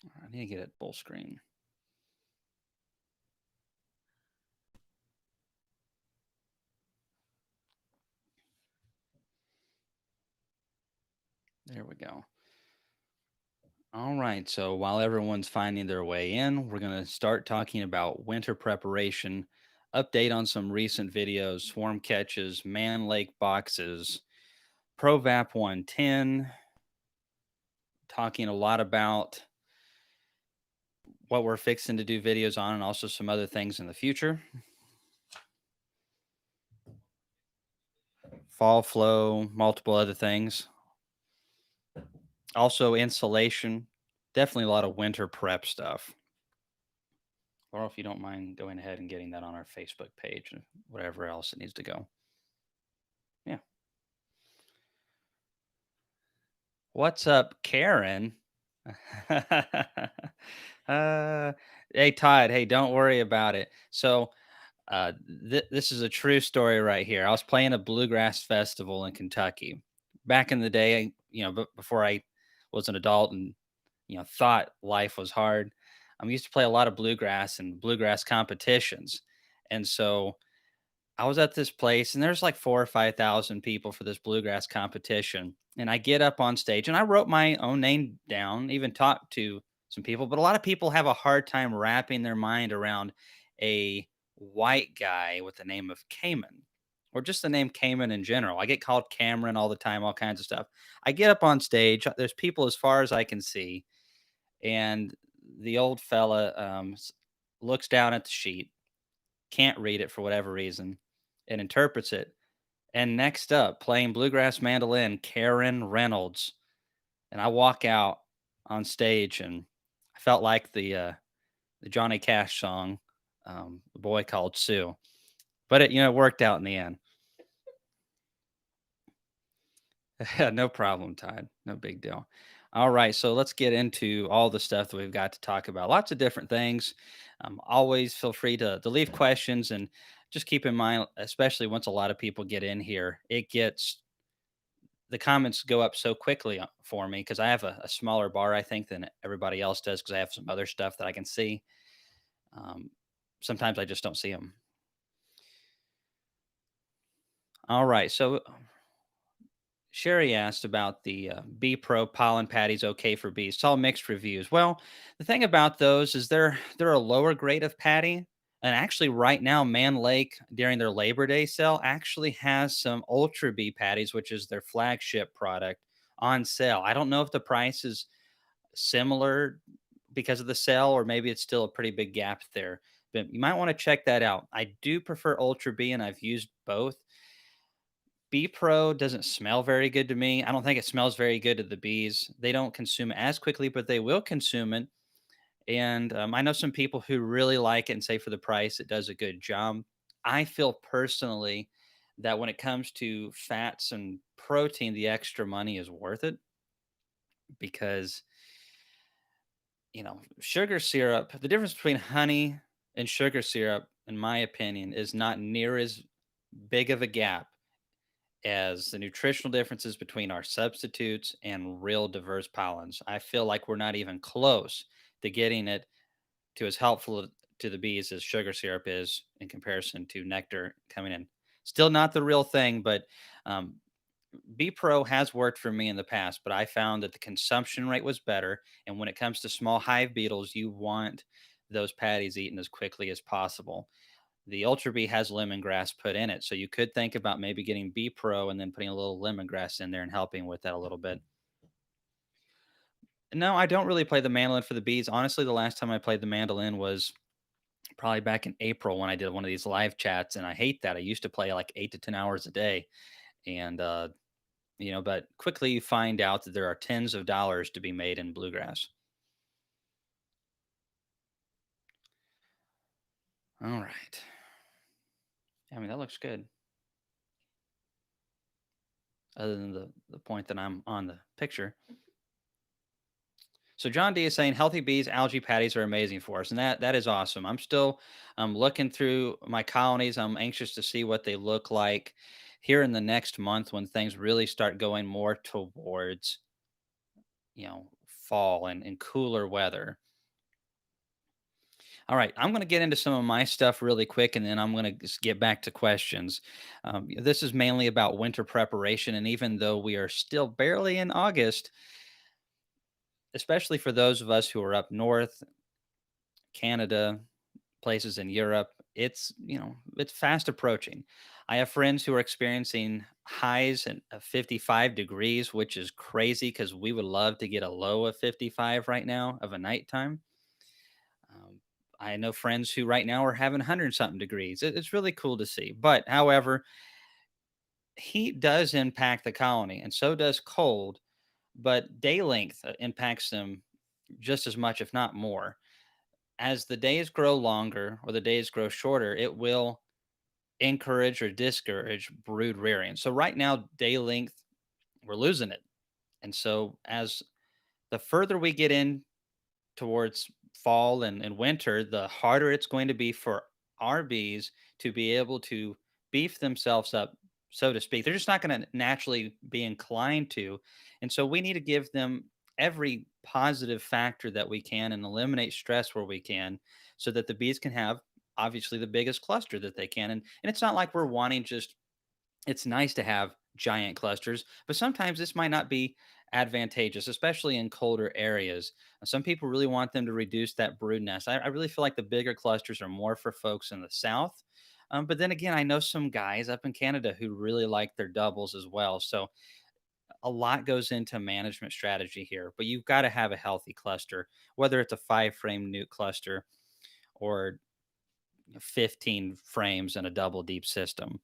I need to get it full screen. There we go. All right. So while everyone's finding their way in, we're going to start talking about winter preparation, update on some recent videos, swarm catches, man lake boxes, Provap 110, talking a lot about what we're fixing to do videos on and also some other things in the future. Fall flow, multiple other things. Also insulation, definitely a lot of winter prep stuff. Or if you don't mind going ahead and getting that on our Facebook page and whatever else it needs to go. Yeah. What's up, Karen? uh, hey, Todd. Hey, don't worry about it. So, this is a true story right here. I was playing a bluegrass festival in Kentucky back in the day. Before I was an adult and thought life was hard. I used to play a lot of bluegrass and bluegrass competitions, and so I was at this place, and there's like 4 or 5 thousand people for this bluegrass competition. And I get up on stage, and I wrote my own name down, even talked to some people. But a lot of people have a hard time wrapping their mind around a white guy with the name of Cayman, or just the name Cayman in general. I get called Cameron all the time, all kinds of stuff. I get up on stage. There's people as far as I can see, and the old fella looks down at the sheet, can't read it for whatever reason, and interprets it. And next up, playing bluegrass mandolin, Karen Reynolds. And I walk out on stage, and I felt like the Johnny Cash song, "The Boy Called Sue." But it worked out in the end. No problem, Todd. No big deal. All right, so let's get into all the stuff that we've got to talk about. Lots of different things. Always feel free to leave questions, and just keep in mind, especially once a lot of people get in here, the comments go up so quickly for me because I have a smaller bar, I think, than everybody else does because I have some other stuff that I can see. Um, Sometimes I just don't see them. All right, so Sherry asked about the Bee Pro pollen patties okay for bees. It's all mixed reviews. Well, the thing about those is they're a lower grade of patty. And actually, right now, Man Lake during their Labor Day sale actually has some Ultra Bee patties, which is their flagship product, on sale. I don't know if the price is similar because of the sale, or maybe it's still a pretty big gap there. But you might want to check that out. I do prefer Ultra B, and I've used both. Bee Pro doesn't smell very good to me. I don't think it smells very good to the bees. They don't consume it as quickly, but they will consume it. And I know some people who really like it and say for the price, it does a good job. I feel personally that when it comes to fats and protein, the extra money is worth it because sugar syrup, the difference between honey and sugar syrup, in my opinion, is not near as big of a gap as the nutritional differences between our substitutes and real diverse pollens. I feel like we're not even close to getting it to as helpful to the bees as sugar syrup is in comparison to nectar coming in. Still not the real thing, but um, B Pro has worked for me in the past, but I found that the consumption rate was better. And when it comes to small hive beetles, you want those patties eaten as quickly as possible. The Ultra Bee has lemongrass put in it, so you could think about maybe getting B Pro and then putting a little lemongrass in there and helping with that a little bit. No, I don't really play the mandolin for the bees. Honestly, the last time I played the mandolin was probably back in April when I did one of these live chats, and I hate that. I used to play like 8 to 10 hours a day, and but quickly you find out that there are tens of dollars to be made in bluegrass. All right. I mean, that looks good. Other than the point that I'm on the picture. So John D is saying healthy bees algae patties are amazing for us, and that is awesome. I'm still looking through my colonies. I'm anxious to see what they look like here in the next month when things really start going more towards you know fall and cooler weather. All right, I'm going to get into some of my stuff really quick, and then I'm going to get back to questions. This is mainly about winter preparation, and even though we are still barely in August, especially for those of us who are up north, Canada, places in Europe, it's fast approaching. I have friends who are experiencing highs of 55 degrees, which is crazy because we would love to get a low of 55 right now of a nighttime. Um, I know friends who right now are having 100 something degrees. It's really cool to see. But however, heat does impact the colony, and so does cold. But day length impacts them just as much, if not more. As the days grow longer or the days grow shorter, it will encourage or discourage brood rearing. So right now, day length, we're losing it. And so as the further we get in towards fall and winter, the harder it's going to be for our bees to be able to beef themselves up, so to speak. They're just not going to naturally be inclined to. And so we need to give them every positive factor that we can and eliminate stress where we can so that the bees can have obviously the biggest cluster that they can. And it's not like we're wanting just it's nice to have giant clusters, but sometimes this might not be advantageous, especially in colder areas. Some people really want them to reduce that brood nest. I really feel like the bigger clusters are more for folks in the south. But then again, I know some guys up in Canada who really like their doubles as well. So a lot goes into management strategy here, but you've got to have a healthy cluster, whether it's a 5 frame nuke cluster or 15 frames in a double deep system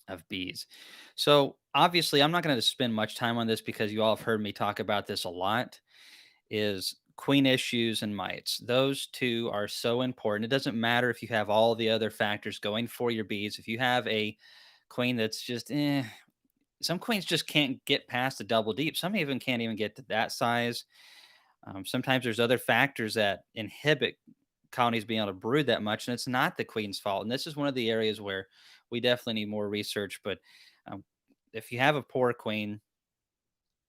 of bees. So obviously, I'm not going to spend much time on this because you all have heard me talk about this a lot. Is queen issues and mites. Those two are so important. It doesn't matter if you have all the other factors going for your bees. If you have a queen that's just some queens just can't get past the double deep. Some even can't even get to that size. Sometimes there's other factors that inhibit colonies being able to brood that much, and it's not the queen's fault. And this is one of the areas where we definitely need more research. But um, if you have a poor queen,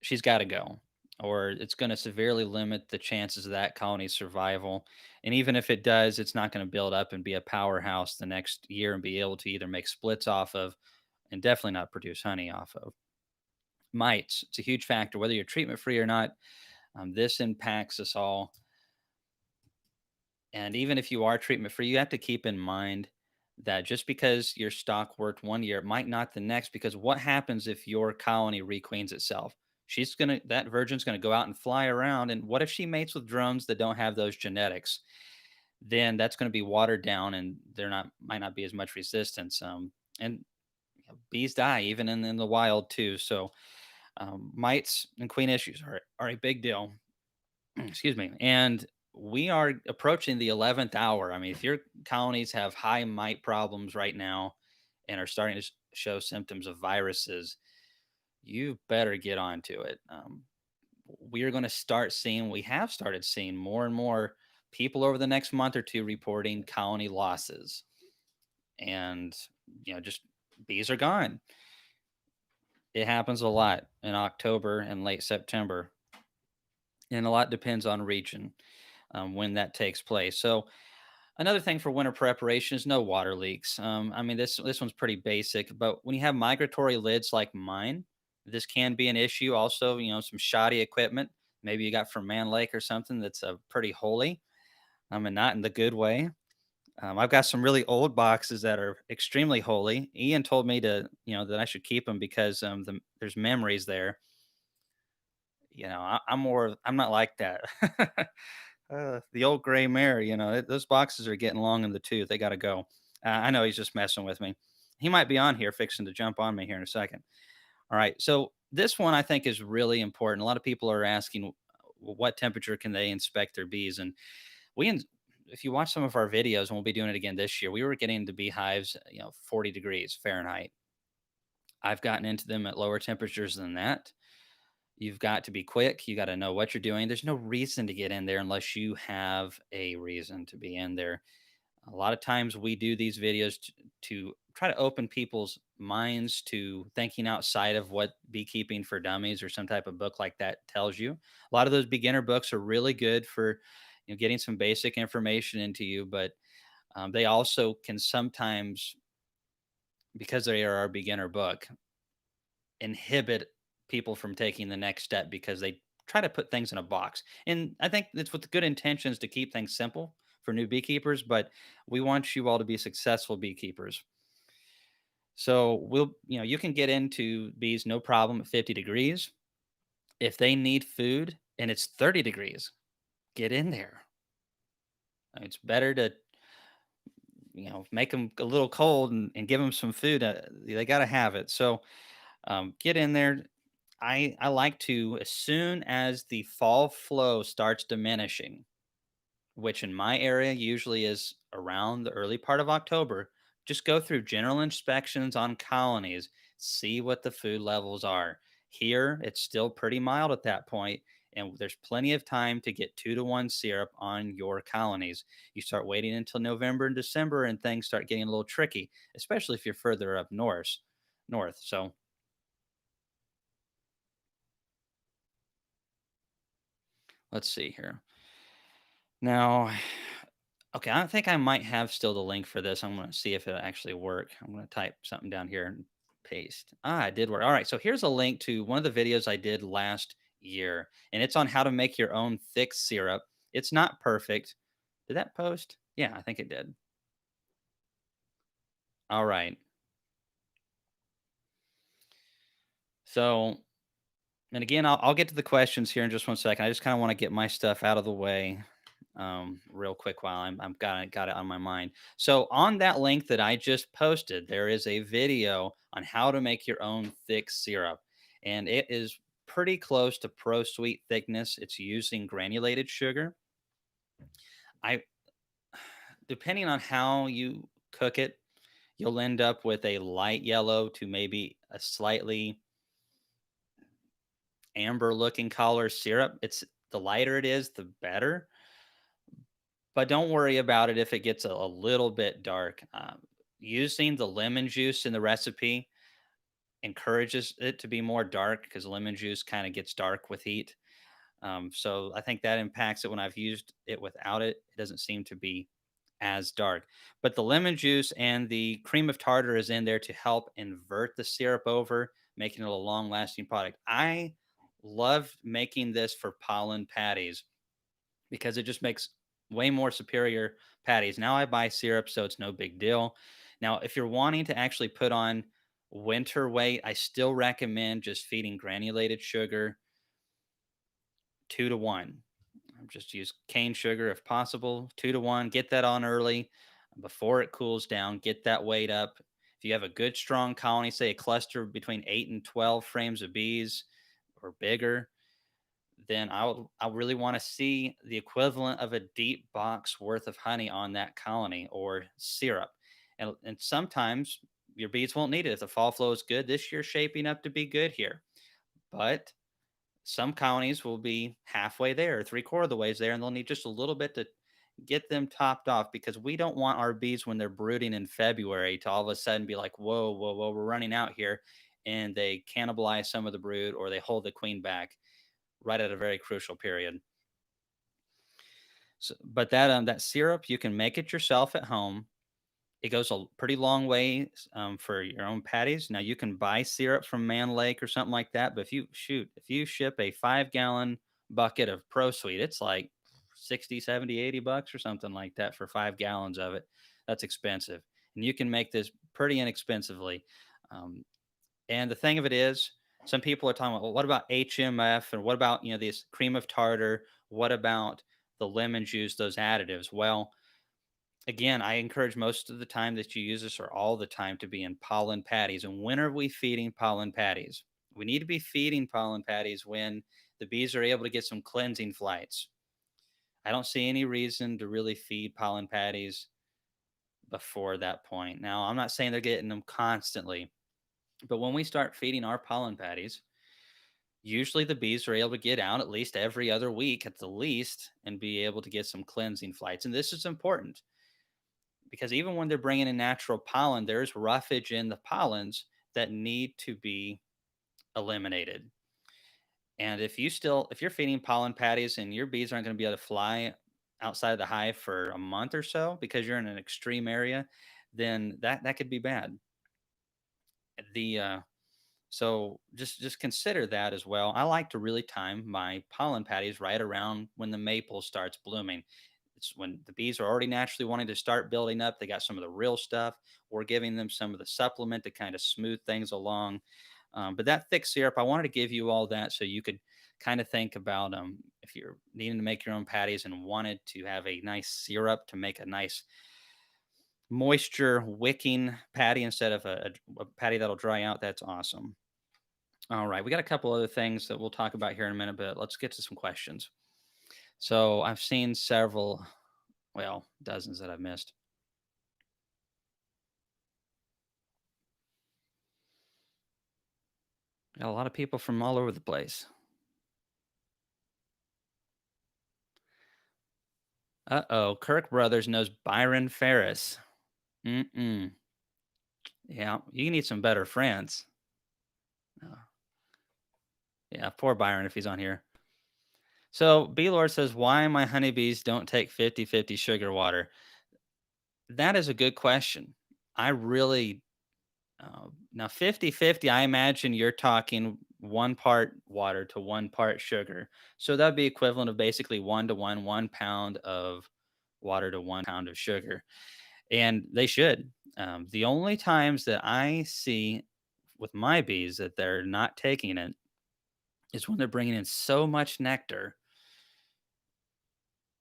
she's got to go, or it's going to severely limit the chances of that colony's survival. And even if it does, it's not going to build up and be a powerhouse the next year and be able to either make splits off of, and definitely not produce honey off of. Mites, it's a huge factor, whether you're treatment free or not. This impacts us all. And even if you are treatment free, you have to keep in mind that just because your stock worked one year, it might not the next. Because what happens if your colony requeens itself? That virgin's gonna go out and fly around. And what if she mates with drones that don't have those genetics? Then that's gonna be watered down, and there not might not be as much resistance. And bees die even in the wild too. So mites and queen issues are a big deal. Excuse me. And we are approaching the 11th hour. I mean, if your colonies have high mite problems right now and are starting to show symptoms of viruses, you better get onto it. We are going to we have started seeing more and more people over the next month or two reporting colony losses. And, just bees are gone. It happens a lot in October and late September. And a lot depends on region when that takes place. So, another thing for winter preparation is no water leaks. I mean, this one's pretty basic, but when you have migratory lids like mine, this can be an issue. Also, some shoddy equipment. Maybe you got from Man Lake or something that's pretty holy, and not in the good way. I've got some really old boxes that are extremely holy. Ian told me that I should keep them because there's memories there. I'm not like that. The old gray mare, those boxes are getting long in the tooth. They got to go. I know he's just messing with me. He might be on here fixing to jump on me here in a second. All right. So this one I think is really important. A lot of people are asking what temperature can they inspect their bees, and if you watch some of our videos, and we'll be doing it again this year, we were getting into beehives, 40 degrees Fahrenheit. I've gotten into them at lower temperatures than that. You've got to be quick. You got to know what you're doing. There's no reason to get in there unless you have a reason to be in there. A lot of times we do these videos to try to open people's minds to thinking outside of what Beekeeping for Dummies or some type of book like that tells you. A lot of those beginner books are really good for getting some basic information into you, but they also can sometimes, because they are our beginner book, inhibit people from taking the next step because they try to put things in a box. And I think it's with good intentions to keep things simple for new beekeepers, but we want you all to be successful beekeepers. So you can get into bees no problem at 50 degrees. If they need food and it's 30 degrees, get in there. It's better to, make them a little cold and give them some food. They got to have it. So get in there. I like to, as soon as the fall flow starts diminishing, which in my area usually is around the early part of October, just go through general inspections on colonies, see what the food levels are. Here, it's still pretty mild at that point, and there's plenty of time to get 2-to-1 syrup on your colonies. You start waiting until November and December, and things start getting a little tricky, especially if you're further up north. North. So let's see here. Now, okay, I think I might have still the link for this. I'm going to see if it'll actually work. I'm going to type something down here and paste. Ah, it did work. All right, so here's a link to one of the videos I did last year, and it's on how to make your own thick syrup. It's not perfect. Did that post? Yeah, I think it did. All right. So, and again, I'll get to the questions here in just one second. I just kind of want to get my stuff out of the way real quick while I'm got it on my mind. So on that link that I just posted, there is a video on how to make your own thick syrup, and it is pretty close to Pro Sweet thickness. It's using granulated sugar. I Depending on how you cook it, you'll end up with a light yellow to maybe a slightly amber looking color syrup. It's the lighter it is, the better. But don't worry about it if it gets a little bit dark. Using the lemon juice in the recipe encourages it to be more dark because lemon juice kind of gets dark with heat. So I think that impacts it. When I've used it without it, it doesn't seem to be as dark. But the lemon juice and the cream of tartar is in there to help invert the syrup over, making it a long lasting product. I love making this for pollen patties because it just makes way more superior patties. Now I buy syrup, so it's no big deal. Now, if you're wanting to actually put on winter weight, I still recommend just feeding granulated sugar 2-to-1. Just use cane sugar if possible, 2-to-1. Get that on early before it cools down. Get that weight up. If you have a good, strong colony, say a cluster between 8 and 12 frames of bees or bigger, then I really want to see the equivalent of a deep box worth of honey on that colony or syrup. And sometimes your bees won't need it if the fall flow is good. This year's shaping up to be good here. But some colonies will be halfway there, three-quarter of the ways there, and they'll need just a little bit to get them topped off because we don't want our bees when they're brooding in February to all of a sudden be like, whoa, whoa, whoa, we're running out here. And they cannibalize some of the brood or they hold the queen back right at a very crucial period. So, but that syrup you can make it yourself at home. It goes a pretty long way for your own patties. Now you can buy syrup from Man Lake or something like that. But if you ship a 5 gallon bucket of Pro Sweet, it's like 60, 70, $80 or something like that for 5 gallons of it. That's expensive. And you can make this pretty inexpensively. Um, and the thing of it is, some people are talking about, well, what about HMF and what about, this cream of tartar? What about the lemon juice, those additives? Well, again, I encourage most of the time that you use this or all the time to be in pollen patties. And when are we feeding pollen patties? We need to be feeding pollen patties when the bees are able to get some cleansing flights. I don't see any reason to really feed pollen patties before that point. Now, I'm not saying they're getting them constantly, but when we start feeding our pollen patties, usually the bees are able to get out at least every other week at the least and be able to get some cleansing flights. And this is important because even when they're bringing in natural pollen, there's roughage in the pollens that need to be eliminated. And if you're feeding pollen patties and your bees aren't going to be able to fly outside the hive for a month or so because you're in an extreme area, then that could be bad. The So just consider that as well. I like to really time my pollen patties right around when the maple starts blooming. It's when the bees are already naturally wanting to start building up. They got some of the real stuff. We're giving them some of the supplement to kind of smooth things along. But that thick syrup, I wanted to give you all that so you could kind of think about if you're needing to make your own patties and wanted to have a nice syrup to make a nice moisture wicking patty instead of a patty that'll dry out. That's awesome. All right, we got a couple other things that we'll talk about here in a minute, but let's get to some questions. So I've seen several, well, dozens that I've missed. Got a lot of people from all over the place. Uh-oh, Kirk Brothers knows Byron Ferris. Mm-mm. Yeah, you need some better friends. Oh, yeah, poor Byron if he's on here. So B-Lord says, why my honeybees don't take 50-50 sugar water? That is a good question. I really now 50-50, I imagine you're talking 1 part water to 1 part sugar. So that'd be equivalent of basically 1 to 1, 1 pound of water to 1 pound of sugar. And they should. The only times that I see with my bees that they're not taking it is when they're bringing in so much nectar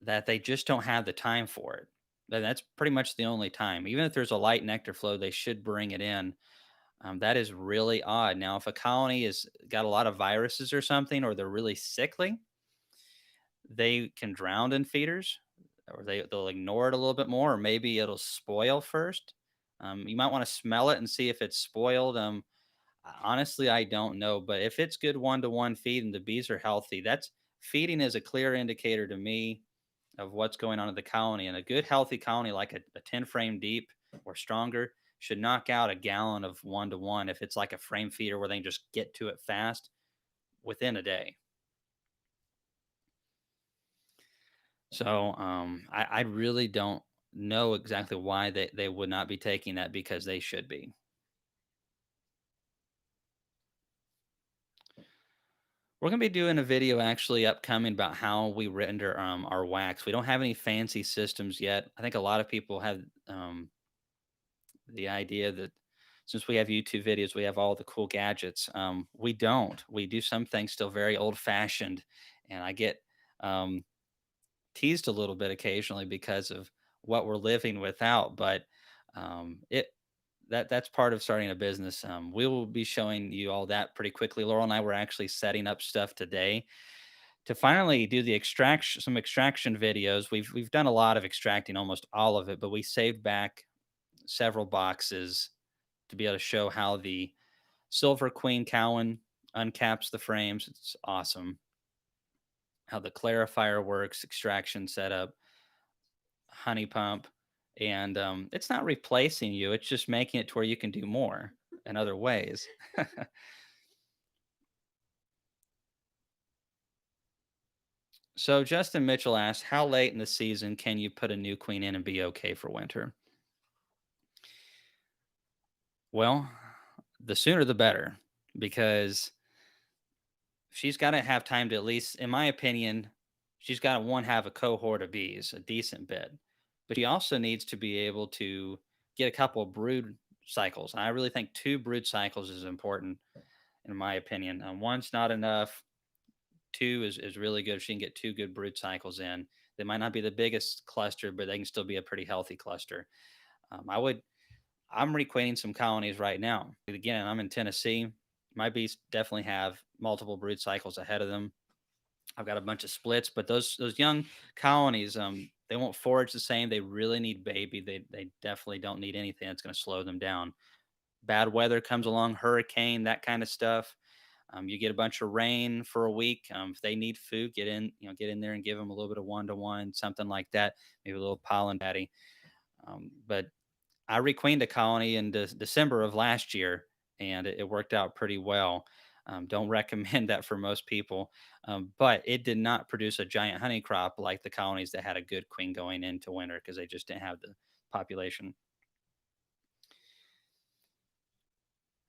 that they just don't have the time for it. And that's pretty much the only time. Even if there's a light nectar flow, they should bring it in. That is really odd. Now, if a colony has got a lot of viruses or something, or they're really sickly, they can drown in feeders, or they'll ignore it a little bit more, or maybe it'll spoil first. You might want to smell it and see if it's spoiled. Honestly, I don't know, but if it's good one-to-one feed and the bees are healthy, that's feeding is a clear indicator to me of what's going on in the colony. And a good healthy colony, like a 10 frame deep or stronger, should knock out a gallon of one-to-one if it's like a frame feeder where they can just get to it fast within a day. So I really don't know exactly why they would not be taking that because they should be. We're gonna be doing a video actually upcoming about how we render our wax. We don't have any fancy systems yet. I think a lot of people have the idea that since we have YouTube videos, we have all the cool gadgets. We don't. We do some things still very old fashioned, and I get um, teased a little bit occasionally because of what we're living without. But it that's part of starting a business. We will be showing you all that pretty quickly. Laurel and I were actually setting up stuff today to finally do the some extraction videos. We've done a lot of extracting, almost all of it, but we saved back several boxes to be able to show how the Silver Queen Cowan uncaps the frames. It's awesome. How the clarifier works, extraction setup, honey pump, and it's not replacing you. It's just making it to where you can do more in other ways. So Justin Mitchell asks, how late in the season can you put a new queen in and be okay for winter? Well, the sooner the better, because she's got to have time to, at least, in my opinion, she's got to one have a cohort of bees, a decent bit, but she also needs to be able to get a couple of brood cycles. And I really think 2 brood cycles is important, in my opinion. One's not enough. Two is really good. If she can get 2 good brood cycles in, they might not be the biggest cluster, but they can still be a pretty healthy cluster. I'm requeening some colonies right now. Again, I'm in Tennessee. My bees definitely have multiple brood cycles ahead of them. I've got a bunch of splits, but those young colonies, they won't forage the same. They really need baby. They definitely don't need anything that's going to slow them down. Bad weather comes along, hurricane, that kind of stuff. You get a bunch of rain for a week. If they need food, get in there and give them a little bit of one-to-one, something like that. Maybe a little pollen patty. But I requeened a colony in December of last year, and it worked out pretty well. Don't recommend that for most people, but it did not produce a giant honey crop like the colonies that had a good queen going into winter because they just didn't have the population.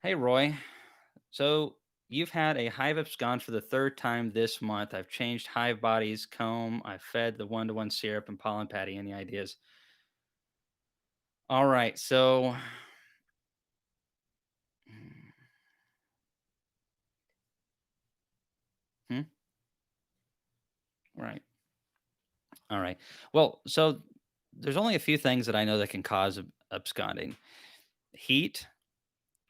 Hey, Roy. So you've had a hive abscond for the third time this month. I've changed hive bodies, comb. I've fed the one-to-one syrup and pollen patty. Any ideas? All right. So, hmm, right. All right. Well, so there's only a few things that I know that can cause absconding. Heat,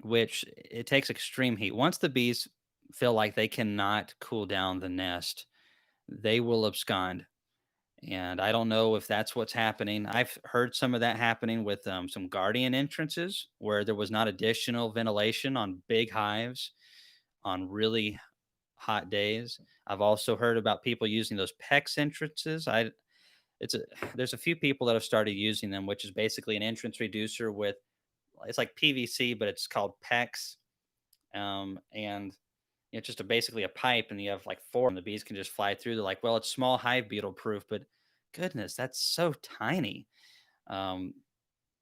which it takes extreme heat. Once the bees feel like they cannot cool down the nest, they will abscond. And I don't know if that's what's happening. I've heard some of that happening with some guardian entrances where there was not additional ventilation on big hives on really hot days. I've also heard about people using those PEX entrances. It's a there's a few people that have started using them, which is basically an entrance reducer with it's like PVC, but it's called PEX. And it's just basically a pipe, and you have like four, and the bees can just fly through. They're like, well, it's small hive beetle proof, but goodness, that's so tiny. Um,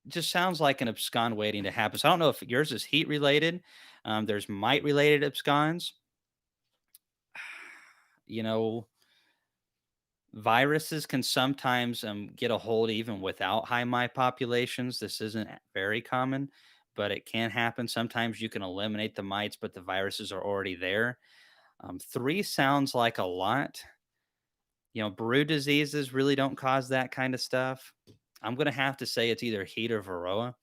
just sounds like an abscond waiting to happen. So I don't know if yours is heat related. There's mite related absconds. You know, viruses can sometimes get a hold even without high mite populations. This isn't very common, but it can happen. Sometimes you can eliminate the mites, but the viruses are already there. Three sounds like a lot. Brood diseases really don't cause that kind of stuff. I'm going to have to say it's either heat or varroa.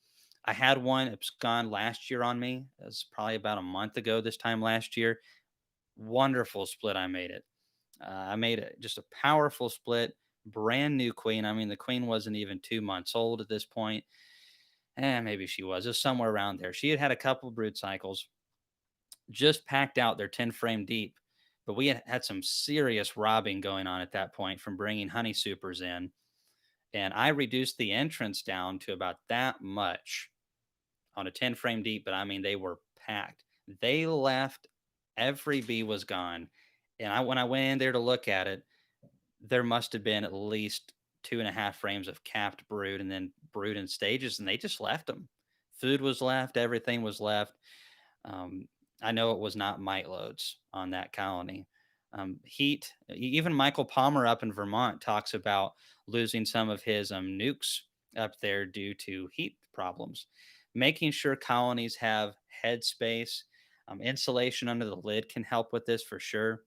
I had one abscond last year on me. It was probably about a month ago this time last year. Wonderful split. I made it. I made it just a powerful split, brand new queen. I mean, the queen wasn't even 2 months old at this point. Maybe she was, just somewhere around there. She had had a couple brood cycles, just packed out their 10 frame deep. But we had some serious robbing going on at that point from bringing honey supers in. And I reduced the entrance down to about that much on a 10 frame deep. But I mean, they were packed. They left, every bee was gone. And when I went in there to look at it, there must have been at least 2.5 frames of capped brood and then brood in stages, and they just left them. Food was left, everything was left. Um, I know it was not mite loads on that colony. Heat, even Michael Palmer up in Vermont talks about losing some of his nukes up there due to heat problems. Making sure colonies have headspace, insulation under the lid can help with this for sure.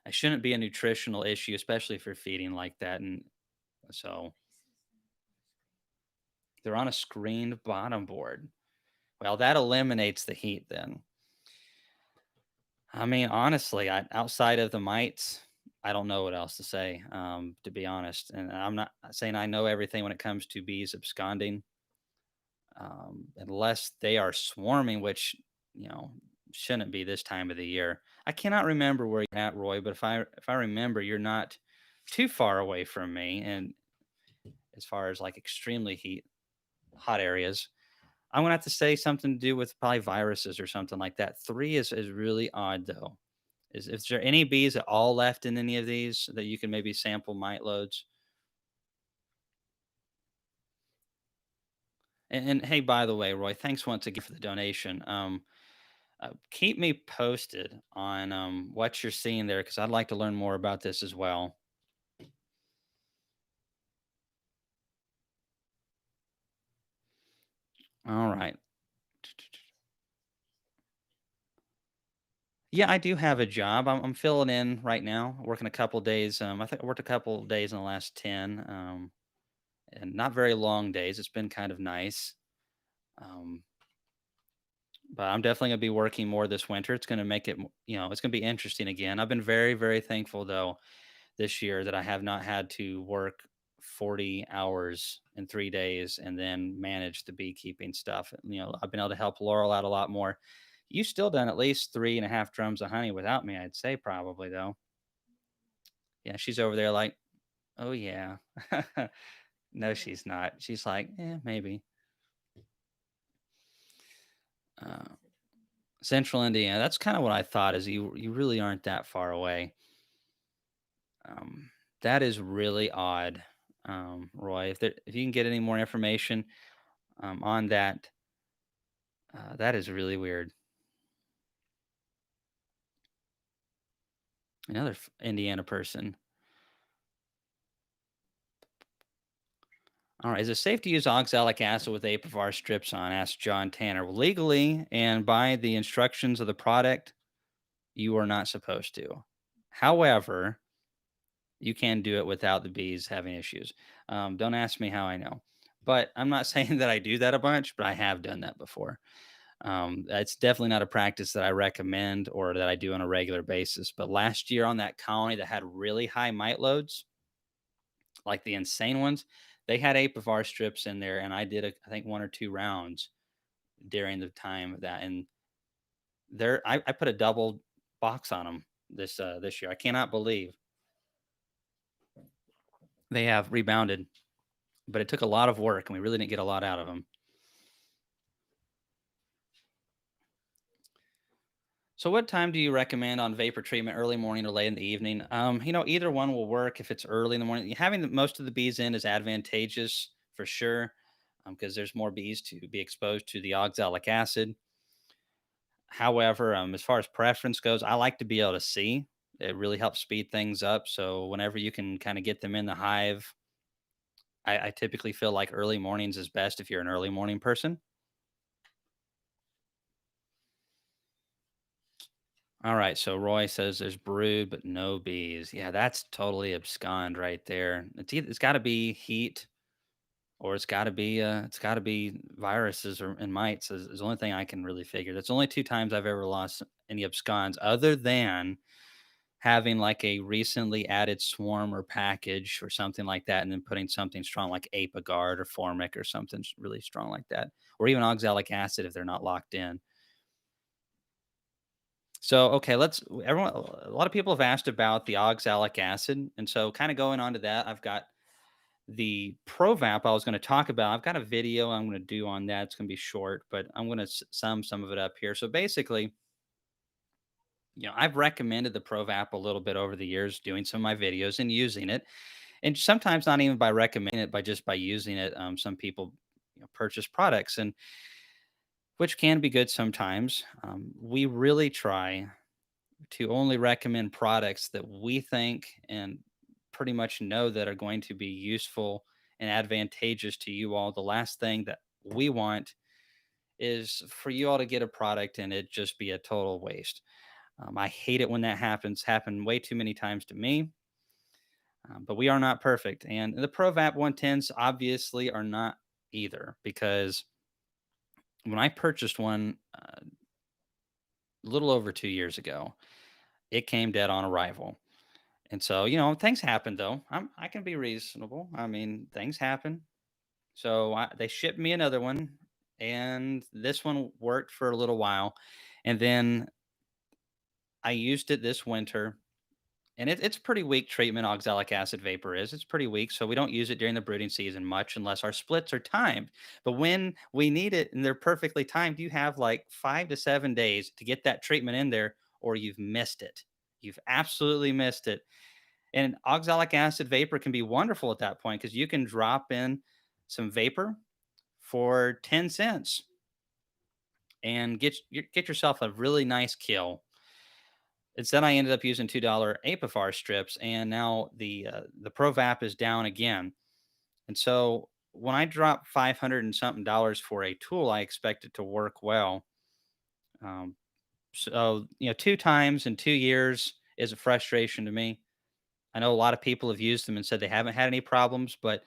It shouldn't be a nutritional issue, especially if you're feeding like that. And so they're on a screened bottom board. Well, that eliminates the heat then. I mean, honestly, outside of the mites, I don't know what else to say, to be honest. And I'm not saying I know everything when it comes to bees absconding, unless they are swarming, which, you know, shouldn't be this time of the year. I cannot remember where you're at, Roy, but if I remember, you're not too far away from me. And as far as like extremely hot areas, I'm gonna have to say something to do with probably viruses or something like that. Three is really odd though. Is there any bees at all left in any of these that you can maybe sample mite loads? And hey, by the way, Roy, thanks once again for the donation. Keep me posted on what you're seeing there because I'd like to learn more about this as well. All right. Yeah, I do have a job. I'm filling in right now, working a couple days. I think I worked a couple days in the last 10, and not very long days. It's been kind of nice. Um, but I'm definitely going to be working more this winter. It's going to make it, it's going to be interesting again. I've been very, very thankful though this year that I have not had to work 40 hours in 3 days and then manage the beekeeping stuff. I've been able to help Laurel out a lot more. You still done at least 3.5 drums of honey without me, I'd say probably though. Yeah, she's over there like, oh yeah. No, she's not. She's like, maybe. Uh, Central Indiana. That's kind of what I thought. Is you really aren't that far away. Um, that is really odd, Roy. If you can get any more information on that, that is really weird. Another Indiana person. All right. Is it safe to use oxalic acid with Apivar strips on? Asked John Tanner. Well, legally and by the instructions of the product, you are not supposed to. However, you can do it without the bees having issues. Don't ask me how I know, but I'm not saying that I do that a bunch, but I have done that before. It's definitely not a practice that I recommend or that I do on a regular basis. But last year on that colony that had really high mite loads, like the insane ones, they had Apivar strips in there, and I did, I think, one or two rounds during the time of that, and I put a double box on them this year. I cannot believe they have rebounded, but it took a lot of work, and we really didn't get a lot out of them. So, what time do you recommend on vapor treatment? Early morning or late in the evening? Either one will work. If it's early in the morning, having most of the bees in is advantageous for sure, because there's more bees to be exposed to the oxalic acid. However, as far as preference goes, I like to be able to see. It really helps speed things up. So, whenever you can kind of get them in the hive, I typically feel like early mornings is best if you're an early morning person. All right. So Roy says there's brood, but no bees. Yeah, that's totally abscond right there. It's got to be heat, or it's got to be viruses or and mites. Is the only thing I can really figure. That's only two times I've ever lost any absconds, other than having like a recently added swarm or package or something like that, and then putting something strong like Apagard or Formic or something really strong like that, or even oxalic acid if they're not locked in. So, okay, a lot of people have asked about the oxalic acid. And so, kind of going on to that, I've got the Provap I was going to talk about. I've got a video I'm going to do on that. It's going to be short, but I'm going to sum some of it up here. So, basically, I've recommended the Provap a little bit over the years, doing some of my videos and using it. And sometimes not even by recommending it, but just by using it. Some people, purchase products, and which can be good sometimes. We really try to only recommend products that we think and pretty much know that are going to be useful and advantageous to you all. The last thing that we want is for you all to get a product and it just be a total waste. I hate it when that happens. Happened way too many times to me. But we are not perfect, and the Provap 110s obviously are not either. Because when I purchased one a little over 2 years ago, it came dead on arrival. And so, things happen though. I can be reasonable. I mean, things happen. So they shipped me another one, and this one worked for a little while, and then I used it this winter, and it's pretty weak treatment. Oxalic acid vapor is it's pretty weak, so we don't use it during the brooding season much unless our splits are timed. But when we need it and they're perfectly timed, you have like 5 to 7 days to get that treatment in there, or you've missed it. You've absolutely missed it. And oxalic acid vapor can be wonderful at that point because you can drop in some vapor for 10 cents and get yourself a really nice kill. Instead, I ended up using $2 Apifar strips, and now the Provap is down again. And so when I drop 500 and something dollars for a tool, I expect it to work well. Um, so, two times in 2 years is a frustration to me. I know a lot of people have used them and said they haven't had any problems, but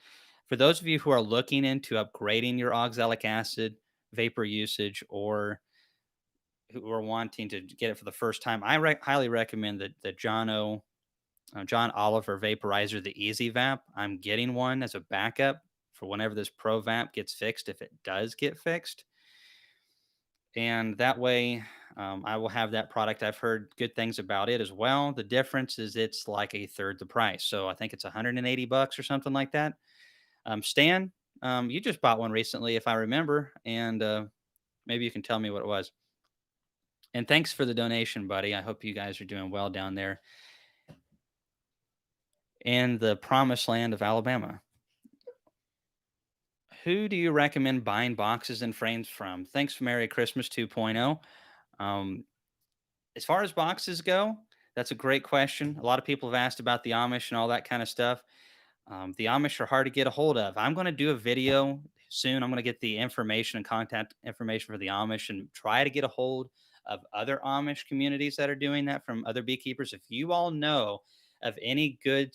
for those of you who are looking into upgrading your oxalic acid vapor usage, or who are wanting to get it for the first time, I highly recommend the John Oliver vaporizer, the Easy Vap. I'm getting one as a backup for whenever this Pro Vap gets fixed, if it does get fixed. And that way, I will have that product. I've heard good things about it as well. The difference is it's like a third the price. So I think it's 180 bucks or something like that. Stan, you just bought one recently, if I remember, and maybe you can tell me what it was. And thanks for the donation, buddy. I hope you guys are doing well down there in the promised land of Alabama. Who do you recommend buying boxes and frames from? Thanks, Merry Christmas 2.0. Um, as far as boxes go, that's a great question. A lot of people have asked about the Amish and all that kind of stuff. The Amish are hard to get a hold of. I'm going to do a video soon. I'm going to get the information and contact information for the Amish and try to get a hold of other Amish communities that are doing that from other beekeepers. If you all know of any good,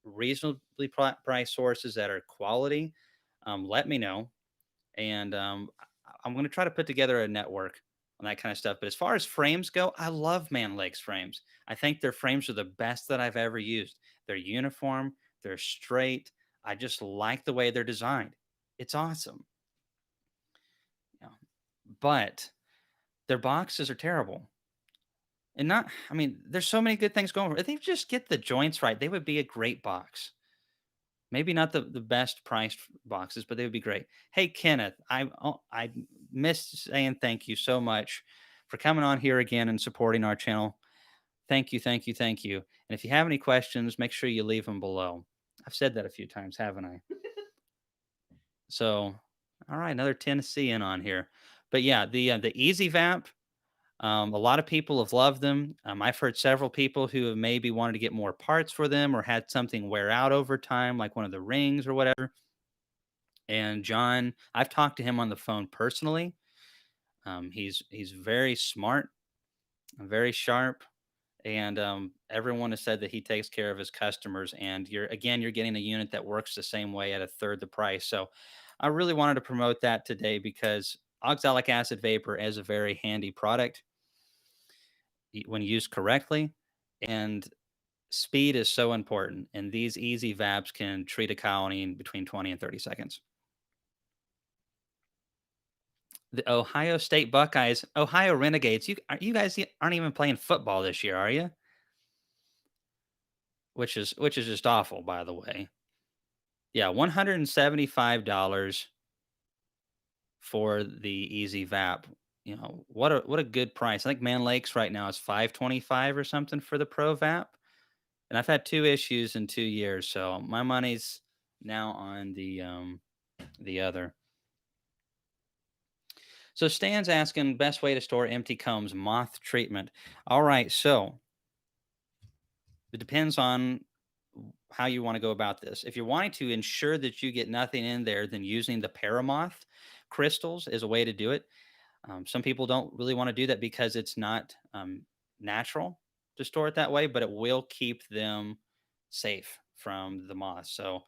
reasonably priced sources that are quality, let me know. And I'm going to try to put together a network on that kind of stuff. But as far as frames go, I love Man Lakes frames. I think their frames are the best that I've ever used. They're uniform, they're straight. I just like the way they're designed. It's awesome. Yeah. But their boxes are terrible. And not, I mean, there's so many good things going for. If they just get the joints right, they would be a great box. Maybe not the best priced boxes, but they would be great. Hey, Kenneth, I missed saying thank you so much for coming on here again and supporting our channel. Thank you, thank you, thank you. And if you have any questions, make sure you leave them below. I've said that a few times, haven't I? So, all right, another Tennessean on here. But yeah, the Easy Vap. A lot of people have loved them. I've heard several people who have maybe wanted to get more parts for them or had something wear out over time, like one of the rings or whatever. And John, I've talked to him on the phone personally. He's very smart, very sharp, and everyone has said that he takes care of his customers. And you're getting a unit that works the same way at a third the price. So I really wanted to promote that today because oxalic acid vapor is a very handy product when used correctly, and speed is so important. And these easy VAPs can treat a colony in between 20 and 30 seconds. The Ohio State Buckeyes, Ohio Renegades. You guys aren't even playing football this year, are you? Which is just awful, by the way. Yeah, $175 for the Easy Vap. You know what a good price. I think Man Lakes right now is 525 or something for the Pro Vap, and I've had two issues in 2 years, so my money's now on the other. So Stan's asking best way to store empty combs, moth treatment. All right, so it depends on how you want to go about this. If you're wanting to ensure that you get nothing in there, then using the paramoth crystals is a way to do it. Some people don't really want to do that because it's not natural to store it that way, but it will keep them safe from the moths. So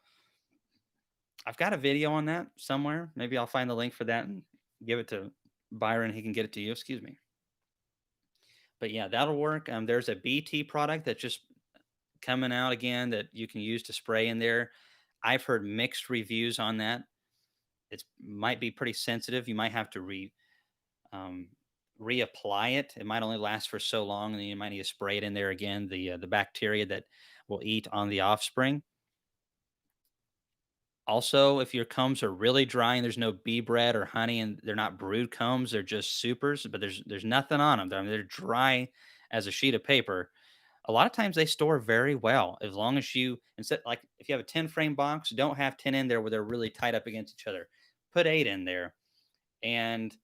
I've got a video on that somewhere. Maybe I'll find the link for that and give it to Byron. He can get it to you. Excuse me. But yeah, that'll work. There's a BT product that's just coming out again that you can use to spray in there. I've heard mixed reviews on that. It might be pretty sensitive. You might have to um, reapply it. It might only last for so long, and then you might need to spray it in there again. The bacteria that will eat on the offspring. Also, if your combs are really dry and there's no bee bread or honey, and they're not brood combs, they're just supers, but there's nothing on them. I mean, they're dry as a sheet of paper. A lot of times they store very well as long as you instead like if you have a 10 frame box, don't have 10 in there where they're really tight up against each other. Put 8 in there and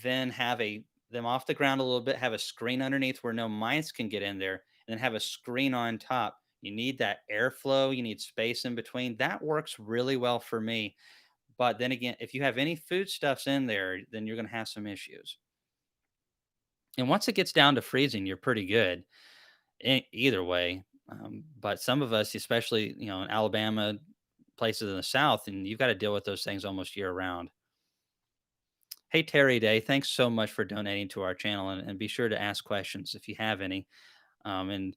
then have a them off the ground a little bit, have a screen underneath where no mice can get in there, and then have a screen on top. You need that airflow, you need space in between. That works really well for me. But then again, if you have any foodstuffs in there, then you're going to have some issues. And once it gets down to freezing, you're pretty good either way. But some of us, especially in Alabama, places in the South, and you've got to deal with those things almost year round. Hey, Terry Day, thanks so much for donating to our channel, and be sure to ask questions if you have any. And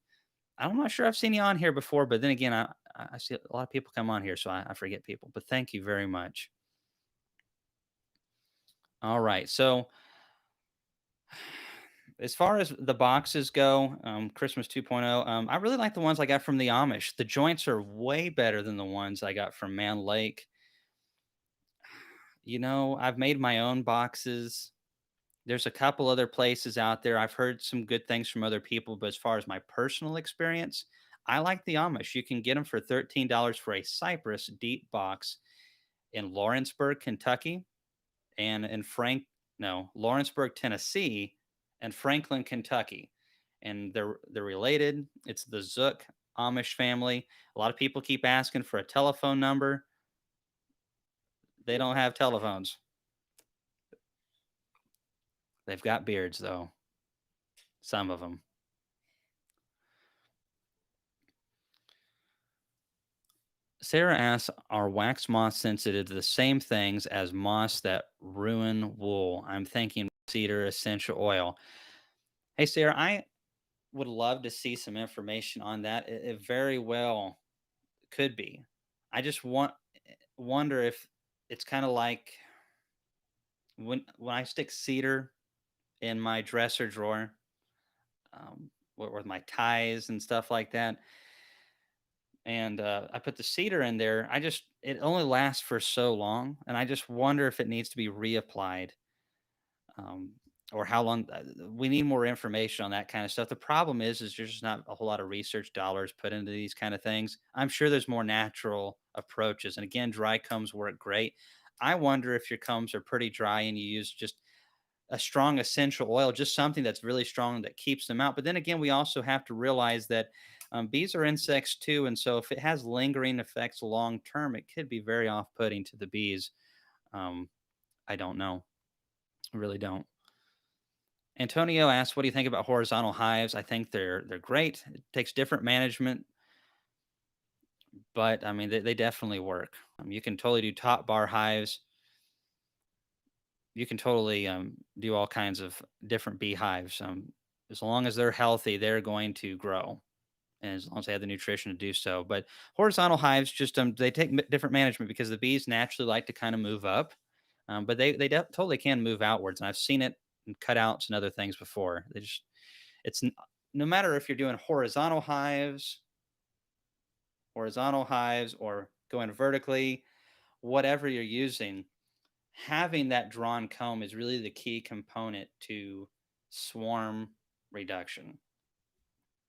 I'm not sure I've seen you on here before, but then again, I see a lot of people come on here, so I forget people. But thank you very much. All right, so As far as the boxes go, Christmas 2.0, I really like the ones I got from the Amish. The joints are way better than the ones I got from Man Lake. I've made my own boxes. There's a couple other places out there. I've heard some good things from other people, but as far as my personal experience, I like the Amish. You can get them for $13 for a Cypress deep box in Lawrenceburg, Kentucky, and in Lawrenceburg, Tennessee, and Franklin, Kentucky. And they're related. It's the Zook Amish family. A lot of people keep asking for a telephone number. They don't have telephones. They've got beards though. Some of them. Sarah asks, are wax moths sensitive to the same things as moths that ruin wool? I'm thinking cedar essential oil. Hey, Sarah, I would love to see some information on that. It very well could be. I just wonder if it's kind of like when I stick cedar in my dresser drawer, with my ties and stuff like that, and I put the cedar in there. It only lasts for so long, and I just wonder if it needs to be reapplied, um, or how long. We need more information on that kind of stuff. The problem is there's just not a whole lot of research dollars put into these kind of things. I'm sure there's more natural approaches, and again, dry combs work great. I wonder if your combs are pretty dry and you use just a strong essential oil, just something that's really strong that keeps them out. But then again, we also have to realize that bees are insects too. And so if it has lingering effects long term, it could be very off putting to the bees. Um, I don't know. I really don't. Antonio asks, what do you think about horizontal hives? I think they're great. It takes different management, but I mean, they definitely work. You can totally do top bar hives. You can totally do all kinds of different beehives. As long as they're healthy, they're going to grow, and as long as they have the nutrition to do so. But horizontal hives just they take different management because the bees naturally like to kind of move up, but totally can move outwards, and I've seen it in cutouts and other things before. It's no matter if you're doing horizontal hives, or going vertically, whatever you're using, having that drawn comb is really the key component to swarm reduction.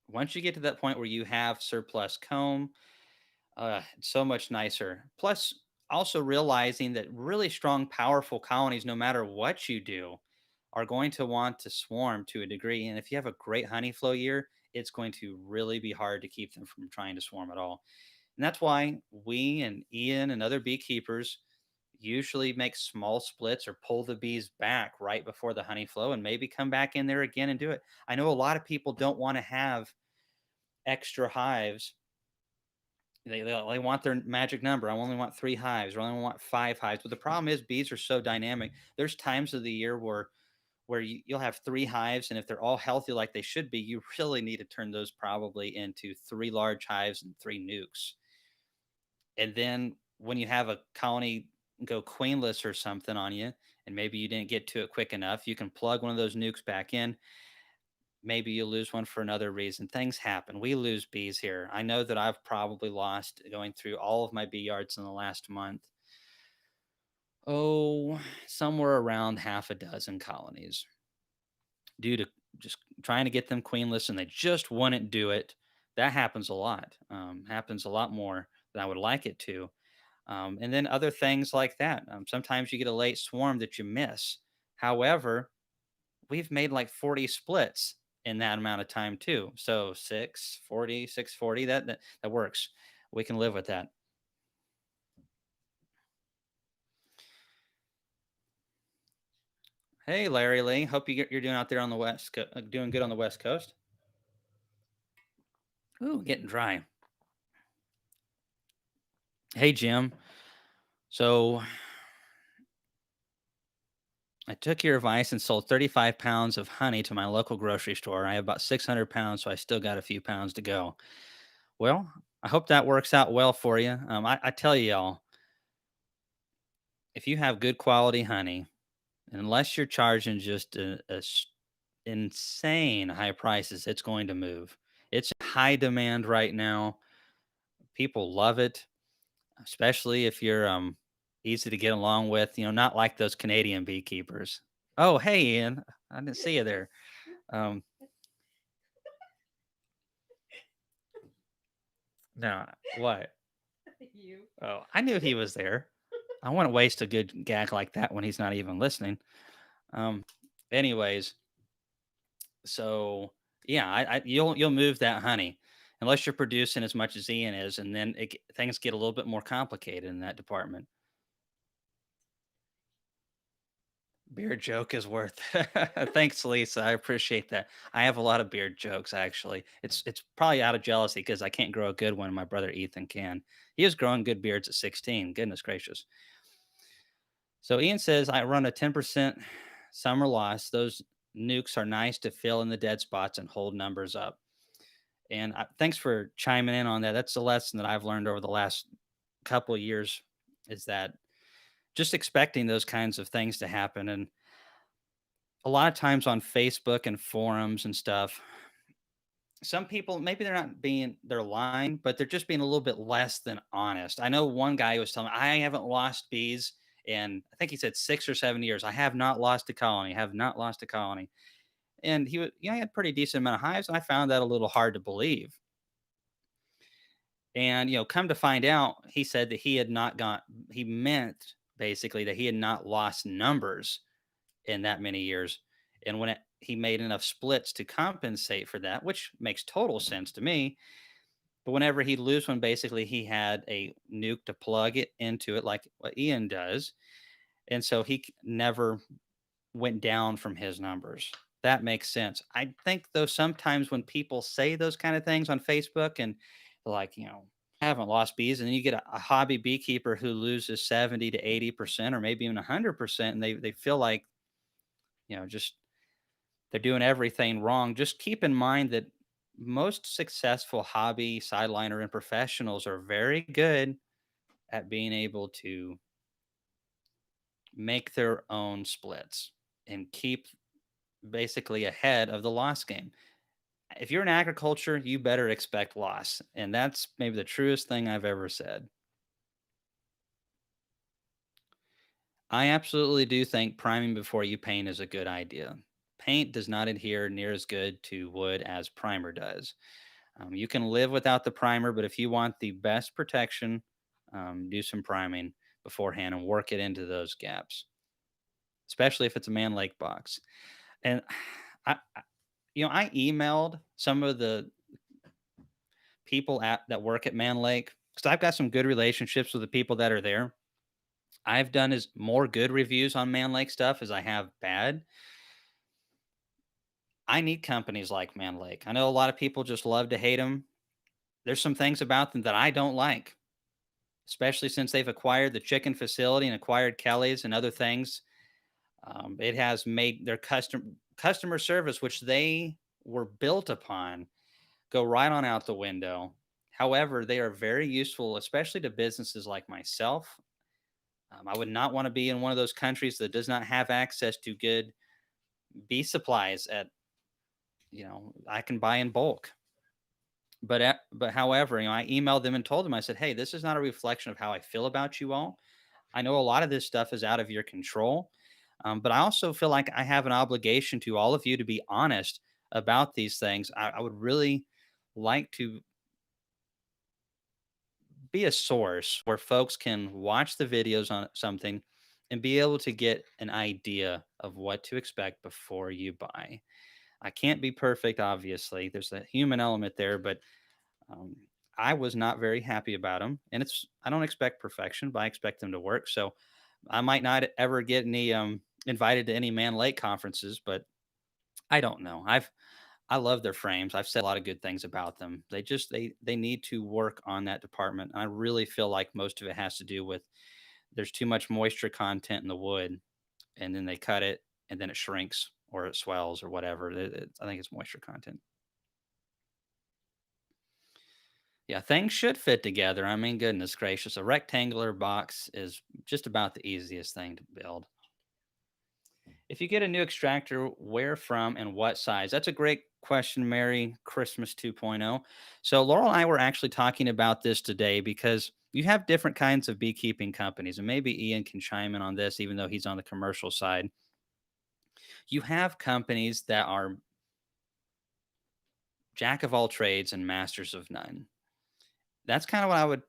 Once you get to that point where you have surplus comb, it's so much nicer. Plus, also realizing that really strong, powerful colonies, no matter what you do, are going to want to swarm to a degree. And if you have a great honey flow year, it's going to really be hard to keep them from trying to swarm at all. And that's why we and Ian and other beekeepers usually make small splits or pull the bees back right before the honey flow and maybe come back in there again and do it. I know a lot of people don't want to have extra hives. They want their magic number. I only want 3 hives, or I only want 5 hives. But the problem is bees are so dynamic. There's times of the year where you'll have 3 hives, and if they're all healthy like they should be, you really need to turn those probably into 3 large hives and 3 nukes. And then when you have a colony go queenless or something on you, and maybe you didn't get to it quick enough, you can plug one of those nukes back in. Maybe you lose one for another reason. Things happen. We lose bees here. I know that I've probably lost, going through all of my bee yards in the last month, oh, somewhere around half a dozen colonies, due to just trying to get them queenless and they just wouldn't do it. That happens a lot. Happens a lot more than I would like it to. And then other things like that. Sometimes you get a late swarm that you miss. However, we've made like 40 splits in that amount of time too. So 640, that works. We can live with that. Hey, Larry Lee. Hope you're doing out there on the doing good on the West Coast. Ooh, getting dry. Hey, Jim. So I took your advice and sold 35 pounds of honey to my local grocery store. I have about 600 pounds, so I still got a few pounds to go. Well, I hope that works out well for you. I tell you all, if you have good quality honey, unless you're charging just a insane high prices, it's going to move. It's high demand right now. People love it, especially if you're easy to get along with, not like those Canadian beekeepers. Oh, hey Ian. I didn't see you there. Um no, what? Oh, I knew he was there. I wouldn't waste a good gag like that when he's not even listening. Um anyways, so yeah, you'll move that honey unless you're producing as much as Ian is, and then things get a little bit more complicated in that department. Beard joke is worth. Thanks, Lisa. I appreciate that. I have a lot of beard jokes actually. It's probably out of jealousy because I can't grow a good one. My brother Ethan can. He was growing good beards at 16. Goodness gracious. So Ian says I run a 10% summer loss. Those nukes are nice to fill in the dead spots and hold numbers up. And thanks for chiming in on that. That's a lesson that I've learned over the last couple of years is that just expecting those kinds of things to happen. And a lot of times on Facebook and forums and stuff, some people maybe they're lying, but they're just being a little bit less than honest. I know one guy was telling me, I haven't lost bees in I think he said 6 or 7 years. I have not lost a colony, have not lost a colony. And he had pretty decent amount of hives, and I found that a little hard to believe. And come to find out, he said that he meant basically that he had not lost numbers in that many years. And he made enough splits to compensate for that, which makes total sense to me. But whenever he'd lose one, basically he had a nuke to plug it into it, like what Ian does. And so never went down from his numbers. That makes sense. I think, though, sometimes when people say those kind of things on Facebook and like, I haven't lost bees, and then you get a hobby beekeeper who loses 70 to 80% or maybe even 100%, and they feel like, just they're doing everything wrong. Just keep in mind that most successful hobby, sideliner, and professionals are very good at being able to make their own splits and keep basically ahead of the loss game. If you're in agriculture, you better expect loss. And that's maybe the truest thing I've ever said. I absolutely do think priming before you paint is a good idea. Paint does not adhere near as good to wood as primer does. You can live without the primer, but if you want the best protection, do some priming beforehand and work it into those gaps, especially if it's a Man Lake box. And I emailed some of the people that work at Man Lake because I've got some good relationships with the people that are there. I've done as more good reviews on Man Lake stuff as I have bad. I need companies like Man Lake. I know a lot of people just love to hate them. There's some things about them that I don't like, especially since they've acquired the chicken facility and acquired Kelly's and other things. It has made their customer service, which they were built upon, go right on out the window. However, they are very useful, especially to businesses like myself. I would not want to be in one of those countries that does not have access to good bee supplies I can buy in bulk. But however, I emailed them and told them, I said, hey, this is not a reflection of how I feel about you all. I know a lot of this stuff is out of your control, but I also feel like I have an obligation to all of you to be honest about these things. I would really like to be a source where folks can watch the videos on something and be able to get an idea of what to expect before you buy. I can't be perfect, obviously. There's a human element there, but um, I was not very happy about them. And I don't expect perfection, but I expect them to work. So I might not ever get any invited to any Man Lake conferences, but I don't know. I love their frames. I've said a lot of good things about them. They need to work on that department. I really feel like most of it has to do with there's too much moisture content in the wood, and then they cut it, and then it shrinks or it swells or whatever. I think it's moisture content. Yeah, things should fit together. I mean, goodness gracious, a rectangular box is just about the easiest thing to build. If you get a new extractor, where from and what size? That's a great question, Mary Christmas 2.0. So, Laurel and I were actually talking about this today because you have different kinds of beekeeping companies, and maybe Ian can chime in on this, even though he's on the commercial side. You have companies that are jack of all trades and masters of none. That's kind of what I would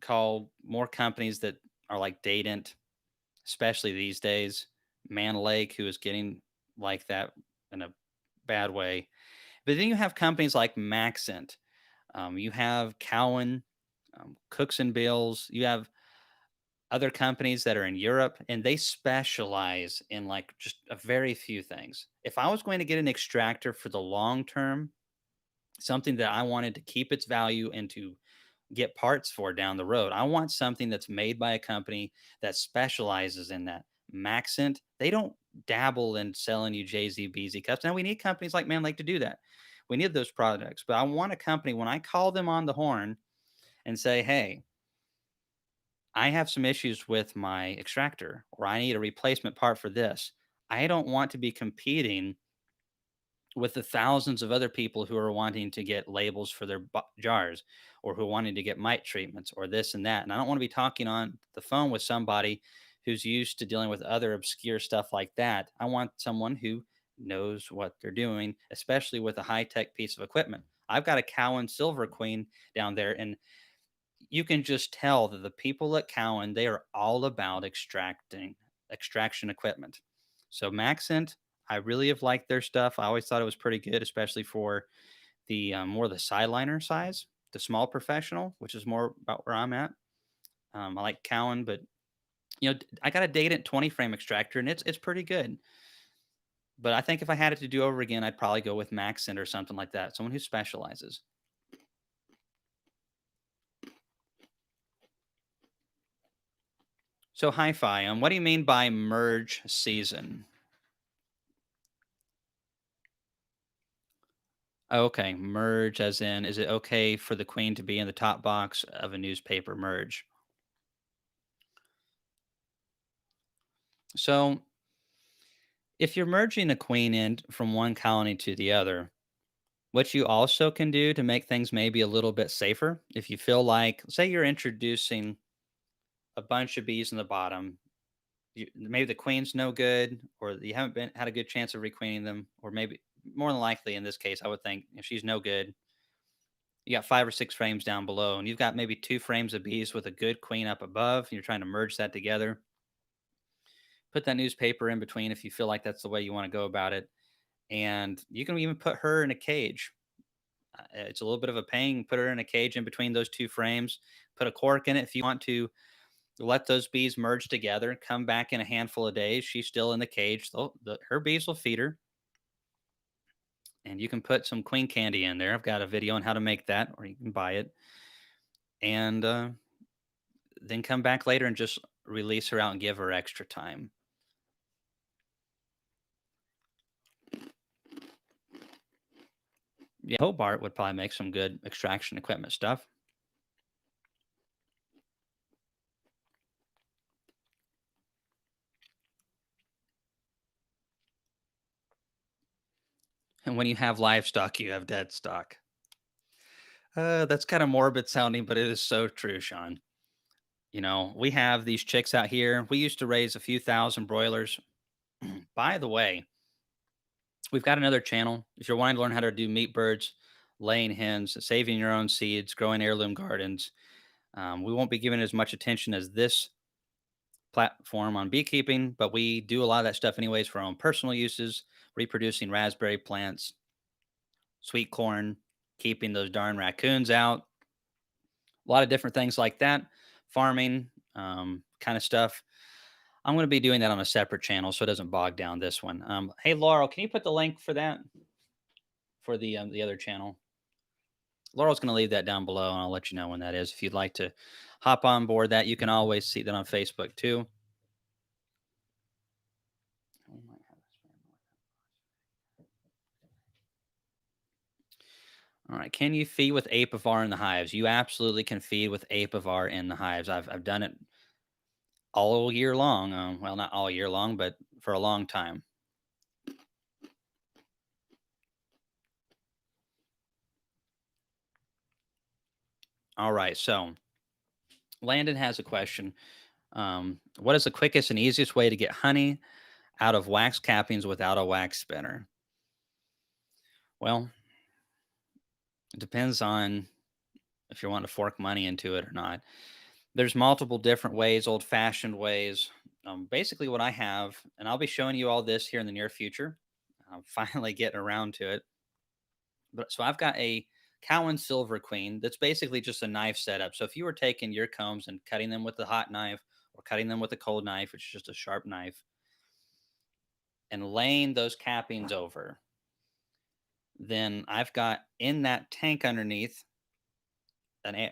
call more companies that are like Dadant, especially these days. Man Lake, who is getting like that in a bad way. But then you have companies like Maxent. You have Cowan, Cooks and Bills. You have other companies that are in Europe, and they specialize in like just a very few things. If I was going to get an extractor for the long term, something that I wanted to keep its value and to get parts for down the road. I want something that's made by a company that specializes in that. Maxent, they don't dabble in selling you JZBZ cups. Now we need companies like Man Lake to do that. We need those products, but I want a company when I call them on the horn and say, "Hey, I have some issues with my extractor, or I need a replacement part for this." I don't want to be competing with the thousands of other people who are wanting to get labels for their jars, or who are wanting to get mite treatments or this and that. And I don't want to be talking on the phone with somebody who's used to dealing with other obscure stuff like that. I want someone who knows what they're doing, especially with a high tech piece of equipment. I've got a Cowan Silver Queen down there, and you can just tell that the people at Cowan, they are all about extraction equipment. So Maxent, I really have liked their stuff. I always thought it was pretty good, especially for the more the sideliner size, the small professional, which is more about where I'm at. I like Cowan, but I got a Dadant 20 frame extractor, and it's pretty good. But I think if I had it to do over again, I'd probably go with Maxent or something like that. Someone who specializes. So hi-fi. What do you mean by merge season? Okay, merge as in, is it okay for the queen to be in the top box of a newspaper merge? So if you're merging a queen in from one colony to the other, what you also can do to make things maybe a little bit safer, if you feel like, say, you're introducing a bunch of bees in the bottom, maybe the queen's no good, or you haven't been had a good chance of requeening them, or maybe more than likely in this case, I would think if she's no good, you got 5 or 6 frames down below, and you've got maybe 2 frames of bees with a good queen up above. And you're trying to merge that together. Put that newspaper in between if you feel like that's the way you want to go about it. And you can even put her in a cage. It's a little bit of a pain. Put her in a cage in between those 2 frames. Put a cork in it if you want to let those bees merge together. Come back in a handful of days. She's still in the cage. Her bees will feed her. And you can put some queen candy in there. I've got a video on how to make that, or you can buy it. And then come back later and just release her out and give her extra time. Yeah, Hobart would probably make some good extraction equipment stuff. And when you have livestock, you have dead stock. That's kind of morbid sounding, but it is so true, Sean. We have these chicks out here. We used to raise a few thousand broilers. By the way, we've got another channel. If you're wanting to learn how to do meat birds, laying hens, saving your own seeds, growing heirloom gardens, we won't be giving as much attention as this platform on beekeeping, but we do a lot of that stuff anyways for our own personal uses, reproducing raspberry plants, sweet corn, keeping those darn raccoons out, a lot of different things like that, farming kind of stuff. I'm going to be doing that on a separate channel so it doesn't bog down this one. Hey, Laurel, can you put the link for that for the other channel? Laurel's going to leave that down below, and I'll let you know when that is. If you'd like to hop on board that, you can always see that on Facebook too. All right. Can you feed with apivar in the hives? You absolutely can feed with apivar in the hives. I've done it all year long. Well, not all year long, but for a long time. All right. So Landon has a question. What is the quickest and easiest way to get honey out of wax cappings without a wax spinner? Well, it depends on if you're wanting to fork money into it or not. There's multiple different ways, old fashioned ways. Basically, what I have, and I'll be showing you all this here in the near future. I'm finally getting around to it. But so I've got a Cowan Silver Queen that's basically just a knife setup. So if you were taking your combs and cutting them with a hot knife or cutting them with a cold knife, which is just a sharp knife, and laying those cappings over, then I've got in that tank underneath a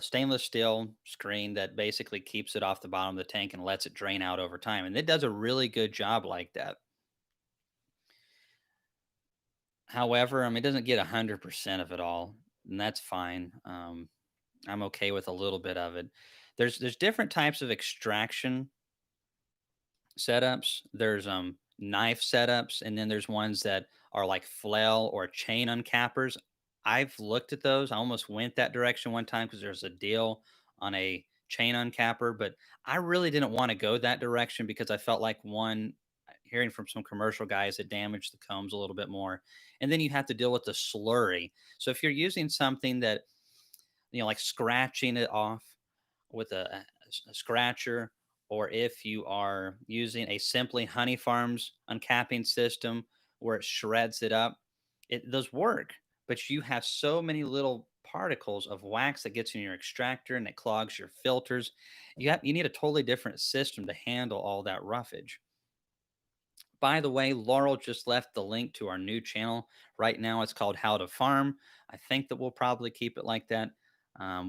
stainless steel screen that basically keeps it off the bottom of the tank and lets it drain out over time. And it does a really good job like that. However, I mean, it doesn't get 100% of it all, and that's fine. I'm okay with a little bit of it. There's different types of extraction setups. There's knife setups, and then there's ones that are like flail or chain uncappers. I've looked at those. I almost went that direction one time because there's a deal on a chain uncapper, but I really didn't want to go that direction because I felt like one hearing from some commercial guys it damaged the combs a little bit more. And then you have to deal with the slurry. So if you're using something that like scratching it off with a scratcher, or if you are using a Simply Honey Farms uncapping system where it shreds it up, those work. But you have so many little particles of wax that gets in your extractor and it clogs your filters. You need a totally different system to handle all that roughage. By the way, Laurel just left the link to our new channel. Right now, it's called How to Farm. I think that we'll probably keep it like that.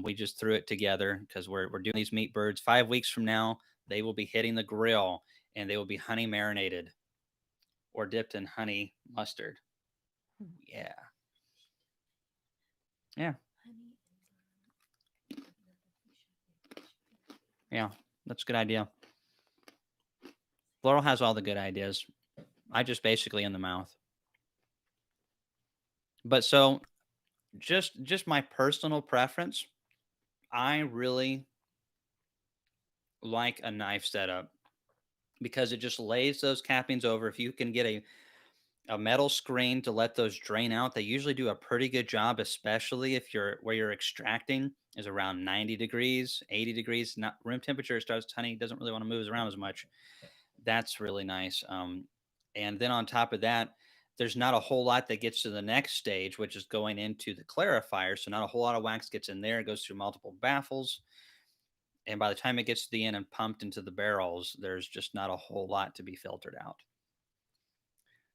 We just threw it together because we're doing these meat birds. 5 weeks from now, they will be hitting the grill and they will be honey marinated or dipped in honey mustard. Yeah. Yeah. Yeah. That's a good idea. Laurel has all the good ideas. I just basically in the mouth. But so just my personal preference, I really like a knife setup because it just lays those cappings over. If you can get a metal screen to let those drain out, they usually do a pretty good job, especially if you're where you're extracting is around 90 degrees, 80 degrees, not room temperature. Starts honey doesn't really want to move around as much. That's really nice. And then on top of that, there's not a whole lot that gets to the next stage, which is going into the clarifier. So not a whole lot of wax gets in there. It goes through multiple baffles, and by the time it gets to the end and pumped into the barrels, there's just not a whole lot to be filtered out.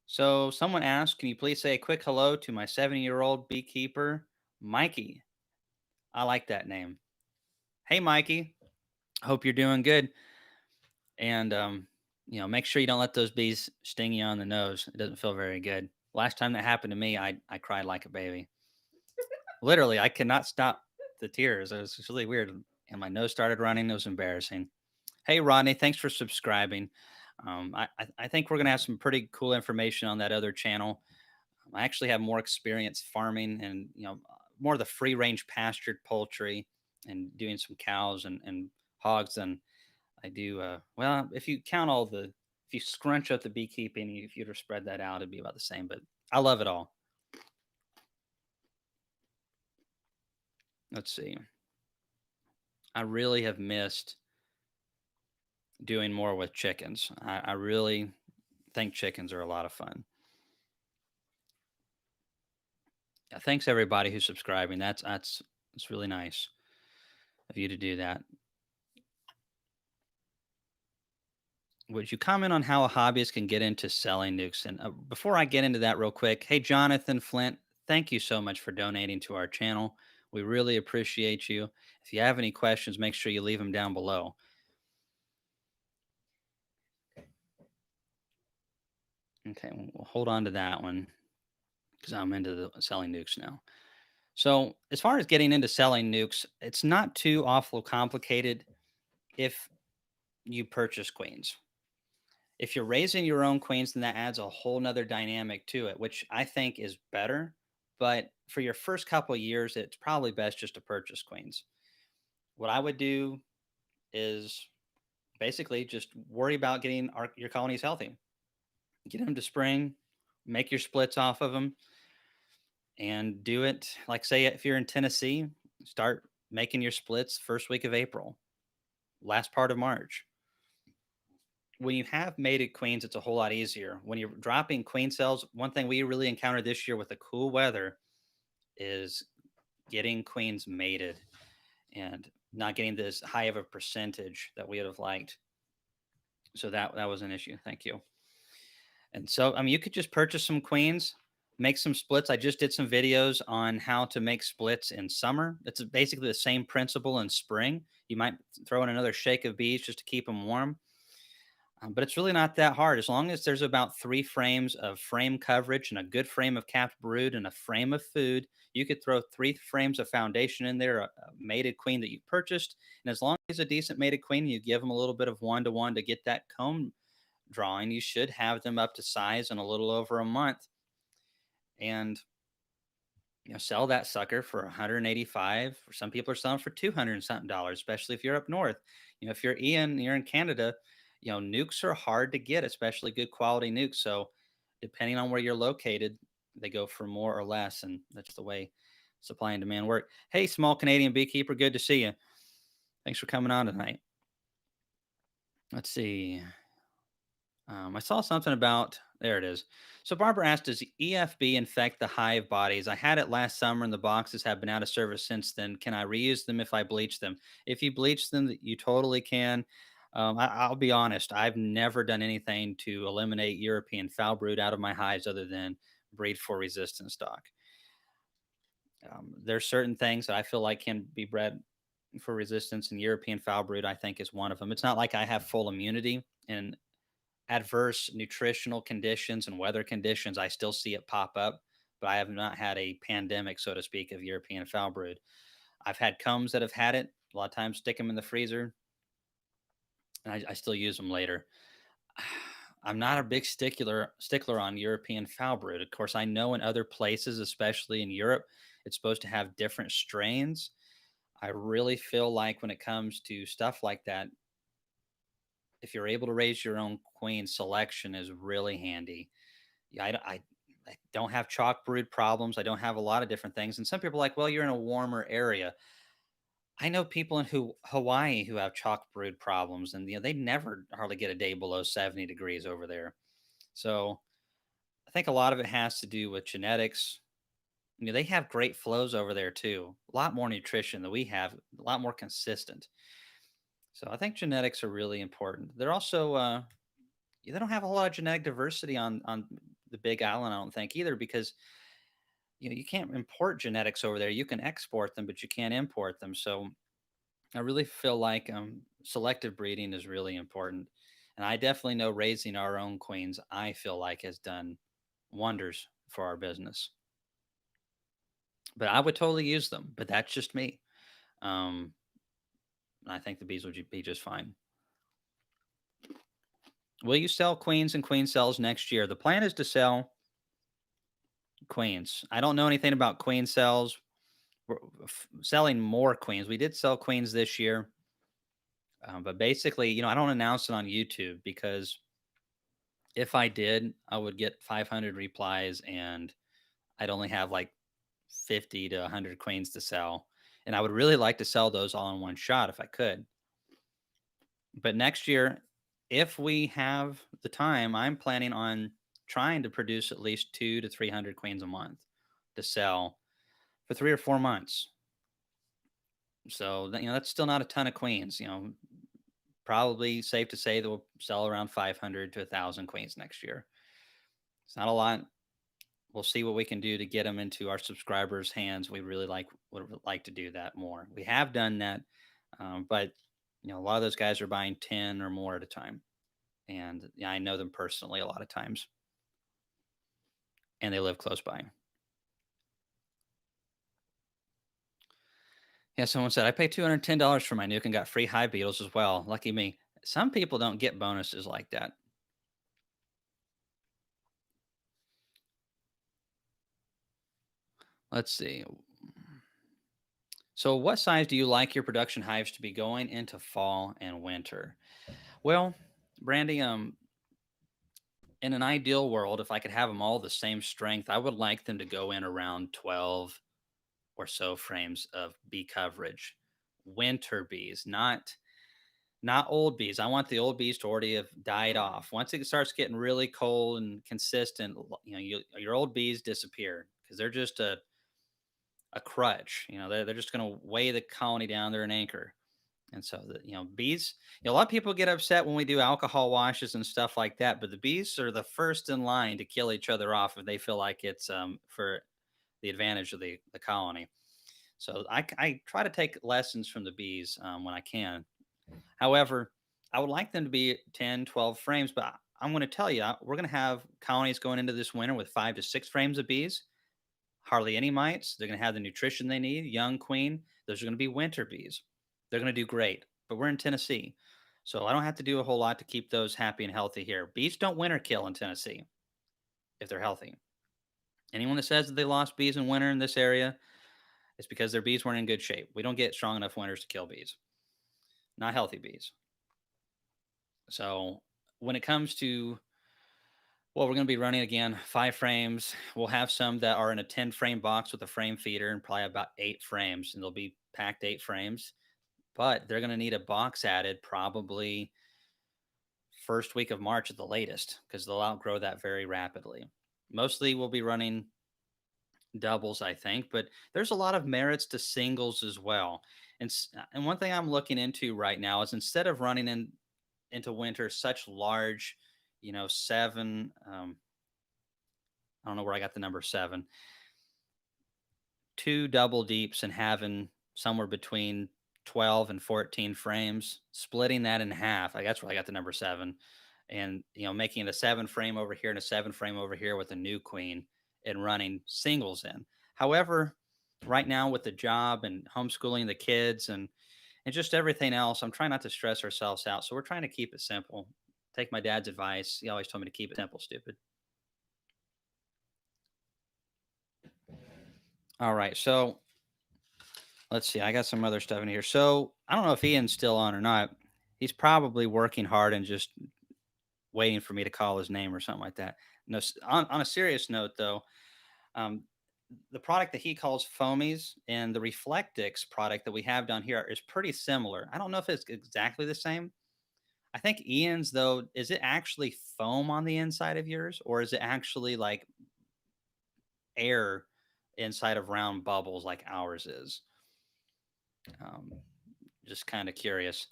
So someone asked, can you please say a quick hello to my 70-year-old beekeeper, Mikey? I like that name. Hey, Mikey. Hope you're doing good. And make sure you don't let those bees sting you on the nose. It doesn't feel very good. Last time that happened to me, I cried like a baby. Literally, I could not stop the tears. It was just really weird. And my nose started running. It was embarrassing. Hey, Rodney, thanks for subscribing. I think we're going to have some pretty cool information on that other channel. I actually have more experience farming and, more of the free range pastured poultry and doing some cows and hogs than I do. Well, if you count if you scrunch up the beekeeping, if you were to spread that out, it'd be about the same, but I love it all. Let's see. I really have missed doing more with chickens. I really think chickens are a lot of fun. Yeah, thanks everybody who's subscribing. That's it's really nice of you to do that. Would you comment on how a hobbyist can get into selling nukes? And before I get into that, real quick, hey Jonathan Flint, thank you so much for donating to our channel. We really appreciate you. If you have any questions, make sure you leave them down below. Okay, we'll hold on to that one because I'm into the selling nukes now. So, as far as getting into selling nukes, it's not too awful complicated if you purchase queens. If you're raising your own queens, then that adds a whole nother dynamic to it, which I think is better. But for your first couple of years, it's probably best just to purchase queens. What I would do is basically just worry about getting your colonies healthy. Get them to spring, make your splits off of them, and do it. Like, say, if you're in Tennessee, start making your splits first week of April, last part of March. When you have mated queens, it's a whole lot easier. When you're dropping queen cells, one thing we really encountered this year with the cool weather is getting queens mated and not getting this high of a percentage that we would have liked. So that was an issue. Thank you. And so, I mean, you could just purchase some queens, make some splits. I just did some videos on how to make splits in summer. It's basically the same principle in spring. You might throw in another shake of bees just to keep them warm. But it's really not that hard. As long as there's about 3 frames of frame coverage and a good frame of capped brood and a frame of food, you could throw 3 frames of foundation in there, a mated queen that you purchased. And as long as a decent mated queen, you give them a little bit of 1 to 1 to get that comb drawing, you should have them up to size in a little over a month. And sell that sucker for 185. For some people are selling for 200 and something dollars, especially if you're up north. If you're Ian, you're in Canada, nukes are hard to get, especially good quality nukes. So depending on where you're located, they go for more or less. And that's the way supply and demand work. Hey, small Canadian beekeeper, good to see you. Thanks for coming on tonight. Let's see. I saw something about there it is. So Barbara asked, "Does EFB infect the hive bodies? I had it last summer, and the boxes have been out of service since then. Can I reuse them if I bleach them? If you bleach them, you totally can. I'll be honest. I've never done anything to eliminate European foul brood out of my hives other than breed for resistant stock. There's certain things that I feel like can be bred for resistance, and European foul brood I think is one of them. It's not like I have full immunity, and adverse nutritional conditions and weather conditions, I still see it pop up, but I have not had a pandemic, so to speak, of European foul brood. I've had combs that have had it. A lot of times, stick them in the freezer, and I still use them later. I'm not a big stickler on European foul brood. Of course, I know in other places, especially in Europe, it's supposed to have different strains. I really feel like when it comes to stuff like that, if you're able to raise your own queen, selection is really handy. Yeah, I don't have chalk brood problems. I don't have a lot of different things. And some people are like, well, you're in a warmer area. I know people in Hawaii who have chalk brood problems, and they never hardly get a day below 70 degrees over there. So I think a lot of it has to do with genetics. They have great flows over there too. A lot more nutrition than we have, a lot more consistent. So I think genetics are really important. They're also they don't have a whole lot of genetic diversity on the Big Island, I don't think either, because you can't import genetics over there. You can export them, but you can't import them. So I really feel like selective breeding is really important, and I definitely know raising our own queens, I feel like, has done wonders for our business. But I would totally use them. But that's just me. Um, I think the bees would be just fine. Will you sell queens and queen cells next year? The plan is to sell queens. I don't know anything about queen cells. We're selling more queens. We did sell queens this year, but basically, I don't announce it on YouTube because if I did, I would get 500 replies, and I'd only have like 50 to 100 queens to sell. And I would really like to sell those all in one shot if I could. But next year, if we have the time, I'm planning on trying to produce at least 2 to 300 queens a month to sell for 3 or 4 months. So that's still not a ton of queens. Probably safe to say that we'll sell around 500 to 1,000 queens next year. It's not a lot. We'll see what we can do to get them into our subscribers' hands. We really would like to do that more. We have done that, but a lot of those guys are buying 10 or more at a time, and I know them personally a lot of times, and they live close by. Yeah, someone said I paid $210 for my nuke and got free hive beetles as well. Lucky me. Some people don't get bonuses like that. Let's see. So, what size do you like your production hives to be going into fall and winter? Well, Brandy, in an ideal world, if I could have them all the same strength, I would like them to go in around 12 or so frames of bee coverage. Winter bees, not old bees. I want the old bees to already have died off. Once it starts getting really cold and consistent, your old bees disappear because they're just a crutch. They're just going to weigh the colony down. They're an anchor. And so, bees, a lot of people get upset when we do alcohol washes and stuff like that, but the bees are the first in line to kill each other off if they feel like it's for the advantage of the colony. So I try to take lessons from the bees when I can. However, I would like them to be 10, 12 frames, but I'm going to tell you, we're going to have colonies going into this winter with 5 to 6 frames of bees, hardly any mites. They're going to have the nutrition they need, young queen. Those are going to be winter bees. They're going to do great, but we're in Tennessee. So I don't have to do a whole lot to keep those happy and healthy here. Bees don't winter kill in Tennessee if they're healthy. Anyone that says that they lost bees in winter in this area, it's because their bees weren't in good shape. We don't get strong enough winters to kill bees, not healthy bees. So when it comes to well, we're going to be running again 5 frames. We'll have some that are in a 10 frame box with a frame feeder and probably about 8 frames, and they'll be packed 8 frames. But they're going to need a box added probably first week of March at the latest because they'll outgrow that very rapidly. Mostly we'll be running doubles, I think, but there's a lot of merits to singles as well. And one thing I'm looking into right now is instead of running into winter such large, seven. I don't know where I got the number seven. Two double deeps and having somewhere between 12 and 14 frames, splitting that in half. Like that's where I got the number seven. And making it a 7 frame over here and a 7 frame over here with a new queen and running singles in. However, right now with the job and homeschooling the kids and just everything else, I'm trying not to stress ourselves out. So we're trying to keep it simple. Take my dad's advice. He always told me to keep it simple, stupid. All right. So let's see. I got some other stuff in here. So I don't know if Ian's still on or not. He's probably working hard and just waiting for me to call his name or something like that. No, on a serious note, though, um, the product that he calls Foamies and the Reflectix product that we have down here is pretty similar. I don't know if it's exactly the same. I think Ian's, though, is it actually foam on the inside of yours or is it actually like air inside of round bubbles like ours is? Um, just kind of curious.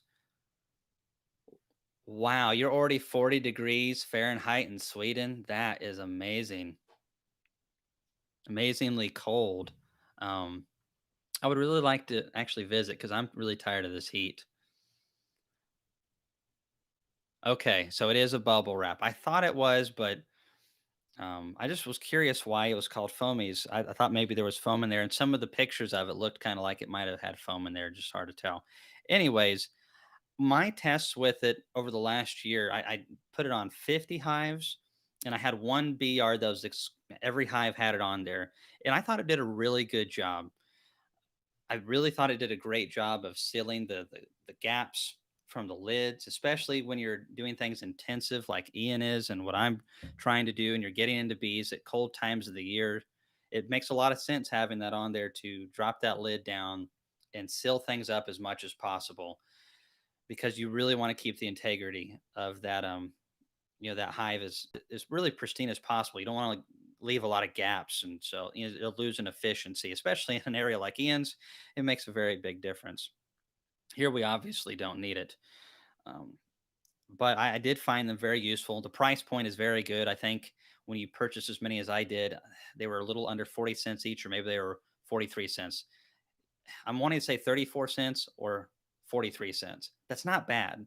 Wow, you're already 40 degrees Fahrenheit in Sweden. That is amazing. Amazingly cold. Um, I would really like to actually visit because I'm really tired of this heat. Okay, so it is a bubble wrap. I thought it was, but I just was curious why it was called foamies. I thought maybe there was foam in there, and some of the pictures of it looked kind of like it might have had foam in there. Just hard to tell. Anyways, my tests with it over the last year, I put it on 50 hives, and I had one BR. Every hive had it on there, and I thought it did a really good job. I really thought it did a great job of sealing the gaps from the lids, especially when you're doing things intensive like Ian is, and what I'm trying to do, and you're getting into bees at cold times of the year. It makes a lot of sense having that on there to drop that lid down and seal things up as much as possible because you really want to keep the integrity of that hive is really pristine as possible. You don't want to leave a lot of gaps, and so it'll lose in efficiency, especially in an area like Ian's. It makes a very big difference. Here we obviously don't need it, um, but I did find them very useful. The price point is very good. I think when you purchase as many as I did, they were a little under 40 cents each, or maybe they were 43 cents. I'm wanting to say 34 cents or 43 cents. That's not bad.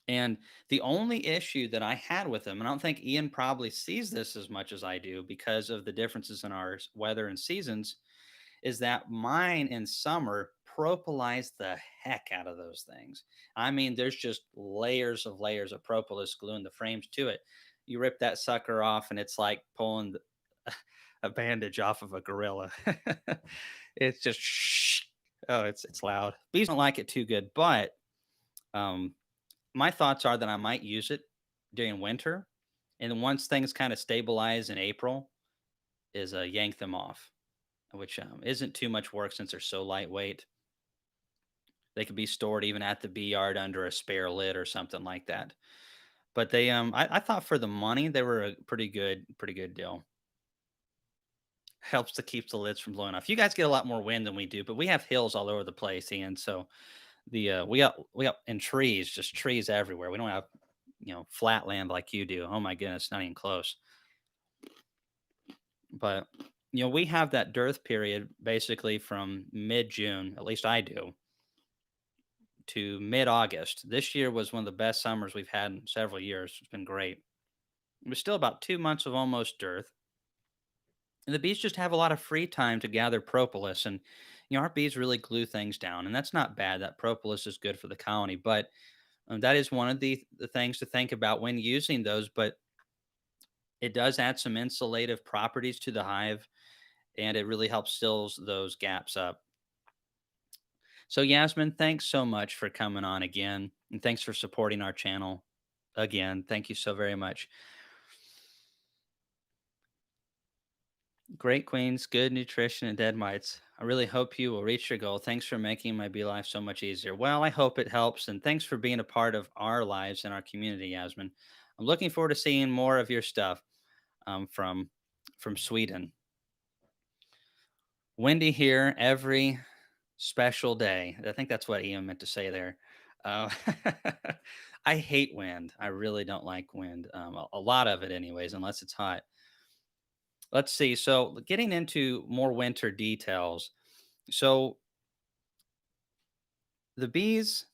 And the only issue that I had with them, and I don't think Ian probably sees this as much as I do because of the differences in our weather and seasons, is that mine in summer propolis the heck out of those things. I mean, there's just layers of propolis gluing the frames to it. You rip that sucker off, and it's like pulling a bandage off of a gorilla. It's just oh, it's loud. Bees don't like it too good, but um, my thoughts are that I might use it during winter, and then once things kind of stabilize in April, is yank them off, which isn't too much work since they're so lightweight. They could be stored even at the bee yard under a spare lid or something like that. But I thought for the money they were a pretty good deal. Helps to keep the lids from blowing off. You guys get a lot more wind than we do, but we have hills all over the place, and so we got and trees, just trees everywhere. We don't have flat land like you do. Oh my goodness, not even close. But we have that dearth period basically from mid June, at least I do, to mid August. This year was one of the best summers we've had in several years. It's been great. It was still about 2 months of almost dearth. And the bees just have a lot of free time to gather propolis. And, our bees really glue things down. And that's not bad. That propolis is good for the colony. But that is one of the things to think about when using those. But it does add some insulative properties to the hive, and it really helps fills those gaps up. So, Yasmin, thanks so much for coming on again. And thanks for supporting our channel again. Thank you so very much. Great queens, good nutrition, and dead mites. I really hope you will reach your goal. Thanks for making my bee life so much easier. Well, I hope it helps, and thanks for being a part of our lives and our community, Yasmin. I'm looking forward to seeing more of your stuff from Sweden. Windy here every special day. I think that's what Ian meant to say there. Uh, I hate wind. I really don't like wind. A lot of it, anyways, unless it's hot. Let's see. So, getting into more winter details. So, the bees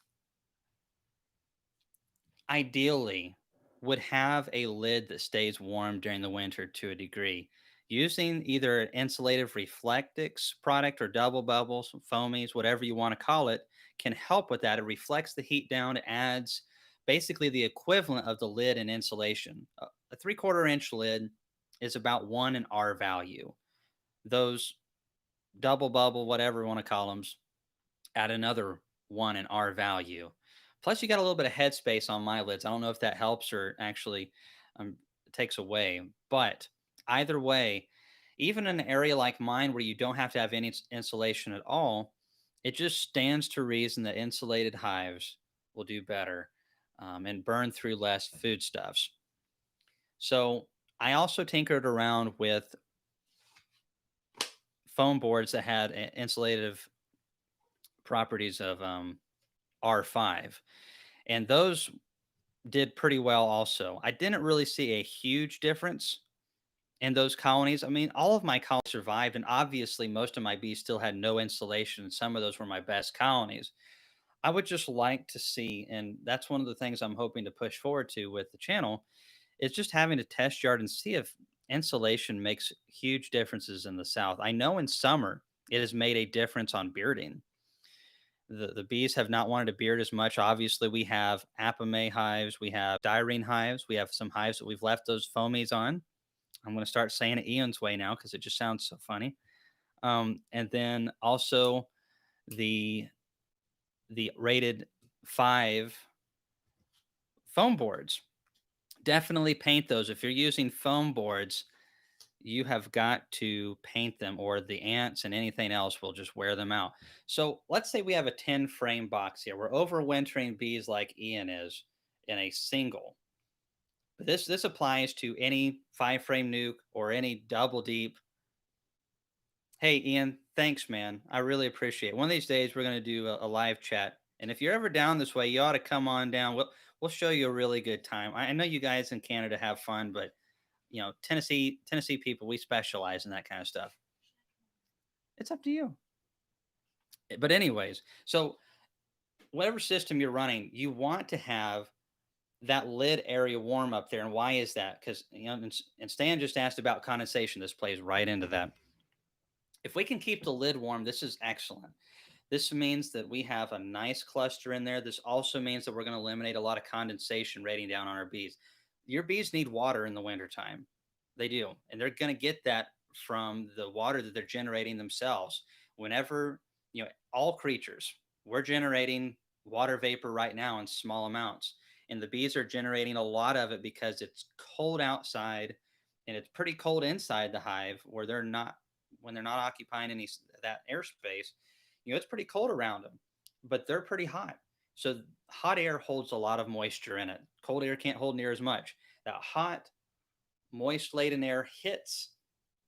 ideally would have a lid that stays warm during the winter to a degree. Using either an insulative reflectix product or double bubbles, foamies, whatever you want to call it, can help with that. It reflects the heat down, it adds basically the equivalent of the lid in insulation. A 3/4 inch lid is about one in R value. Those double bubble, whatever you want to call them, at another one in R value. Plus, you got a little bit of headspace on my lids. I don't know if that helps or actually um, takes away. But either way, even in an area like mine where you don't have to have any insulation at all, it just stands to reason that insulated hives will do better and burn through less foodstuffs. So I also tinkered around with foam boards that had insulative properties of R5. And those did pretty well also. I didn't really see a huge difference in those colonies. I mean, all of my colonies survived, and obviously, most of my bees still had no insulation. And some of those were my best colonies. I would just like to see, and that's one of the things I'm hoping to push forward to with the channel, is just having a test yard and see if insulation makes huge differences in the South. I know in summer it has made a difference on bearding. The bees have not wanted to beard as much. Obviously, we have apame hives, we have direne hives, we have some hives that we've left those foamies on. I'm going to start saying it Ian's way now because it just sounds so funny. And then also the rated 5 foam boards. Definitely paint those. If you're using foam boards, you have got to paint them, or the ants and anything else will just wear them out. So let's say we have a 10 frame box here. We're overwintering bees like Ian is in a single. But this applies to any 5 frame nuke or any double deep. Hey Ian, thanks man. I really appreciate it. One of these days we're going to do a live chat. And if you're ever down this way, you ought to come on down. We'll show you a really good time. I know you guys in Canada have fun, but Tennessee people, we specialize in that kind of stuff. It's up to you. But anyways, so whatever system you're running, you want to have that lid area warm up there. And why is that? Because and Stan just asked about condensation. This plays right into that. If we can keep the lid warm, this is excellent. This means that we have a nice cluster in there. This also means that we're going to eliminate a lot of condensation raining down on our bees. Your bees need water in the wintertime. They do. And they're going to get that from the water that they're generating themselves. Whenever, all creatures, we're generating water vapor right now in small amounts. And the bees are generating a lot of it because it's cold outside and it's pretty cold inside the hive where they're not, when they're not occupying any that airspace, it's pretty cold around them, but they're pretty hot. So hot air holds a lot of moisture in it. Cold air can't hold near as much. That hot, moist laden air hits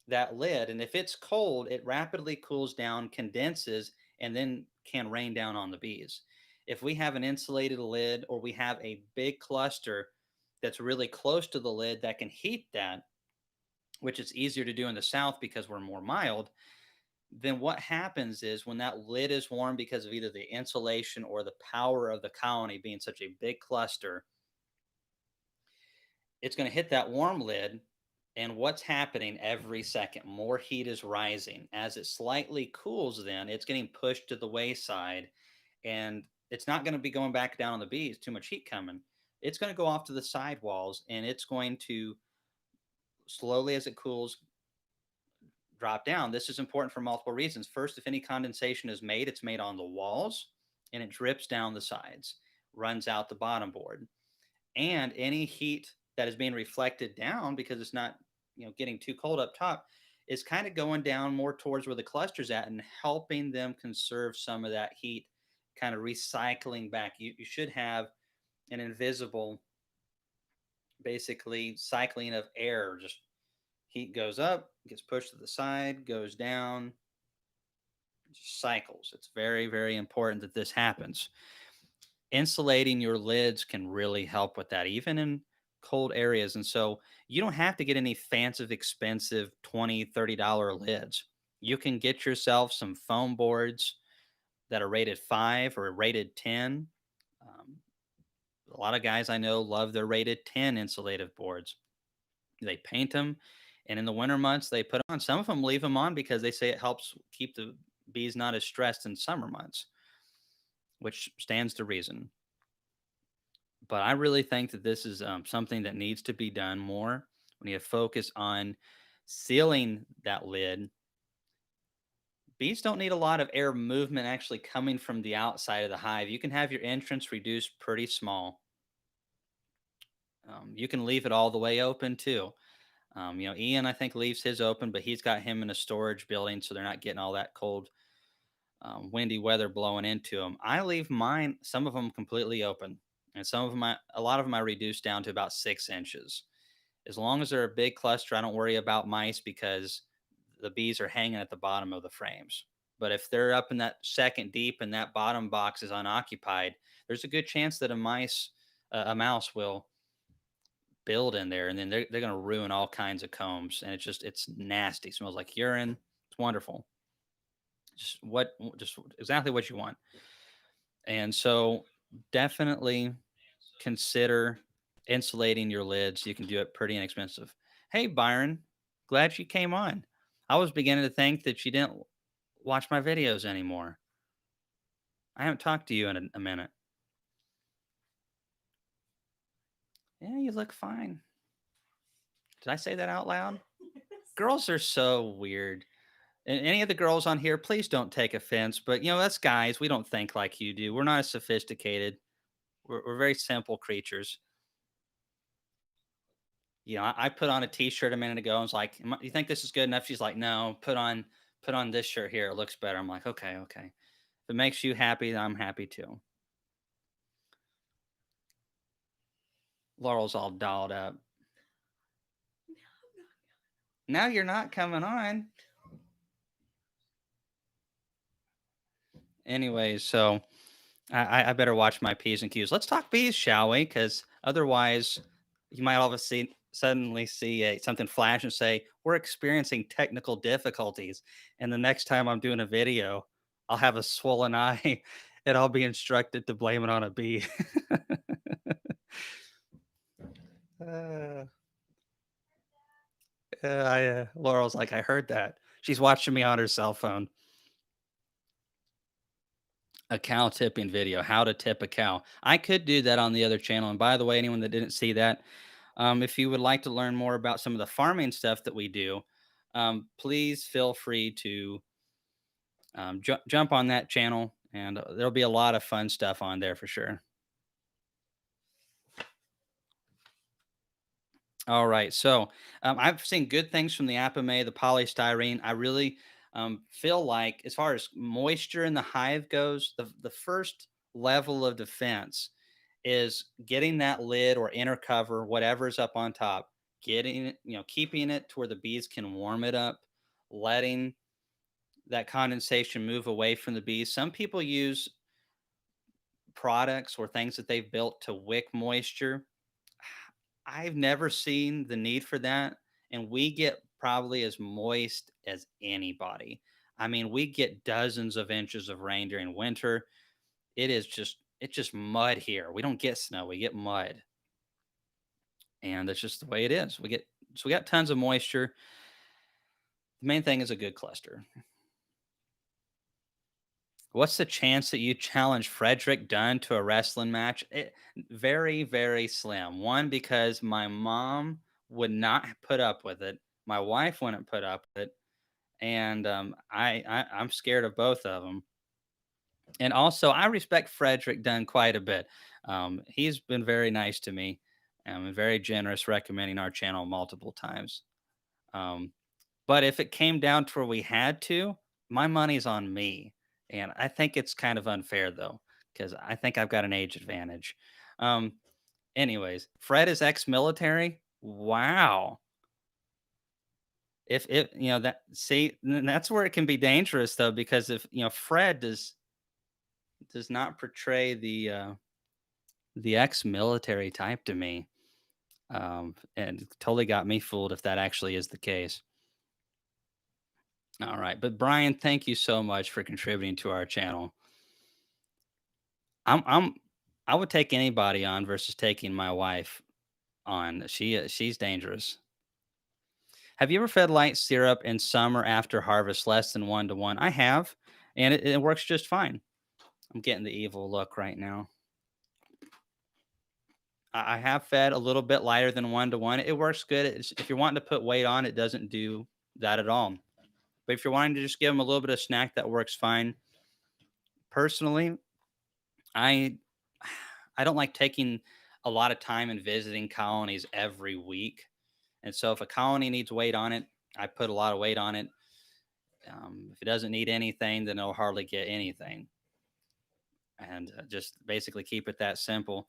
that lid, and if it's cold, it rapidly cools down, condenses, and then can rain down on the bees. If we have an insulated lid or we have a big cluster that's really close to the lid that can heat that, which is easier to do in the south because we're more mild, then what happens is when that lid is warm because of either the insulation or the power of the colony being such a big cluster, it's going to hit that warm lid. And what's happening every second? More heat is rising. As it slightly cools, then it's getting pushed to the wayside and it's not going to be going back down on the bees, too much heat coming. It's going to go off to the side walls and it's going to slowly, as it cools, drop down. This is important for multiple reasons. First, if any condensation is made, it's made on the walls and it drips down the sides, runs out the bottom board. And any heat that is being reflected down because it's not, getting too cold up top is kind of going down more towards where the cluster's at and helping them conserve some of that heat, kind of recycling back. You should have an invisible, basically cycling of air, just heat goes up, gets pushed to the side, goes down, just cycles. It's very, very important that this happens. Insulating your lids can really help with that, even in cold areas. And so you don't have to get any fancy, expensive $20, $30 lids. You can get yourself some foam boards that are rated 5 or rated 10. Um, a lot of guys I know love their rated 10 insulative boards. They paint them, and in the winter months, they put on. Some of them leave them on because they say it helps keep the bees not as stressed in summer months, which stands to reason. But I really think that this is something that needs to be done more. We need to focus on sealing that lid. Bees don't need a lot of air movement actually coming from the outside of the hive. You can have your entrance reduced pretty small. You can leave it all the way open too. Ian, I think, leaves his open, but he's got him in a storage building, so they're not getting all that cold, windy weather blowing into them. I leave mine, some of them completely open, and some of them, a lot of them, I reduce down to about 6 inches. As long as they're a big cluster, I don't worry about mice because the bees are hanging at the bottom of the frames. But if they're up in that second deep and that bottom box is unoccupied, there's a good chance that a mouse will build in there, and then they're going to ruin all kinds of combs. And it's nasty. It smells like urine. It's wonderful. Just exactly what you want. And so definitely consider insulating your lids. You can do it pretty inexpensive. Hey, Byron, glad you came on. I was beginning to think that you didn't watch my videos anymore. I haven't talked to you in a minute. Yeah, you look fine. Did I say that out loud? Girls are so weird. And any of the girls on here, please don't take offense. But us guys, we don't think like you do. We're not as sophisticated. We're very simple creatures. I put on a t-shirt a minute ago and was like, "You think this is good enough?" She's like, "No, put on this shirt here. It looks better." I'm like, "Okay, okay. If it makes you happy, then I'm happy too." Laurel's all dolled up. Now you're not coming on. Anyways, so I better watch my P's and Q's. Let's talk bees, shall we? Because otherwise, you might all of a suddenly see something flash and say, "We're experiencing technical difficulties." And the next time I'm doing a video, I'll have a swollen eye and I'll be instructed to blame it on a bee. uh, Laurel's like, "I heard that." She's watching me on her cell phone. A cow tipping video, how to tip a cow. I could do that on the other channel. And by the way, anyone that didn't see that, if you would like to learn more about some of the farming stuff that we do, please feel free to jump on that channel, and there'll be a lot of fun stuff on there for sure. All right. So I've seen good things from the Apame, the polystyrene. I really feel like, as far as moisture in the hive goes, the first level of defense is getting that lid or inner cover, whatever's up on top, getting it, keeping it to where the bees can warm it up, letting that condensation move away from the bees. Some people use products or things that they've built to wick moisture. I've never seen the need for that, and we get probably as moist as anybody. I mean, we get dozens of inches of rain during winter. It's just mud here. We don't get snow, we get mud. And that's just the way it is. We got tons of moisture. The main thing is a good cluster. What's the chance that you challenge Frederick Dunn to a wrestling match? Very, very slim. One, because my mom would not put up with it. My wife wouldn't put up with it, and I'm scared of both of them. And also, I respect Frederick Dunn quite a bit. He's been very nice to me, and very generous, recommending our channel multiple times. Um, But if it came down to where we had to, my money's on me. And I think it's kind of unfair though, because I think I've got an age advantage. Um, Anyways, Fred is ex-military. Wow. If that, see, that's where it can be dangerous though, because if Fred does not portray the ex-military type to me. And totally got me fooled if that actually is the case. All right. But Brian, thank you so much for contributing to our channel. I'm I would take anybody on versus taking my wife on. She's dangerous. Have you ever fed light syrup in summer after harvest less than 1 to 1? I have, and it works just fine. I'm getting the evil look right now. I have fed a little bit lighter than 1 to 1. It works good. If you're wanting to put weight on, it doesn't do that at all. But if you're wanting to just give them a little bit of snack, that works fine. Personally, I I don't like taking a lot of time and visiting colonies every week. And so if a colony needs weight on it, I put a lot of weight on it. If it doesn't need anything, then it'll hardly get anything. And just basically keep it that simple.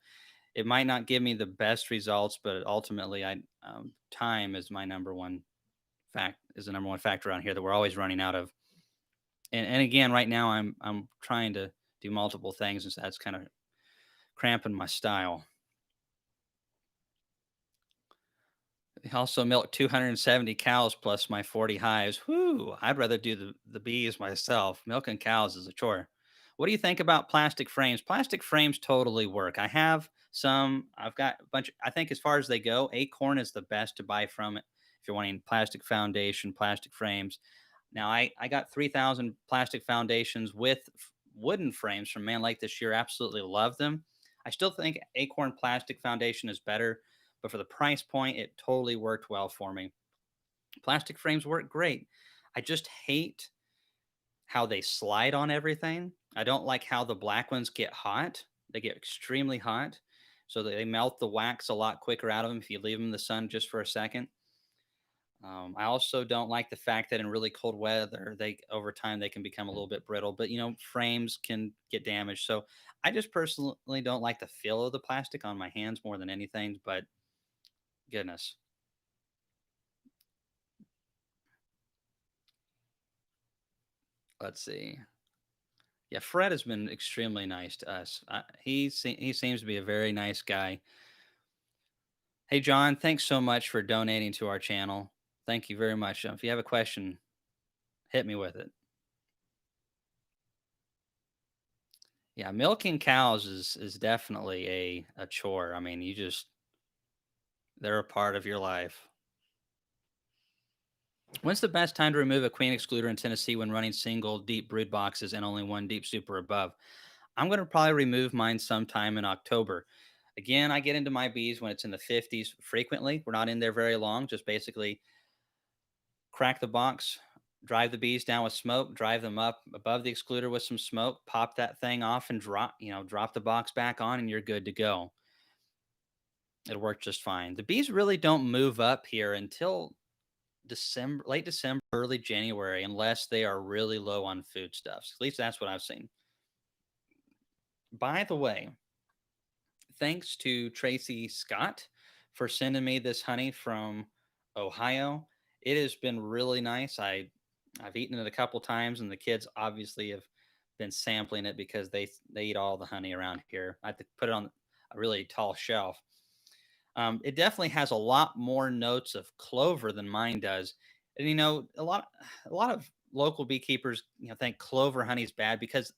It might not give me the best results, but ultimately, time is my number one is the number one factor around here that we're always running out of. And again, right now, I'm trying to do multiple things, and so that's kind of cramping my style. I also milk 270 cows plus my 40 hives. Whoo! I'd rather do the bees myself. Milking cows is a chore. What do you think about plastic frames? Plastic frames totally work. I have some. I've got a bunch. I think as far as they go, Acorn is the best to buy from it if you're wanting plastic foundation, plastic frames. Now I got 3,000 plastic foundations with wooden frames from Man Lake this year. Absolutely love them. I still think Acorn plastic foundation is better, but for the price point, it totally worked well for me. Plastic frames work great. I just hate how they slide on everything. I don't like how the black ones get hot. They get extremely hot. So they melt the wax a lot quicker out of them if you leave them in the sun just for a second. I also don't like the fact that in really cold weather, they over time they can become a little bit brittle. But frames can get damaged. So I just personally don't like the feel of the plastic on my hands more than anything. But goodness, let's see. Yeah, Fred has been extremely nice to us. He seems to be a very nice guy. Hey, John, thanks so much for donating to our channel. Thank you very much. If you have a question, hit me with it. Yeah, milking cows is definitely a chore. I mean, they're a part of your life. When's the best time to remove a queen excluder in Tennessee when running single deep brood boxes and only one deep super above? I'm going to probably remove mine sometime in October. Again, I get into my bees when it's in the 50s frequently. We're not in there very long, just basically crack the box, drive the bees down with smoke, drive them up above the excluder with some smoke, pop that thing off and drop the box back on and you're good to go. It'll work just fine. The bees really don't move up here until December, late December, early January, unless they are really low on foodstuffs. At least that's what I've seen. By the way, thanks to Tracy Scott for sending me this honey from Ohio. It has been really nice. I've eaten it a couple times, and the kids obviously have been sampling it because they eat all the honey around here. I have to put it on a really tall shelf. It definitely has a lot more notes of clover than mine does, and a lot of local beekeepers think clover honey is bad because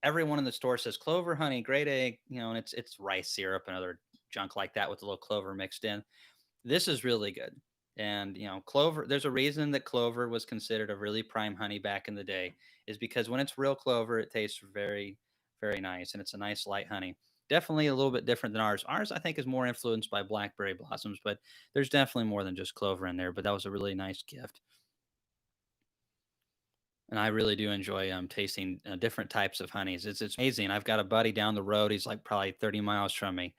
everyone in the store says clover honey, great egg, and it's rice syrup and other junk like that with a little clover mixed in. This is really good. And clover, there's a reason that clover was considered a really prime honey back in the day, is because when it's real clover, it tastes very, very nice. And it's a nice light honey. Definitely a little bit different than ours. Ours, I think, is more influenced by blackberry blossoms, but there's definitely more than just clover in there. But that was a really nice gift. And I really do enjoy tasting different types of honeys. It's amazing. I've got a buddy down the road. He's like probably 30 miles from me.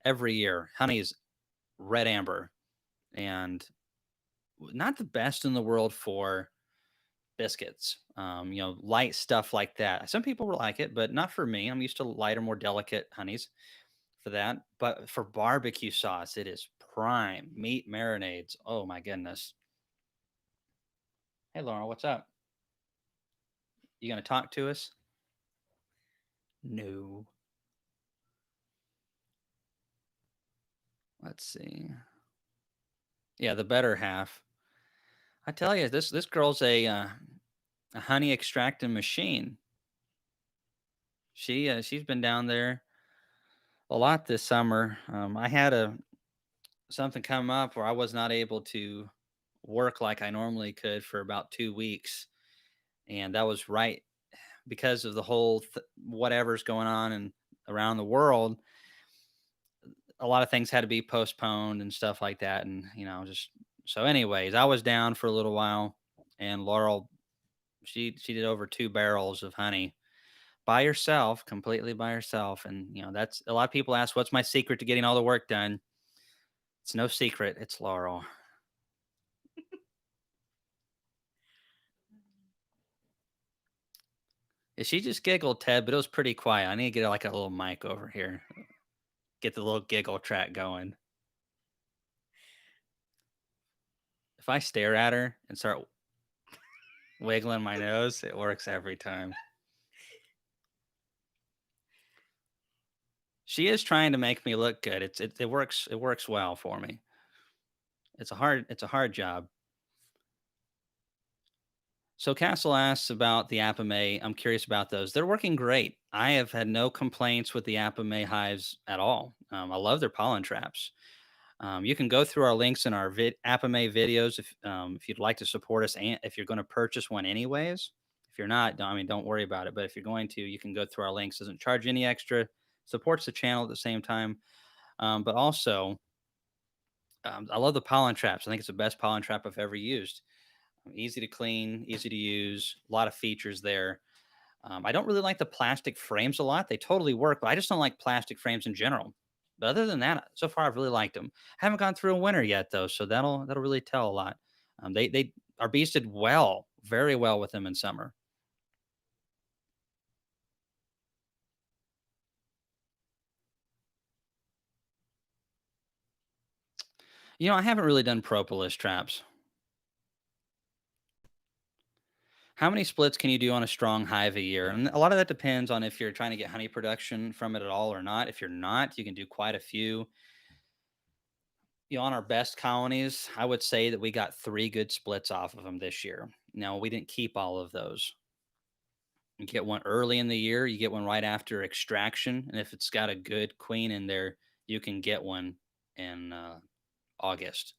Every year, honey is red amber, and not the best in the world for biscuits. Light stuff like that. Some people will like it, but not for me. I'm used to lighter, more delicate honeys for that. But for barbecue sauce, it is prime. Meat marinades. Oh my goodness. Hey Laura, what's up? You gonna talk to us? No. Let's see. Yeah, the better half. I tell you, this girl's a honey extracting machine. She's been down there a lot this summer. I had a something come up where I was not able to work like I normally could for about 2 weeks, and that was right because of the whole whatever's going on and around the world. A lot of things had to be postponed and stuff like that, and just so. Anyways, I was down for a little while, and Laurel she did over 2 barrels of honey by herself, completely by herself. And that's a lot of people ask, "What's my secret to getting all the work done?" It's no secret. It's Laurel. Yeah, she just giggled, Ted, but it was pretty quiet. I need to get like a little mic over here, get the little giggle track going. If I stare at her and start wiggling my nose, it works every time. She is trying to make me look good. It works well for me. It's a hard job. So Castle asks about the Apame. I'm curious about those. They're working great. I have had no complaints with the Apame hives at all. I love their pollen traps. You can go through our links in our Apame videos if you'd like to support us, and if you're going to purchase one anyways. If you're not, don't worry about it. But if you're going to, you can go through our links. Doesn't charge any extra. Supports the channel at the same time. But also, I love the pollen traps. I think it's the best pollen trap I've ever used. Easy to clean, easy to use, a lot of features there. I don't really like the plastic frames a lot. They totally work, but I just don't like plastic frames in general. But other than that, so far I've really liked them. Haven't gone through a winter yet though, so that'll really tell a lot. They our bees did well, very well with them in summer. I haven't really done propolis traps. How many splits can you do on a strong hive a year? And a lot of that depends on if you're trying to get honey production from it at all or not. If you're not, you can do quite a few. On our best colonies, I would say that we got 3 good splits off of them this year. Now, we didn't keep all of those. You get one early in the year, you get one right after extraction, and if it's got a good queen in there, you can get one in August.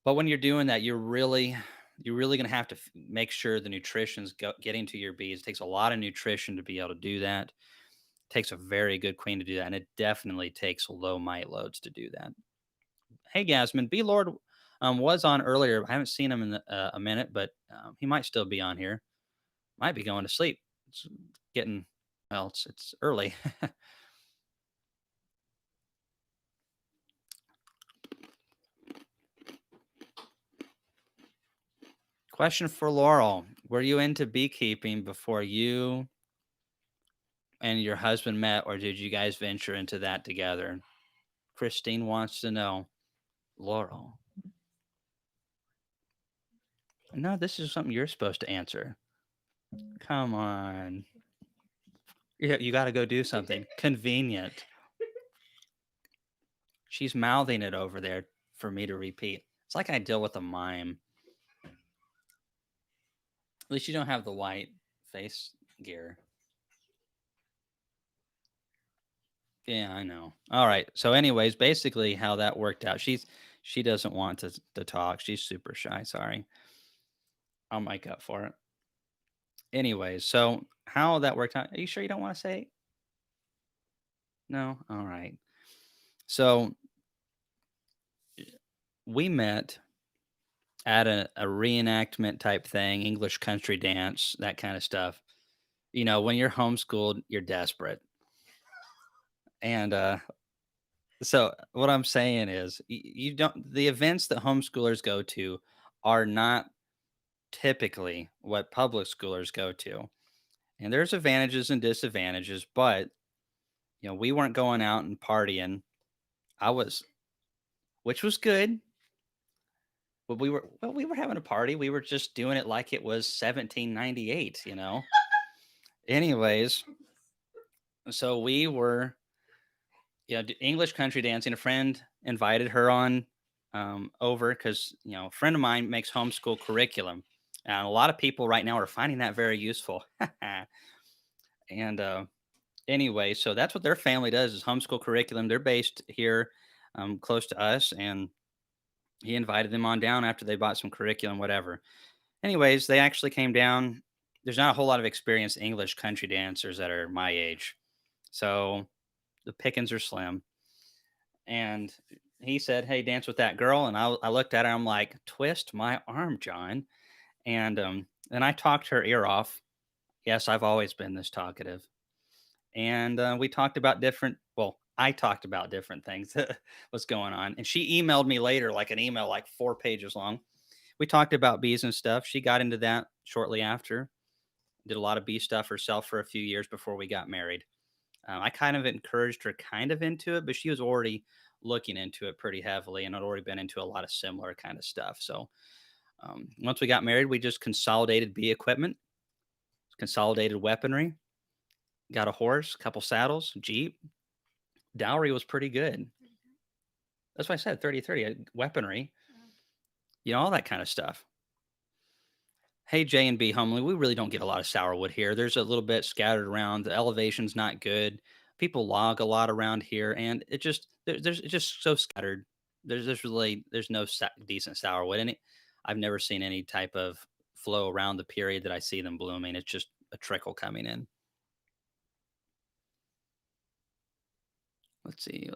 But when you're doing that, you're really going to have to make sure the nutrition's getting to your bees. It takes a lot of nutrition to be able to do that. Takes a very good queen to do that, and it definitely takes low mite loads to do that. Hey, Gasman, B Lord was on earlier. I haven't seen him in a minute, but he might still be on here. Might be going to sleep. It's getting well. It's early. Question for Laurel: were you into beekeeping before you and your husband met, or did you guys venture into that together? Christine wants to know. Laurel, no, this is something you're supposed to answer. Come on. Yeah, you got to go do something convenient. She's mouthing it over there for me to repeat. It's like I deal with a mime. At least you don't have the white face gear. Yeah, I know. All right. So, anyways, basically how that worked out. She doesn't want to talk. She's super shy. Sorry. I'll make up for it. Anyways, so how that worked out. Are you sure you don't want to say? No. All right. So we met at a reenactment type thing, English country dance, that kind of stuff. You know, when you're homeschooled, you're desperate. And so what I'm saying is you don't the events that homeschoolers go to are not typically what public schoolers go to. And there's advantages and disadvantages, but we weren't going out and partying. I was, which was good, but we were having a party. We were just doing it like it was 1798. Anyways, so we were English country dancing. A friend invited her on over because a friend of mine makes homeschool curriculum, and a lot of people right now are finding that very useful. And anyway, so that's what their family does is homeschool curriculum. They're based here close to us, and he invited them on down after they bought some curriculum, whatever. Anyways, they actually came down. There's not a whole lot of experienced English country dancers that are my age, so the pickings are slim. And he said, "Hey, dance with that girl." And I looked at her. I'm like, "Twist my arm, John." And I talked her ear off. Yes, I've always been this talkative. And we talked about different. Well, I talked about different things what's going on. And she emailed me later, like an email, like 4 pages long. We talked about bees and stuff. She got into that shortly after. Did a lot of bee stuff herself for a few years before we got married. I kind of encouraged her kind of into it, but she was already looking into it pretty heavily and had already been into a lot of similar kind of stuff. So once we got married, we just consolidated bee equipment, consolidated weaponry, got a horse, couple saddles, Jeep. Dowry was pretty good. That's why I said 30-30 weaponry, all that kind of stuff. Hey, J and B Homely, we really don't get a lot of sourwood here. There's a little bit scattered around. The elevation's not good. People log a lot around here, and there's it's just so scattered. There's no decent sourwood in it. I've never seen any type of flow around the period that I see them blooming. It's just a trickle coming in. Let's see.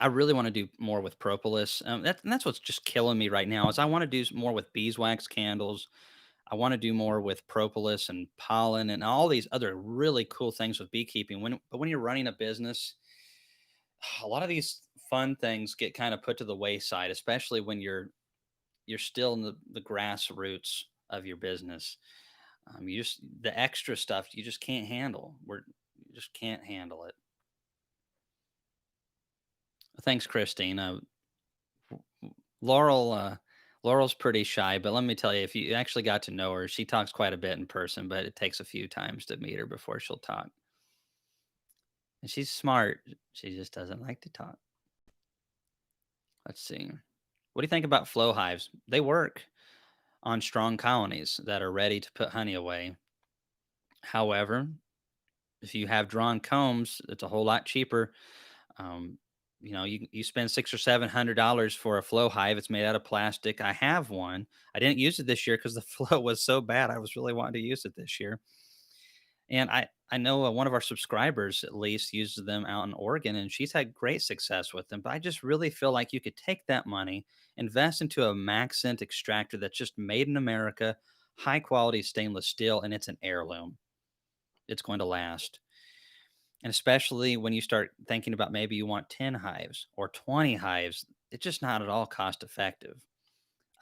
I really want to do more with propolis. And that's what's just killing me right now is I want to do more with beeswax candles. I want to do more with propolis and pollen and all these other really cool things with beekeeping. But when you're running a business, a lot of these fun things get kind of put to the wayside, especially when you're still in the grassroots of your business. You just the extra stuff you just can't handle. You just can't handle it. Thanks, Christine. Laurel, Laurel's pretty shy, but let me tell you, if you actually got to know her, she talks quite a bit in person, but it takes a few times to meet her before she'll talk. And she's smart. She just doesn't like to talk. Let's see. What do you think about flow hives? They work on strong colonies that are ready to put honey away. However, if you have drawn combs, it's a whole lot cheaper. Um, you spend $600 or $700 for a flow hive. It's made out of plastic. I have one. I didn't use it this year because the flow was so bad. I was really wanting to use it this year, and I know one of our subscribers at least uses them out in Oregon, and she's had great success with them. But I just really feel like you could take that money, invest into a Maxent extractor that's just made in America, high quality stainless steel, and it's an heirloom. It's going to last. And especially when you start thinking about maybe you want 10 hives or 20 hives, it's just not at all cost effective.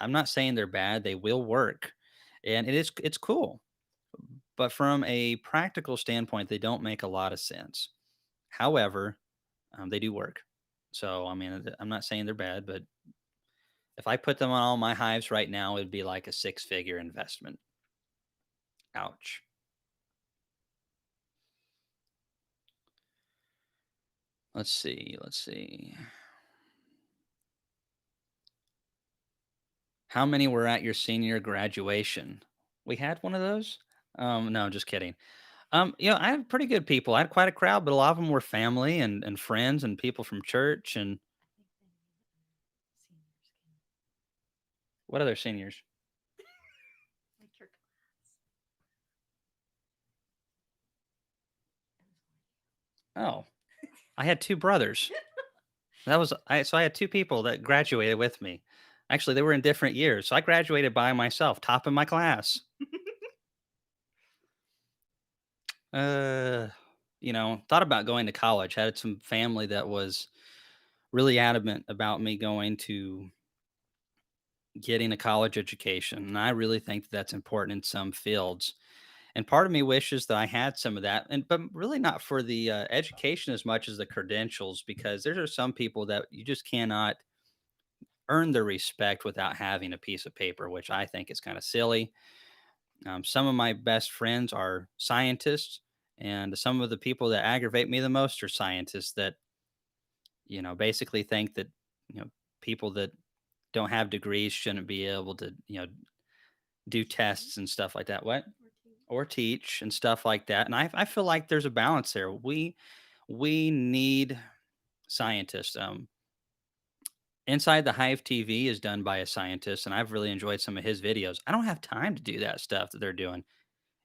I'm not saying they're bad, they will work. And it's cool. But from a practical standpoint, they don't make a lot of sense. However, they do work. So, I mean, I'm not saying they're bad, but if I put them on all my hives right now, it'd be like a six-figure investment. Ouch. Let's see. Let's see. How many were at your senior graduation? We had one of those? No, just kidding. I had pretty good people. I had quite a crowd, but a lot of them were family and friends and people from church. And what other seniors? Oh, I had two brothers. So I had two people that graduated with me. Actually, they were in different years. So I graduated by myself, top of my class. Uh, thought about going to college. Had some family that was really adamant about me going to getting a college education, and I really think that that's important in some fields. And part of me wishes that I had some of that, and but really not for the education as much as the credentials, because there are some people that you just cannot earn their respect without having a piece of paper, which I think is kind of silly. Some of my best friends are scientists, and some of the people that aggravate me the most are scientists that basically think that people that don't have degrees shouldn't be able to do tests and stuff like that. What? Or teach and stuff like that. And I feel like there's a balance there. We need scientists. Inside the Hive TV is done by a scientist, and I've really enjoyed some of his videos. I don't have time to do that stuff that they're doing.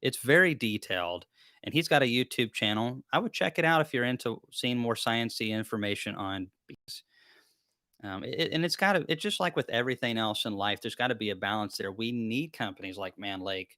It's very detailed, and he's got a YouTube channel. I would check it out if you're into seeing more sciencey information on bees. And it's just like with everything else in life. There's got to be a balance there. We need companies like Man Lake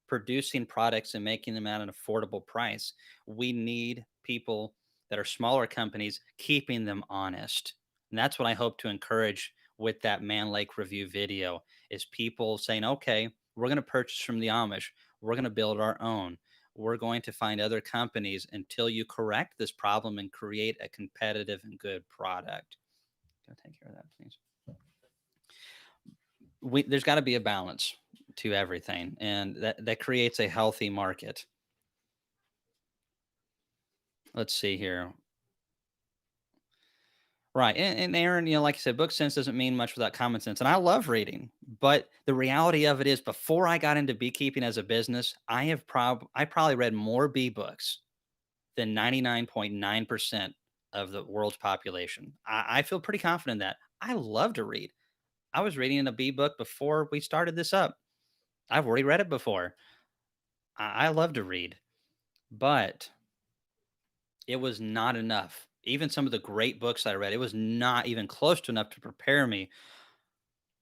producing products and making them at an affordable price. We need people that are smaller companies keeping them honest. And that's what I hope to encourage with that Man Lake review video is people saying, "Okay, we're going to purchase from the Amish. We're going to build our own. We're going to find other companies until you correct this problem and create a competitive and good product." Go take care of that, please. There's got to be a balance to everything, and that creates a healthy market. Let's see here. Right. And Aaron, like I said, book sense doesn't mean much without common sense. And I love reading, but the reality of it is before I got into beekeeping as a business, I probably read more bee books than 99.9% of the world's population. I feel pretty confident in that. I love to read. I was reading a bee book before we started this up. I've already read it before. I love to read, but it was not enough. Even some of the great books I read, it was not even close to enough to prepare me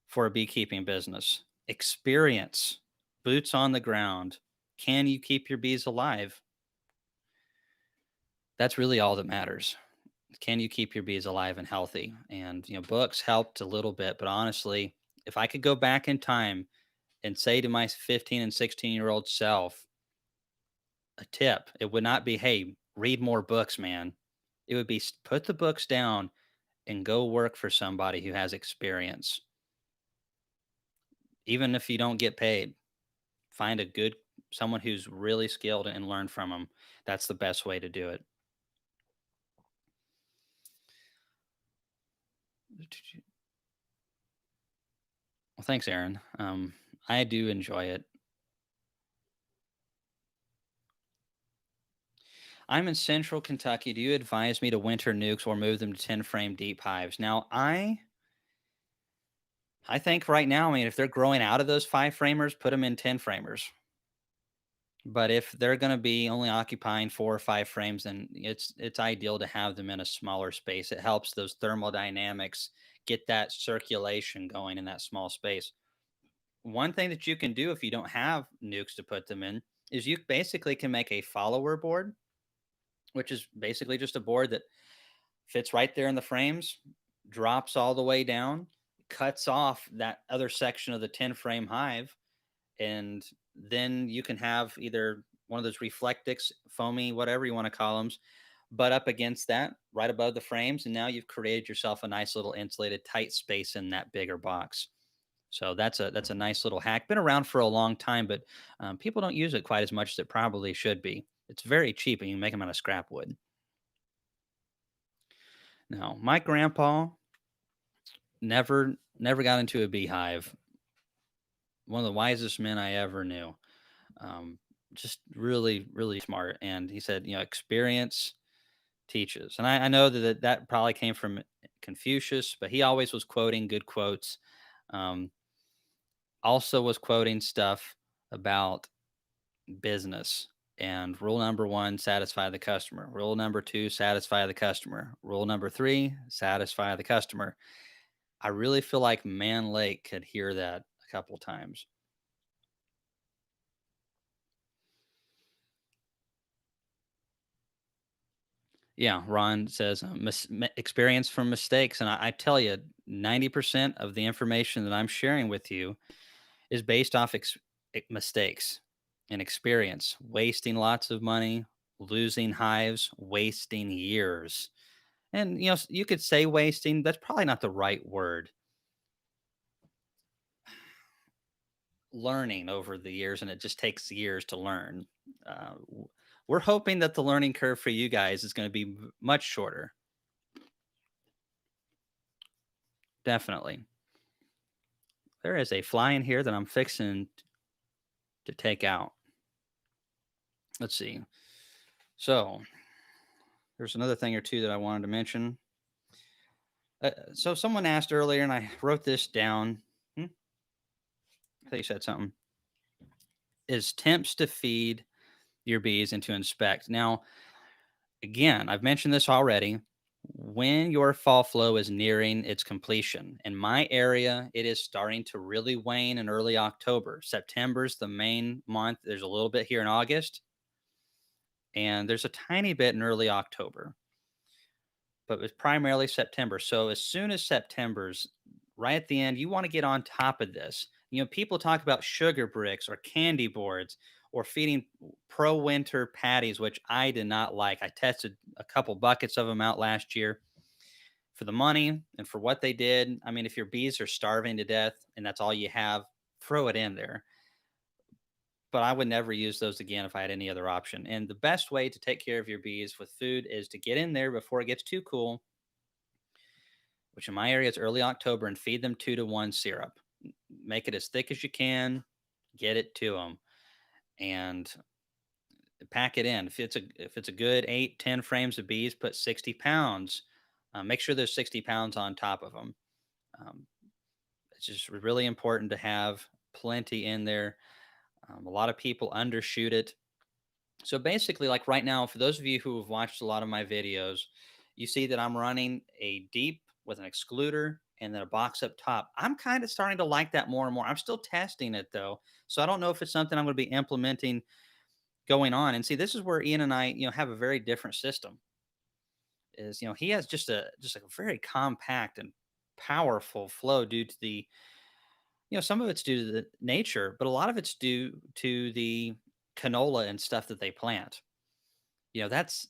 for a beekeeping business. Experience, boots on the ground. Can you keep your bees alive? That's really all that matters. Can you keep your bees alive and healthy? And, books helped a little bit, but honestly, if I could go back in time and say to my 15 and 16-year-old self, a tip, it would not be, hey, read more books, man. It would be put the books down and go work for somebody who has experience. Even if you don't get paid, find a good someone who's really skilled and learn from them. That's the best way to do it. Well, thanks, Aaron. I do enjoy it. I'm in central Kentucky. Do you advise me to winter nukes or move them to 10 frame deep hives? Now, I think right now, I mean, if they're growing out of those 5 framers, put them in 10 framers. But if they're going to be only occupying 4 or 5 frames, then it's ideal to have them in a smaller space. It helps those thermodynamics get that circulation going in that small space. One thing that you can do if you don't have nukes to put them in is you basically can make a follower board, which is basically just a board that fits right there in the frames, drops all the way down, cuts off that other section of the 10 frame hive, and then you can have either one of those reflectix, foamy, whatever you want to call them, butt up against that right above the frames. And now you've created yourself a nice little insulated tight space in that bigger box. So that's a nice little hack. Been around for a long time, but people don't use it quite as much as it probably should be. It's very cheap, and you can make them out of scrap wood. Now, my grandpa never got into a beehive. One of the wisest men I ever knew. Um, just really smart. And he said, experience teaches. And I know that probably came from Confucius, but he always was quoting good quotes. Um, Also was quoting stuff about business. And rule number one, satisfy the customer. Rule number two, satisfy the customer. Rule number three, satisfy the customer. I really feel like Man Lake could hear that a couple times. Yeah, Ron says experience from mistakes. And I tell you, 90% of the information that I'm sharing with you is based off mistakes and experience, wasting lots of money, losing hives, wasting years. And you could say wasting, that's probably not the right word. Learning over the years, and it just takes years to learn. We're hoping that the learning curve for you guys is going to be much shorter. Definitely. There is a fly in here that I'm fixing to take out. Let's see. So there's another thing or two that I wanted to mention. So someone asked earlier, and I wrote this down. I think you said something. Is temps to feed your bees and to inspect. Now, again, I've mentioned this already. When your fall flow is nearing its completion, in my area, it is starting to really wane in early October. September's the main month. There's a little bit here in August, and there's a tiny bit in early October, but it's primarily September. So as soon as September's right at the end, you want to get on top of this. People talk about sugar bricks or candy boards or feeding pro winter patties, which I did not like. I tested a couple buckets of them out last year for the money and for what they did. I mean, if your bees are starving to death and that's all you have, throw it in there. But I would never use those again if I had any other option. And the best way to take care of your bees with food is to get in there before it gets too cool, which in my area is early October, and feed them 2-to-1 syrup. Make it as thick as you can, get it to them, and pack it in. If it's a good 8-10 frames of bees, put 60 pounds. Make sure there's 60 pounds on top of them. Um, it's just really important to have plenty in there. A lot of people undershoot it. So basically, like right now, for those of you who have watched a lot of my videos, you see that I'm running a deep with an excluder and then a box up top. I'm kind of starting to like that more and more. I'm still testing it though. So I don't know if it's something I'm going to be implementing going on. And see, this is where Ian and I, have a very different system. Is he has just a very compact and powerful flow due to the some of it's due to the nature, but a lot of it's due to the canola and stuff that they plant. That's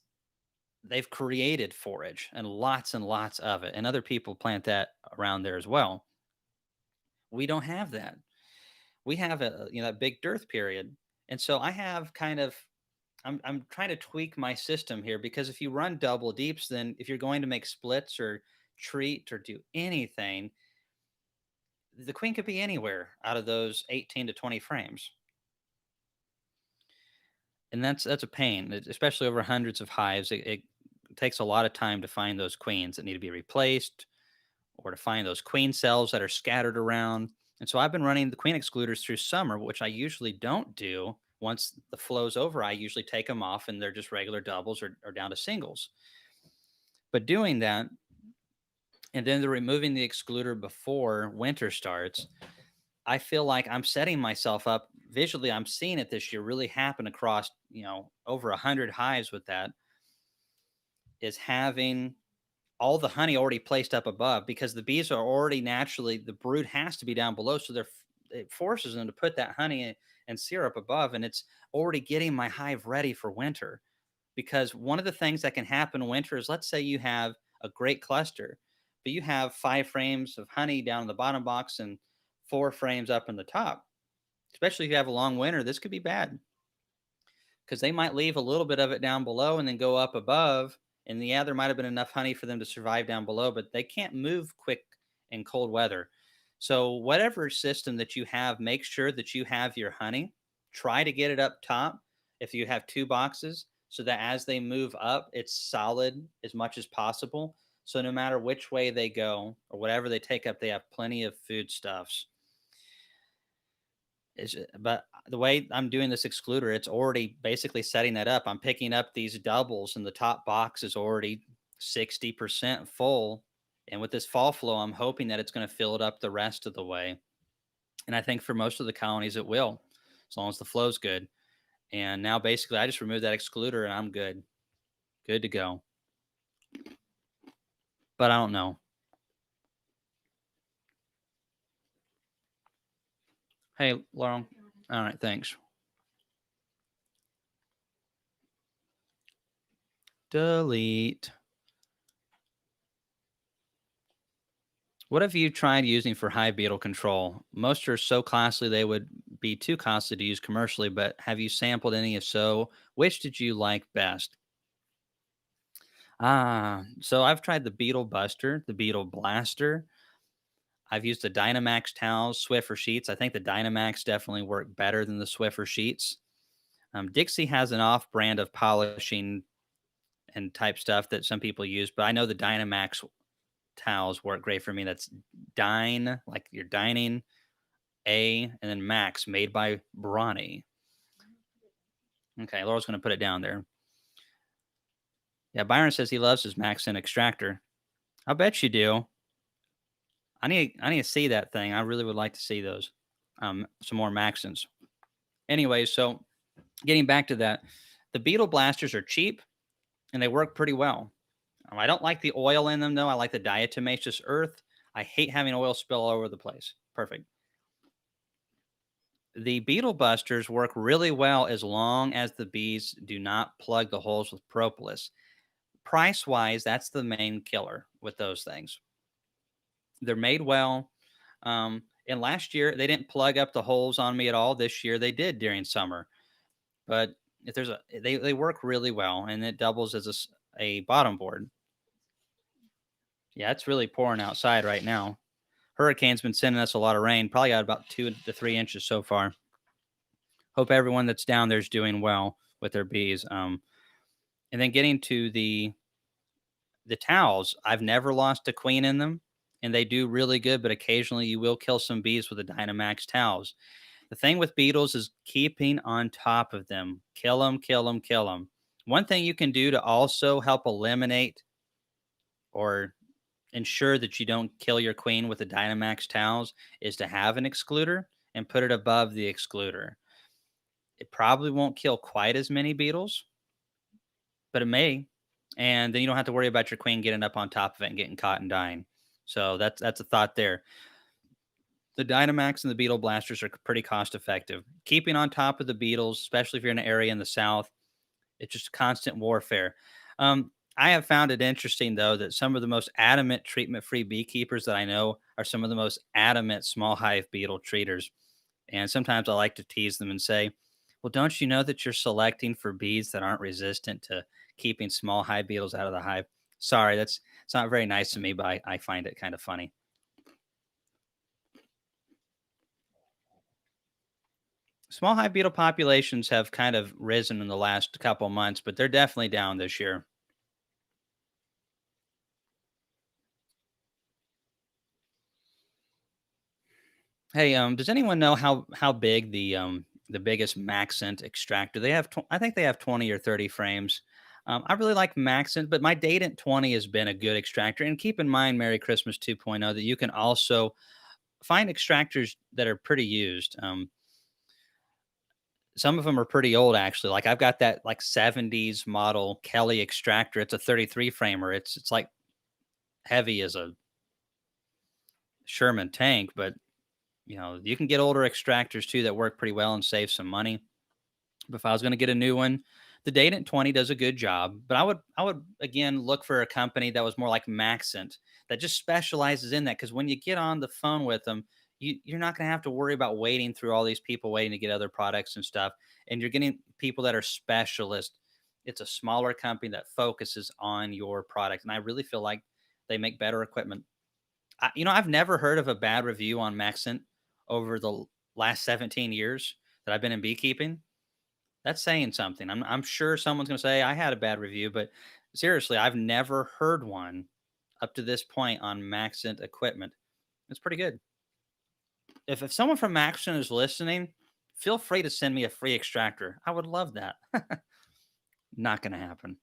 they've created forage and lots of it, and other people plant that around there as well. We don't have that. We have that big dearth period, and so I have kind of I'm trying to tweak my system here because if you run double deeps, then if you're going to make splits or treat or do anything, the queen could be anywhere out of those 18 to 20 frames. And that's a pain, especially over hundreds of hives. It takes a lot of time to find those queens that need to be replaced or to find those queen cells that are scattered around. And so I've been running the queen excluders through summer, which I usually don't do Once the flow's over, I usually take them off and they're just regular doubles or down to singles. But doing that, and then they're removing the excluder before winter starts, I feel like I'm setting myself up visually. I'm seeing it this year really happen across, over 100 hives with that, is having all the honey already placed up above because the bees are already naturally, the brood has to be down below. So it forces them to put that honey and syrup above, and it's already getting my hive ready for winter. Because one of the things that can happen in winter is, let's say you have a great cluster, but you have 5 frames of honey down in the bottom box and 4 frames up in the top. Especially if you have a long winter, this could be bad because they might leave a little bit of it down below and then go up above. And yeah, there might have been enough honey for them to survive down below, but they can't move quick in cold weather. So, whatever system that you have, make sure that you have your honey. Try to get it up top if you have 2 boxes so that as they move up, it's solid as much as possible. So, no matter which way they go or whatever they take up, they have plenty of foodstuffs. But the way I'm doing this excluder, it's already basically setting that up. I'm picking up these doubles, and the top box is already 60% full. And with this fall flow, I'm hoping that it's going to fill it up the rest of the way. And I think for most of the colonies, it will, as long as the flow's good. And now basically, I just remove that excluder and I'm good, good to go. But I don't know. Hey, Laurel. All right, thanks. Delete. What have you tried using for hive beetle control? Most are so costly they would be too costly to use commercially, but have you sampled any? If so, which did you like best? So I've tried the Beetle Buster, the Beetle Blaster. I've used the Dynamax towels, Swiffer sheets. I think the Dynamax definitely work better than the Swiffer sheets. Dixie has an off brand of polishing and type stuff that some people use, but I know the Dynamax towels work great for me. That's Dine, like you're dining, A, and then Max, made by Brawny. Okay, Laurel's going to put it down there. Yeah, Byron says he loves his Max and extractor. I bet you do. I need to see that thing. I really would like to see those. Some more Maxons. Anyway, so getting back to that, the Beetle Blasters are cheap and they work pretty well. I don't like the oil in them though. I like the diatomaceous earth. I hate having oil spill all over the place. Perfect. The beetle busters work really well as long as the bees do not plug the holes with propolis. Price wise, that's the main killer with those things. They're made well. And last year, they didn't plug up the holes on me at all. This year, they did during summer. But if there's they work really well, and it doubles as a bottom board. Yeah, it's really pouring outside right now. Hurricane's been sending us a lot of rain. Probably got about 2 to 3 inches so far. Hope everyone that's down there is doing well with their bees. And then getting to the towels, I've never lost a queen in them, and they do really good. But occasionally, you will kill some bees with the Dynamax towels. The thing with beetles is keeping on top of them. Kill them, kill them, kill them. One thing you can do to also help eliminate or ensure that you don't kill your queen with the Dynamax towels is to have an excluder and put it above the excluder. It probably won't kill quite as many beetles, but it may. And then you don't have to worry about your queen getting up on top of it and getting caught and dying. So that's a thought there. The Dynamax and the Beetle Blasters are pretty cost effective. Keeping on top of the beetles, especially if you're in an area in the south, it's just constant warfare. I have found it interesting though that some of the most adamant treatment-free beekeepers that I know are some of the most adamant small hive beetle treaters. And sometimes I like to tease them and say, "Well, don't you know that you're selecting for bees that aren't resistant to keeping small hive beetles out of the hive?" Sorry, that's it's not very nice to me, but I find it kind of funny. Small hive beetle populations have kind of risen in the last couple months, but they're definitely down this year. Hey, does anyone know how big the the biggest Maxent extractor. They have, I think they have 20 or 30 frames. I really like Maxent, but my Dadent 20 has been a good extractor. And keep in mind, Merry Christmas 2.0, that you can also find extractors that are pretty used. Some of them are pretty old, actually. Like I've got that like 70s model Kelly extractor. It's a 33 framer. It's like heavy as a Sherman tank, but you can get older extractors too that work pretty well and save some money. But if I was going to get a new one, the Dadent 20 does a good job. But I would again look for a company that was more like Maxent, that just specializes in that. Because when you get on the phone with them, you're not going to have to worry about waiting through all these people waiting to get other products and stuff. And you're getting people that are specialists. It's a smaller company that focuses on your product, and I really feel like they make better equipment. I've never heard of a bad review on Maxent over the last 17 years that I've been in beekeeping. That's saying something. I'm sure someone's gonna say I had a bad review, but seriously, I've never heard one up to this point on Maxent equipment. It's pretty good. If someone from Maxent is listening, feel free to send me a free extractor. I would love that. Not gonna happen.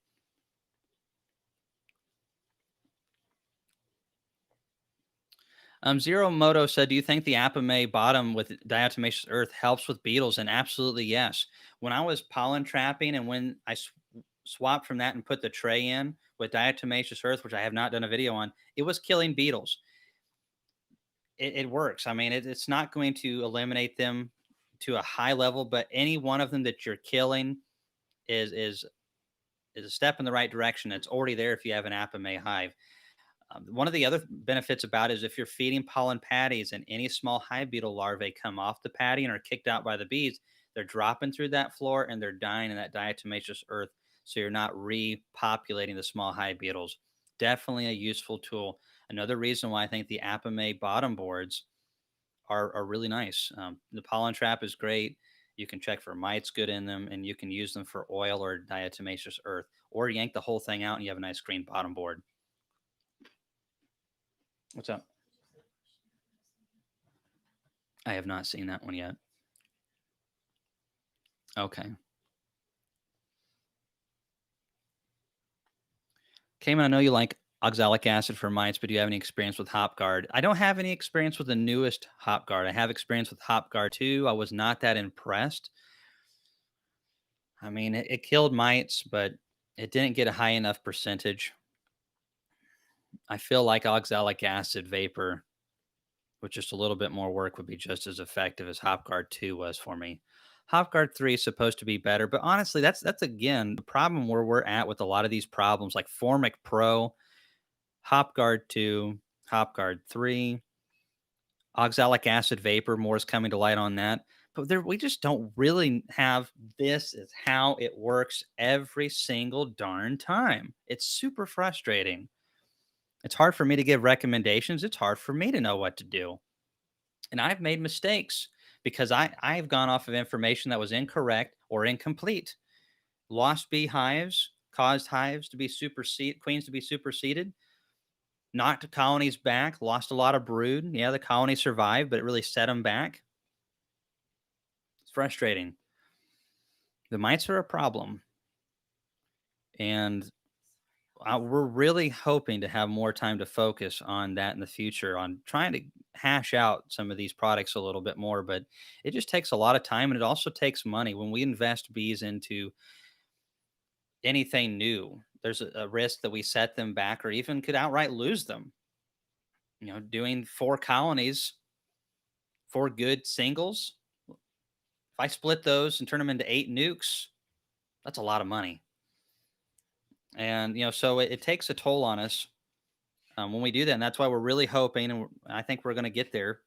Zero Moto said, "Do you think the Apame bottom with diatomaceous earth helps with beetles?" And absolutely yes. When I was pollen trapping, and when I swapped from that and put the tray in with diatomaceous earth, which I have not done a video on, it was killing beetles. It works. I mean, it's not going to eliminate them to a high level, but any one of them that you're killing is is a step in the right direction. It's already there if you have an Apame hive. One of the other benefits about it is if you're feeding pollen patties and any small hive beetle larvae come off the patty and are kicked out by the bees, they're dropping through that floor and they're dying in that diatomaceous earth. So you're not repopulating the small hive beetles. Definitely a useful tool. Another reason why I think the Apame bottom boards are really nice. The pollen trap is great. You can check for mites good in them, and you can use them for oil or diatomaceous earth, or yank the whole thing out and you have a nice green bottom board. What's up? I have not seen that one yet. Okay. Cayman, I know you like oxalic acid for mites, but do you have any experience with HopGuard? I don't have any experience with the newest HopGuard. I have experience with HopGuard 2. I was not that impressed. I mean, it killed mites, but it didn't get a high enough percentage. I feel like oxalic acid vapor with just a little bit more work would be just as effective as HopGuard 2 was for me. HopGuard 3 is supposed to be better, but honestly, that's again the problem where we're at with a lot of these problems like Formic Pro, HopGuard 2, HopGuard 3, oxalic acid vapor, more is coming to light on that. But there, we just don't really have this is how it works every single darn time. It's super frustrating. It's hard for me to give recommendations. It's hard for me to know what to do. And I've made mistakes because I've gone off of information that was incorrect or incomplete. Lost beehives caused hives to be superseded, queens to be superseded, knocked colonies back, lost a lot of brood. Yeah, the colony survived, but it really set them back. It's frustrating. The mites are a problem, and we're really hoping to have more time to focus on that in the future, on trying to hash out some of these products a little bit more. But it just takes a lot of time, and it also takes money. When we invest bees into anything new, there's a risk that we set them back or even could outright lose them. Doing 4 colonies, 4 good singles. If I split those and turn them into 8 nukes, that's a lot of money. And so it takes a toll on us when we do that. And that's why we're really hoping, and I think we're going to get there,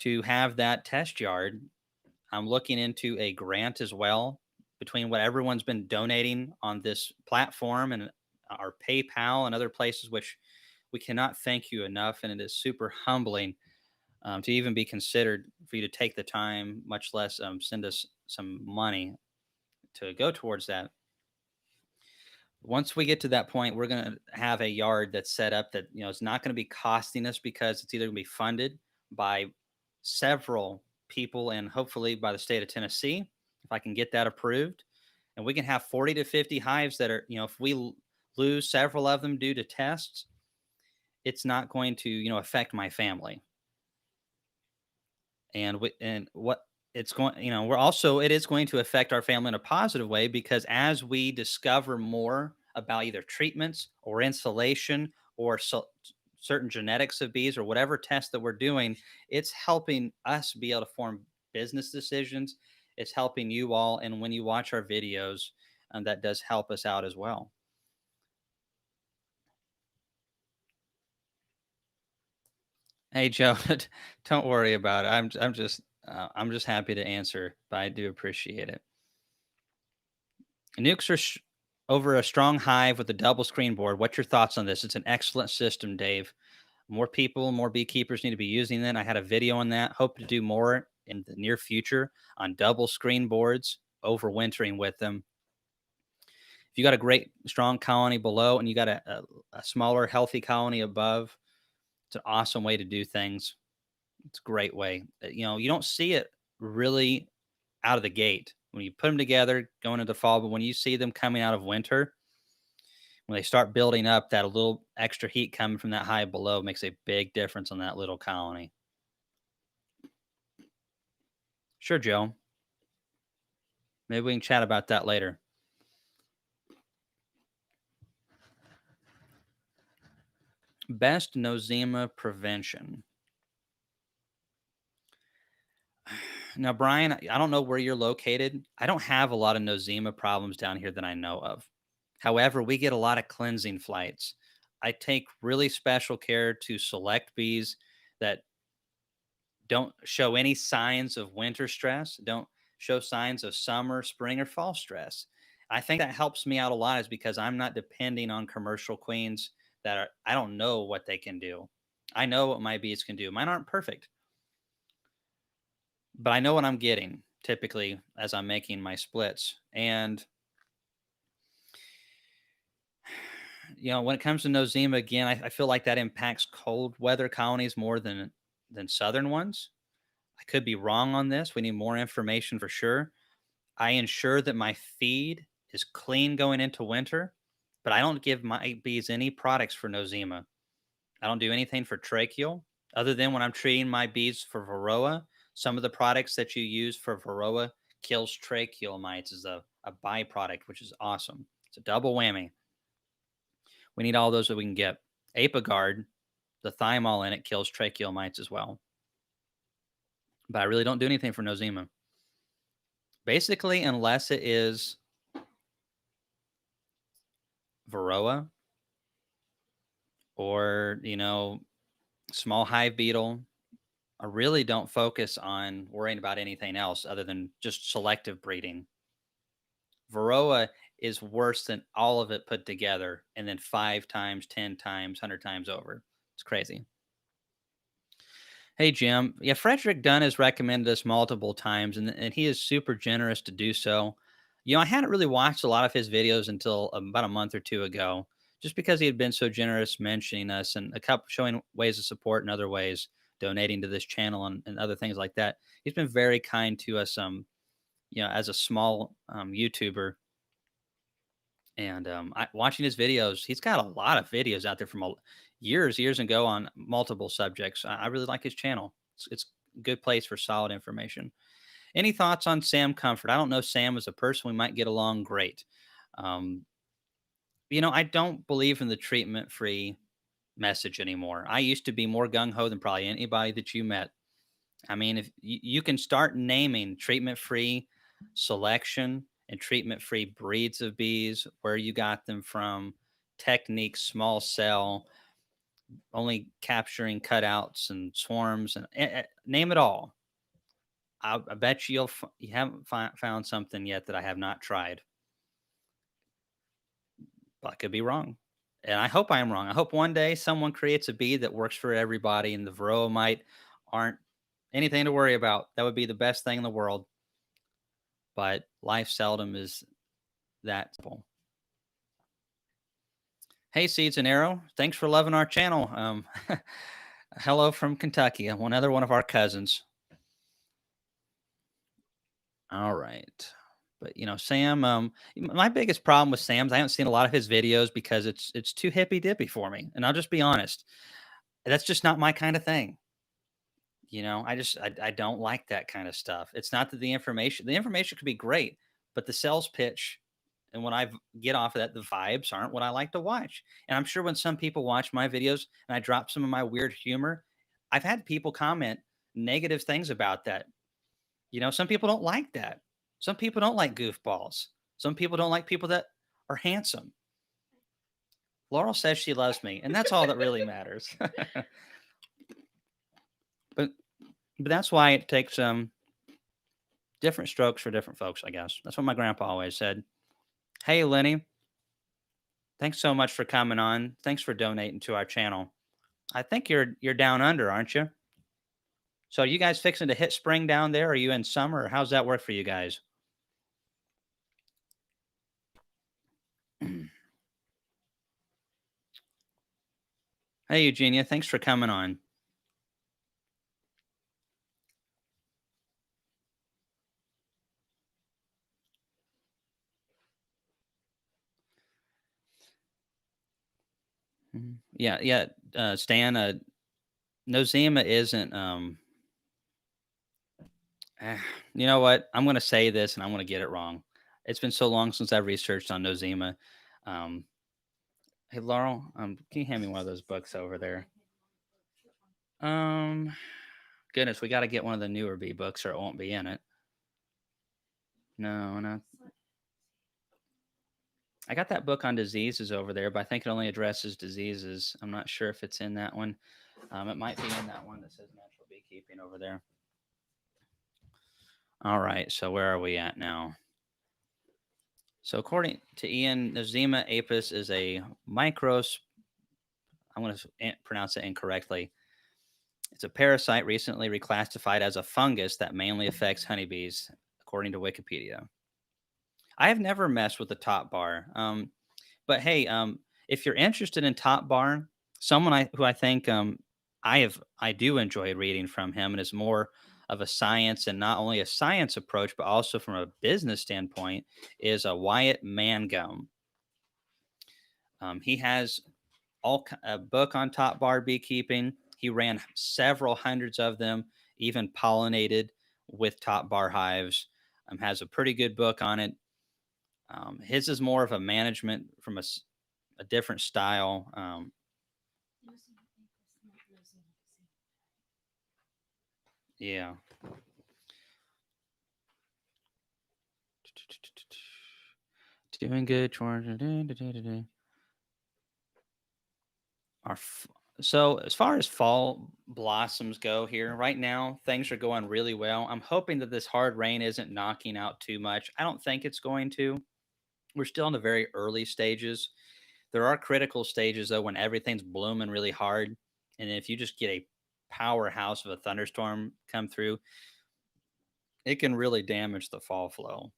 to have that test yard. I'm looking into a grant as well between what everyone's been donating on this platform and our PayPal and other places, which we cannot thank you enough. And it is super humbling to even be considered for you to take the time, much less send us some money to go towards that. Once we get to that point, we're going to have a yard that's set up that, it's not going to be costing us because it's either going to be funded by several people, and hopefully by the state of Tennessee, if I can get that approved, and we can have 40 to 50 hives that are, if we lose several of them due to tests, it's not going to, affect my family. And what it's going, we're also, it is going to affect our family in a positive way, because as we discover more about either treatments or insulation or certain genetics of bees or whatever test that we're doing, it's helping us be able to form business decisions. It's helping you all, and when you watch our videos, that does help us out as well. Hey Joe, don't worry about it. I'm just happy to answer, but I do appreciate it. Nukes are over a strong hive with a double screen board. What's your thoughts on this? It's an excellent system, Dave. More people, more beekeepers need to be using it. I had a video on that. Hope to do more in the near future on double screen boards, overwintering with them. If you got a great, strong colony below and you got a smaller, healthy colony above, it's an awesome way to do things. It's a great way. You don't see it really out of the gate when you put them together going into fall, but when you see them coming out of winter, when they start building up, that a little extra heat coming from that hive below makes a big difference on that little colony. Sure, Joe. Maybe we can chat about that later. Best nosema prevention. Now, Brian, I don't know where you're located. I don't have a lot of nosema problems down here that I know of. However, we get a lot of cleansing flights. I take really special care to select bees that don't show any signs of winter stress, don't show signs of summer, spring, or fall stress. I think that helps me out a lot, is because I'm not depending on commercial queens that I don't know what they can do. I know what my bees can do. Mine aren't perfect, but I know what I'm getting typically as I'm making my splits. And when it comes to nosema, again, I feel like that impacts cold weather colonies more than southern ones. I could be wrong on this. We need more information for sure. I ensure that my feed is clean going into winter, but I don't give my bees any products for nosema. I don't do anything for tracheal, other than when I'm treating my bees for varroa. Some of the products that you use for varroa kills tracheal mites as a byproduct, which is awesome. It's a double whammy. We need all those that we can get. Apiguard, the thymol in it kills tracheal mites as well. But I really don't do anything for nosema. Basically, unless it is varroa or, small hive beetle, I really don't focus on worrying about anything else other than just selective breeding. Varroa is worse than all of it put together, and then 5 times, 10 times, 100 times over. It's crazy. Hey, Jim. Yeah, Frederick Dunn has recommended us multiple times, and he is super generous to do so. I hadn't really watched a lot of his videos until about a month or two ago, just because he had been so generous mentioning us and a couple showing ways of support and other ways, donating to this channel and other things like that. He's been very kind to us, as a small YouTuber. And watching his videos, he's got a lot of videos out there from years ago on multiple subjects. I really like his channel. It's a good place for solid information. Any thoughts on Sam Comfort? I don't know Sam as a person. We might get along great. Um, I don't believe in the treatment free message anymore. I used to be more gung ho than probably anybody that you met. I mean, if you can start naming treatment free selection and treatment free breeds of bees, where you got them from, techniques, small cell, only capturing cutouts and swarms, and name it all. I bet you haven't found something yet that I have not tried. But I could be wrong. And I hope I am wrong. I hope one day someone creates a bee that works for everybody, and the varroa mite aren't anything to worry about. That would be the best thing in the world. But life seldom is that simple. Hey, Seeds and Arrow. Thanks for loving our channel. Hello from Kentucky. Another one of our cousins. All right. But Sam, my biggest problem with Sam's, I haven't seen a lot of his videos because it's too hippy dippy for me. And I'll just be honest, that's just not my kind of thing. I don't like that kind of stuff. It's not that the information could be great, but the sales pitch and when get off of that, the vibes aren't what I like to watch. And I'm sure when some people watch my videos and I drop some of my weird humor, I've had people comment negative things about that. Some people don't like that. Some people don't like goofballs. Some people don't like people that are handsome. Laurel says she loves me, and that's all that really matters. but but that's why it takes different strokes for different folks, I guess. That's what my grandpa always said. Hey Lenny, thanks so much for coming on. Thanks for donating to our channel. I think you're down under, aren't you? So are you guys fixing to hit spring down there? Are you in summer or how's that work for you guys? Hey Eugenia, thanks for coming on. Yeah, yeah. Stan, Nozema isn't you know what? I'm gonna say this and I'm gonna get it wrong. It's been so long since I've researched on Nozema. Um, hey Laurel, can you hand me one of those books over there? Um, Goodness, we got to get one of the newer B books, or it won't be in it. No, no. I got that book on diseases over there, but I think it only addresses diseases. I'm not sure if it's in that one. It might be in that one that says natural beekeeping over there. All right, so where are we at now? So according to Ian, Nozema apis is a micros. I'm going to pronounce it incorrectly. It's a parasite recently reclassified as a fungus that mainly affects honeybees, according to Wikipedia. I have never messed with the top bar. But hey, if you're interested in Top Bar, who I think I do enjoy reading from him, and is more of a science and not only a science approach, but also from a business standpoint, is a Wyatt Mangum. He has a book on top bar beekeeping. He ran several hundreds of them, even pollinated with top bar hives. Has a pretty good book on it. His is more of a management from a different style. Yeah. Doing good, Georgia. Our so as far as fall blossoms go here, right now things are going really well. I'm hoping that this hard rain isn't knocking out too much. I don't think it's going to. We're still in the very early stages. There are critical stages though when everything's blooming really hard, and if you just get a powerhouse of a thunderstorm come through, it can really damage the fall flow.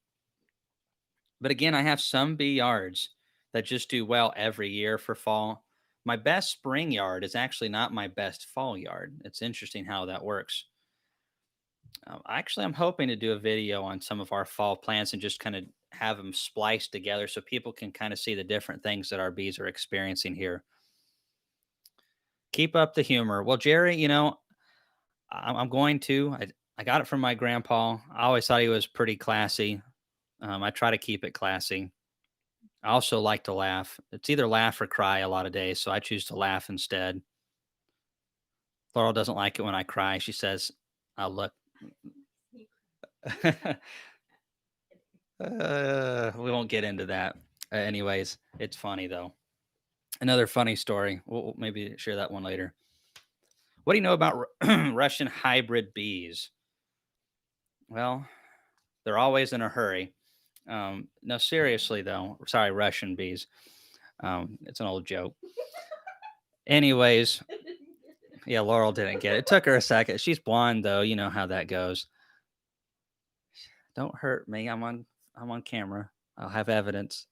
But again, I have some bee yards that just do well every year for fall. My best spring yard is actually not my best fall yard. It's interesting how that works. Actually, I'm hoping to do a video on some of our fall plants and just kind of have them spliced together so people can kind of see the different things that our bees are experiencing here. Keep up the humor. Well, Jerry, I'm going to. I got it from my grandpa. I always thought he was pretty classy. I try to keep it classy. I also like to laugh. It's either laugh or cry a lot of days, so I choose to laugh instead. Laurel doesn't like it when I cry. She says, "I'll look." We won't get into that. Anyways, it's funny though. Another funny story. We'll maybe share that one later. What do you know about Russian hybrid bees? Well, they're always in a hurry. No, seriously though. Sorry, Russian bees. It's an old joke. Anyways, yeah, Laurel didn't get it. It took her a second. She's blonde though. You know how that goes. Don't hurt me. I'm on camera. I'll have evidence.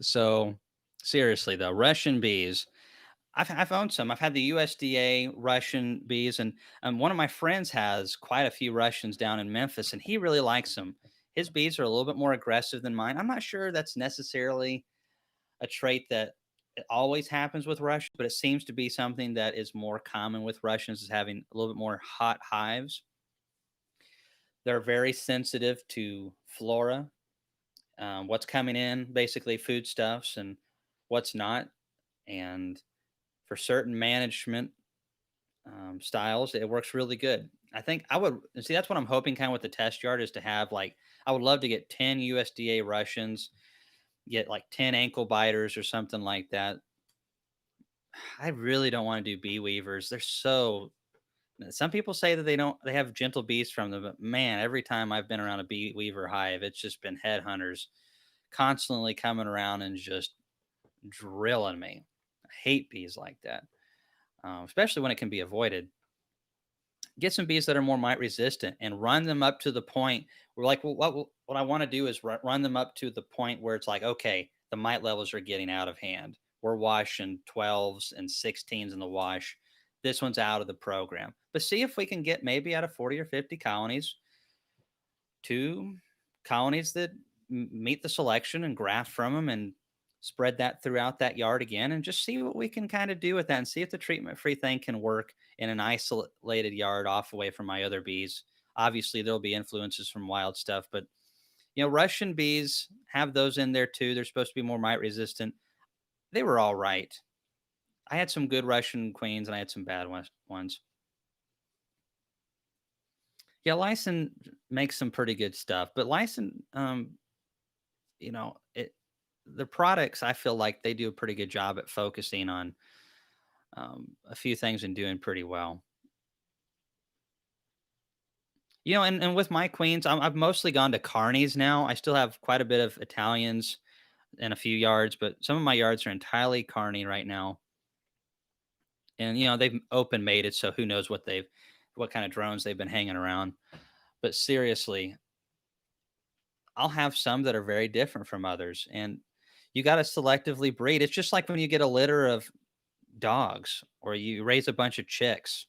So seriously though, Russian bees. I've owned some. I've had the USDA Russian bees, and one of my friends has quite a few Russians down in Memphis, and he really likes them. His bees are a little bit more aggressive than mine. I'm not sure that's necessarily a trait that it always happens with Russians, but it seems to be something that is more common with Russians is having a little bit more hot hives. They're very sensitive to flora, what's coming in, basically foodstuffs, and what's not. And for certain management styles, it works really good. I think I would see that's what I'm hoping kind of with the test yard is to have like I would love to get 10 USDA Russians, get like 10 ankle biters or something like that. I really don't want to do bee weavers. They're so some people say that they have gentle bees from them, but man, every time I've been around a bee weaver hive, it's just been headhunters constantly coming around and just drilling me. I hate bees like that, especially when it can be avoided. Get some bees that are more mite resistant and run them up to the point where like well, what I want to do is run them up to the point where it's like okay the mite levels are getting out of hand, we're washing 12s and 16s in the wash, this one's out of the program, but see if we can get maybe out of 40 or 50 colonies 2 colonies that meet the selection and graft from them and spread that throughout that yard again and just see what we can kind of do with that and see if the treatment free thing can work in an isolated yard off away from my other bees. Obviously, there'll be influences from wild stuff, but Russian bees have those in there too. They're supposed to be more mite resistant. They were all right. I had some good Russian queens and I had some bad ones. Yeah, Lyson makes some pretty good stuff, but Lyson, it the products I feel like they do a pretty good job at focusing on a few things and doing pretty well. And with my queens, I've mostly gone to carnies now. I still have quite a bit of Italians and a few yards, but some of my yards are entirely carny right now. And they've open mated, so who knows what kind of drones they've been hanging around. But seriously, I'll have some that are very different from others, and you got to selectively breed. It's just like when you get a litter of dogs or you raise a bunch of chicks.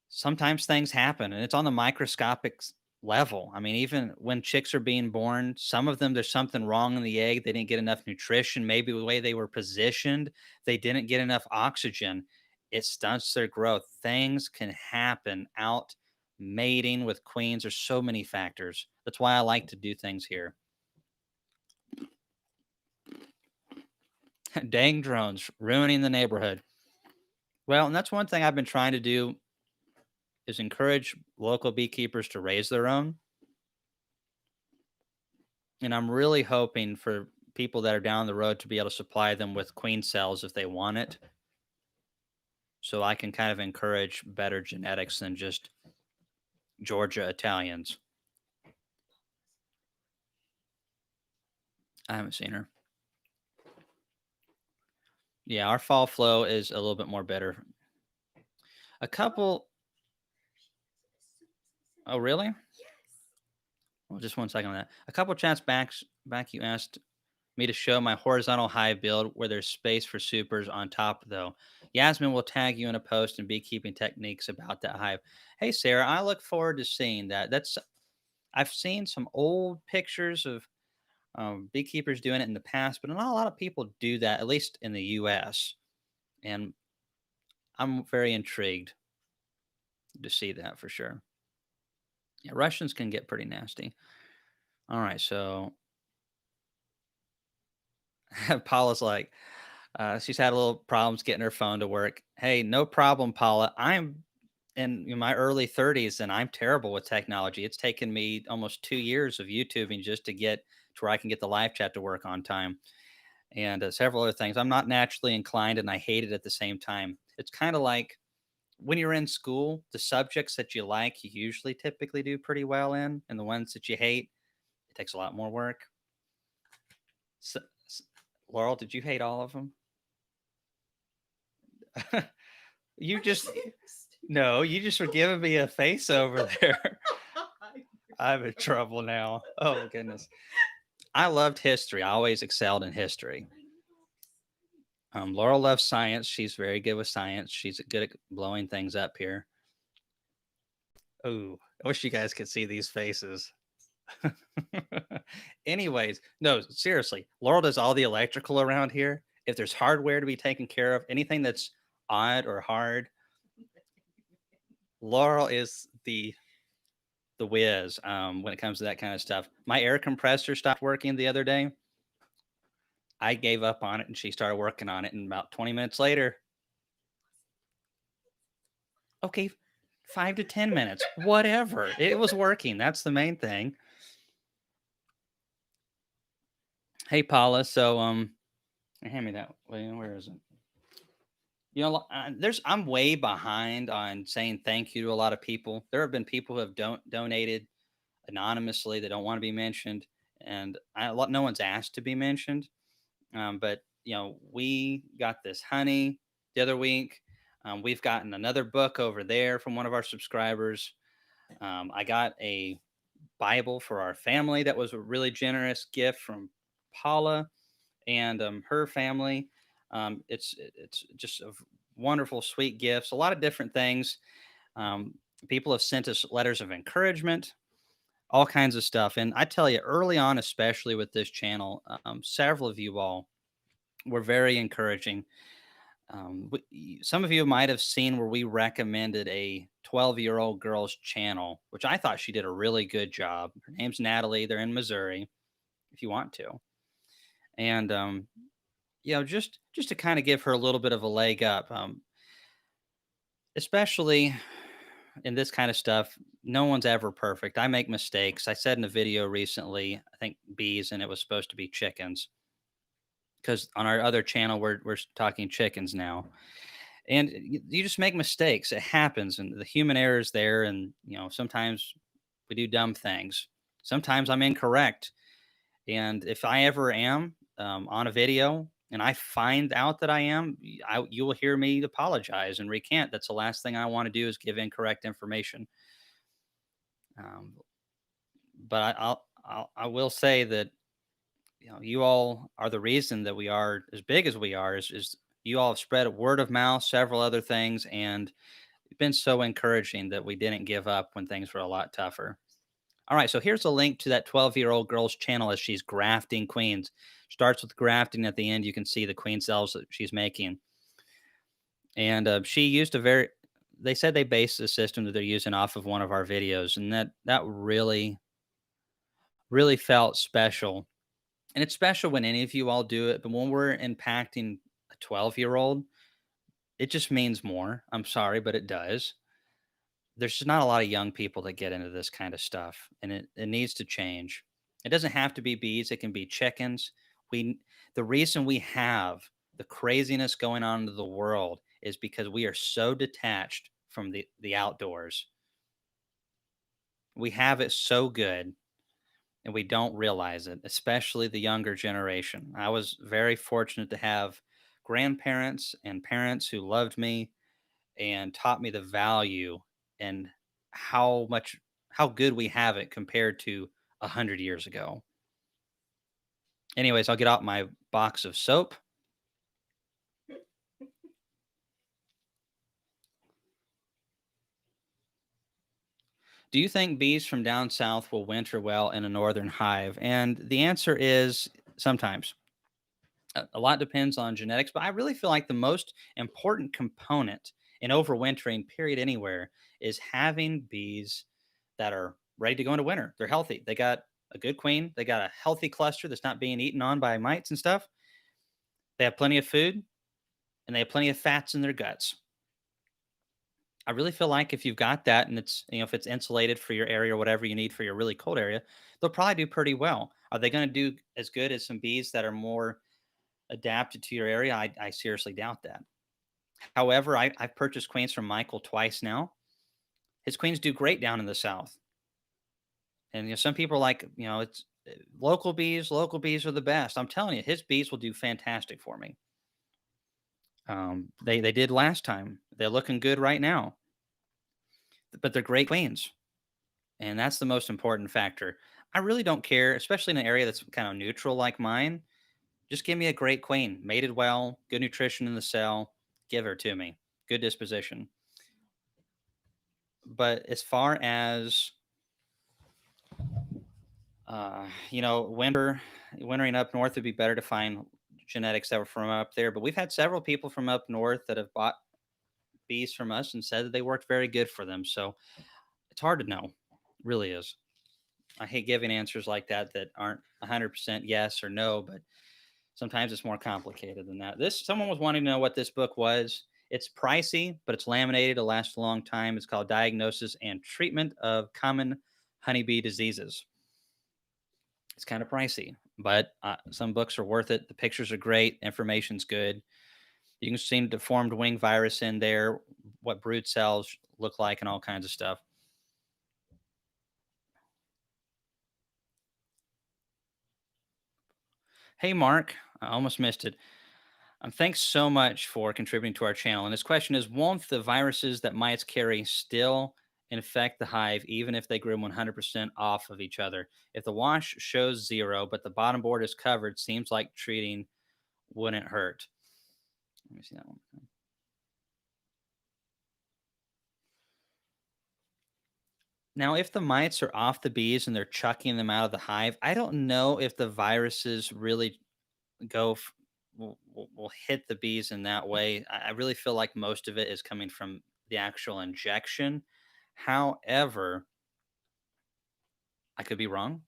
Sometimes things happen and it's on the microscopic level. I mean, even when chicks are being born, some of them, there's something wrong in the egg. They didn't get enough nutrition. Maybe the way they were positioned, they didn't get enough oxygen. It stunts their growth. Things can happen out mating with queens. There's so many factors. That's why I like to do things here. Dang drones ruining the neighborhood. Well, and that's one thing I've been trying to do is encourage local beekeepers to raise their own. And I'm really hoping for people that are down the road to be able to supply them with queen cells if they want it. So I can kind of encourage better genetics than just Georgia Italians. I haven't seen her. Yeah, our fall flow is a little bit more bitter. A couple. Oh, really? Well, just 1 second on that. A couple chats back, you asked me to show my horizontal hive build where there's space for supers on top, though. Yasmin will tag you in a post and beekeeping techniques about that hive. Hey, Sarah, I look forward to seeing that. I've seen some old pictures of beekeepers doing it in the past, but not a lot of people do that, at least in the U.S. And I'm very intrigued to see that for sure. Yeah, Russians can get pretty nasty. All right, so Paula's like, she's had a little problems getting her phone to work. Hey, no problem, Paula. I'm in my early 30s and I'm terrible with technology. It's taken me almost 2 years of YouTubing just to get to where I can get the live chat to work on time and several other things. I'm not naturally inclined and I hate it at the same time. It's kind of like when you're in school, the subjects that you like, you usually typically do pretty well in, and the ones that you hate, it takes a lot more work. So, Laurel, did you hate all of them? You just no, you just were giving me a face over there. I'm in trouble now. Oh goodness. I loved history. I always excelled in history. Laurel loves science. She's very good with science. She's good at blowing things up here. Oh, I wish you guys could see these faces. Anyways, no, seriously, Laurel does all the electrical around here. If there's hardware to be taken care of, anything that's odd or hard, Laurel is the whiz when it comes to that kind of stuff. My air compressor stopped working the other day. I gave up on it and she started working on it. And about 20 minutes later, okay, 5 to 10 minutes, whatever. It was working. That's the main thing. Hey, Paula. So, hand me that. Where is it? I'm way behind on saying thank you to a lot of people. There have been people who have donated anonymously that don't want to be mentioned, and no one's asked to be mentioned. But we got this honey the other week. We've gotten another book over there from one of our subscribers. I got a Bible for our family that was a really generous gift from Paula and her family. It's just a wonderful, sweet gifts, a lot of different things. Um, People have sent us letters of encouragement, all kinds of stuff. And I tell you, early on, especially with this channel, several of you all were very encouraging. Some of you might have seen where we recommended a 12-year-old girl's channel, which I thought she did a really good job. Her name's Natalie. They're in Missouri, if you want to. And just to kind of give her a little bit of a leg up, especially in this kind of stuff. No one's ever perfect. I make mistakes. I said in a video recently, I think bees, and it was supposed to be chickens because on our other channel we're talking chickens now. And you just make mistakes. It happens, and the human error is there. And sometimes we do dumb things. Sometimes I'm incorrect. And if I ever am on a video and I find out that I am, you will hear me apologize and recant. That's the last thing I want to do is give incorrect information. Um, but I will say that you all are the reason that we are as big as we are. Is you all have spread a word of mouth, several other things, and it's been so encouraging that we didn't give up when things were a lot tougher. All right, so here's a link to that 12-year-old girl's channel as she's grafting queens. Starts with grafting. At the end, you can see the queen cells that she's making. And she used a very, they said they based the system that they're using off of one of our videos. And that really, really felt special. And it's special when any of you all do it. But when we're impacting a 12-year-old, it just means more. I'm sorry, but it does. There's just not a lot of young people that get into this kind of stuff, and it needs to change. It doesn't have to be bees, it can be chickens. We The reason we have the craziness going on in the world is because we are so detached from the outdoors. We have it so good and we don't realize it, especially the younger generation. I was very fortunate to have grandparents and parents who loved me and taught me the value and how good we have it compared to 100 years ago. Anyways, I'll get out my box of soap. Do you think bees from down south will winter well in a northern hive? And the answer is sometimes. A lot depends on genetics, but I really feel like the most important component in overwintering, period, anywhere, is having bees that are ready to go into winter. They're healthy. They got a good queen. They got a healthy cluster that's not being eaten on by mites and stuff. They have plenty of food and they have plenty of fats in their guts. I really feel like if you've got that and if it's insulated for your area or whatever you need for your really cold area, they'll probably do pretty well. Are they going to do as good as some bees that are more adapted to your area? I seriously doubt that. However, I've purchased queens from Michael twice now. His queens do great down in the South. And some people are like, it's local bees. Local bees are the best. I'm telling you, his bees will do fantastic for me. They did last time. They're looking good right now, but they're great queens, and that's the most important factor. I really don't care, especially in an area that's kind of neutral like mine. Just give me a great queen, mated well, good nutrition in the cell. Give her to me. Good disposition. But as far as wintering up north would be better to find genetics that were from up there. But we've had several people from up north that have bought bees from us and said that they worked very good for them. So it's hard to know, really is. I hate giving answers like that that aren't 100% yes or no, but sometimes it's more complicated than that. This someone was wanting to know what this book was. It's pricey, but it's laminated. It'll last a long time. It's called Diagnosis and Treatment of Common Honeybee Diseases. It's kind of pricey, but some books are worth it. The pictures are great. Information's good. You can see deformed wing virus in there, what brood cells look like, and all kinds of stuff. Hey, Mark, I almost missed it. Thanks so much for contributing to our channel. And this question is: won't the viruses that mites carry still infect the hive, even if they grew 100% off of each other? If the wash shows zero, but the bottom board is covered, seems like treating wouldn't hurt. Let me see that one. Now, if the mites are off the bees and they're chucking them out of the hive, I don't know if the viruses really go f- will hit the bees in that way. I really feel like most of it is coming from the actual injection. However, I could be wrong.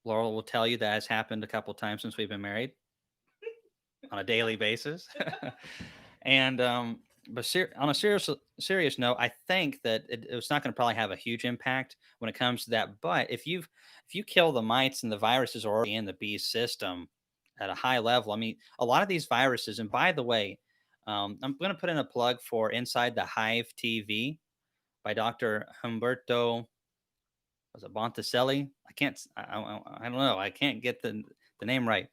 Laurel will tell you that has happened a couple times since we've been married on a daily basis. And but on a serious note, I think that it's not going to probably have a huge impact when it comes to that. But if you kill the mites and the viruses are already in the bee system at a high level, I mean, a lot of these viruses. And by the way, I'm going to put in a plug for Inside the Hive TV by Dr. Humberto. Was it Bonticelli? I can't. I don't know. I can't get the name right.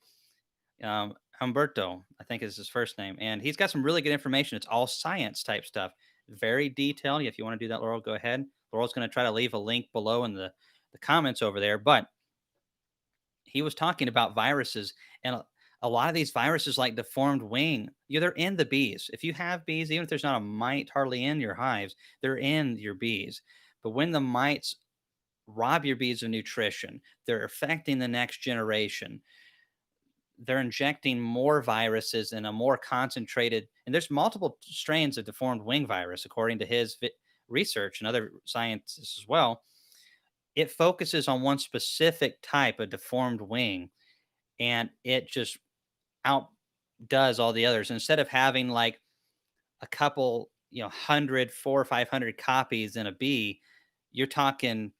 Humberto, I think is his first name, and he's got some really good information. It's all science type stuff, very detailed. If you want to do that, Laurel, go ahead. Laurel's going to try to leave a link below in the comments over there. But he was talking about viruses, and a lot of these viruses, like deformed wing, yeah, they're in the bees. If you have bees, even if there's not a mite hardly in your hives, they're in your bees. But when the mites rob your bees of nutrition, they're affecting the next generation. They're injecting more viruses in a more concentrated, and there's multiple strains of deformed wing virus according to his research and other scientists as well. It focuses on one specific type of deformed wing, and it just outdoes all the others. Instead of having like a couple, 100, 400 or 500 copies in a bee, you're talking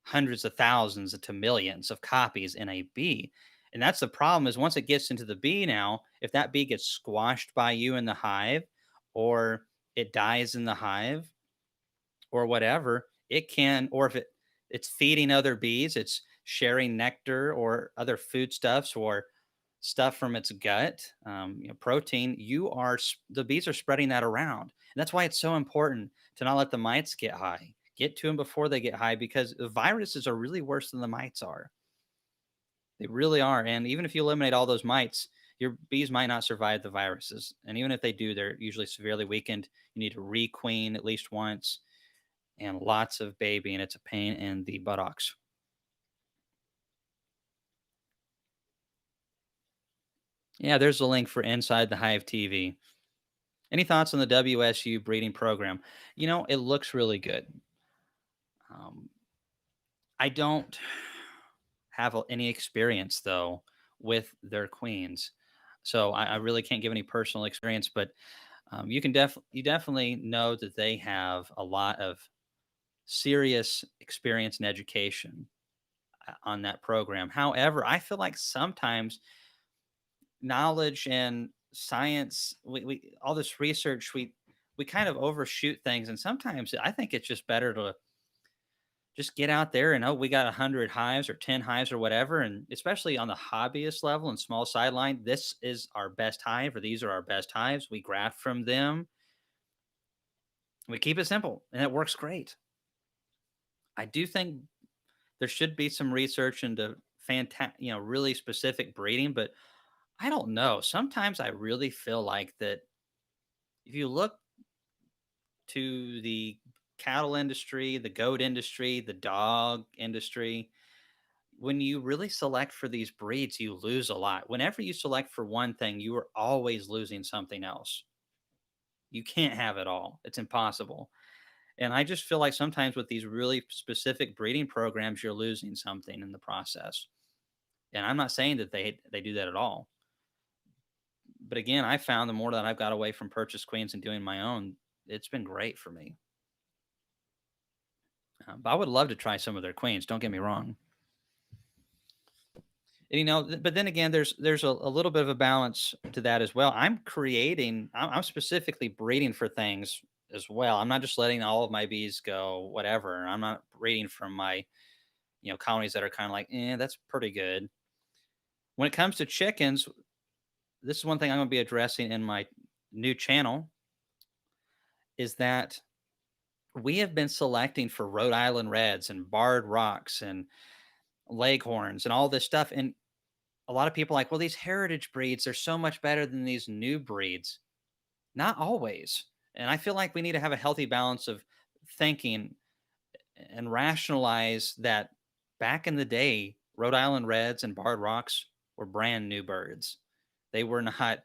hundreds of thousands to millions of copies in a bee. And that's the problem, is once it gets into the bee now, if that bee gets squashed by you in the hive, or it dies in the hive, or whatever, it can, or if it's feeding other bees, it's sharing nectar or other foodstuffs or stuff from its gut, protein. The bees are spreading that around, and that's why it's so important to not let the mites get high. Get to them before they get high, because the viruses are really worse than the mites are. They really are. And even if you eliminate all those mites, your bees might not survive the viruses. And even if they do, they're usually severely weakened. You need to requeen at least once, and lots of baby, and it's a pain in the buttocks. Yeah, there's a link for Inside the Hive TV. Any thoughts on the WSU breeding program? It looks really good. Um, I don't have any experience though with their queens, so I really can't give any personal experience. But you definitely know that they have a lot of serious experience and education on that program. However, I feel like sometimes knowledge and science, we all this research, we kind of overshoot things, and sometimes I think it's just better to just get out there and, oh, we got 100 hives or 10 hives or whatever. And especially on the hobbyist level and small sideline, this is our best hive, or these are our best hives. We graft from them. We keep it simple, and it works great. I do think there should be some research into really specific breeding, but I don't know. Sometimes I really feel like that if you look to the cattle industry, the goat industry, the dog industry, when you really select for these breeds, you lose a lot. Whenever you select for one thing, you are always losing something else. You can't have it all. It's impossible. And I just feel like sometimes with these really specific breeding programs, you're losing something in the process. And I'm not saying that they do that at all. But again, I found the more that I've got away from purchase queens and doing my own, it's been great for me. But I would love to try some of their queens. Don't get me wrong. And, but then again, there's a little bit of a balance to that as well. I'm specifically breeding for things as well. I'm not just letting all of my bees go whatever. I'm not breeding from my colonies that are kind of like, that's pretty good. When it comes to chickens, this is one thing I'm going to be addressing in my new channel is that we have been selecting for Rhode Island Reds and Barred Rocks and Leghorns and all this stuff. And a lot of people are like, well, these heritage breeds are so much better than these new breeds. Not always. And I feel like we need to have a healthy balance of thinking and rationalize that back in the day, Rhode Island Reds and Barred Rocks were brand new birds. They were not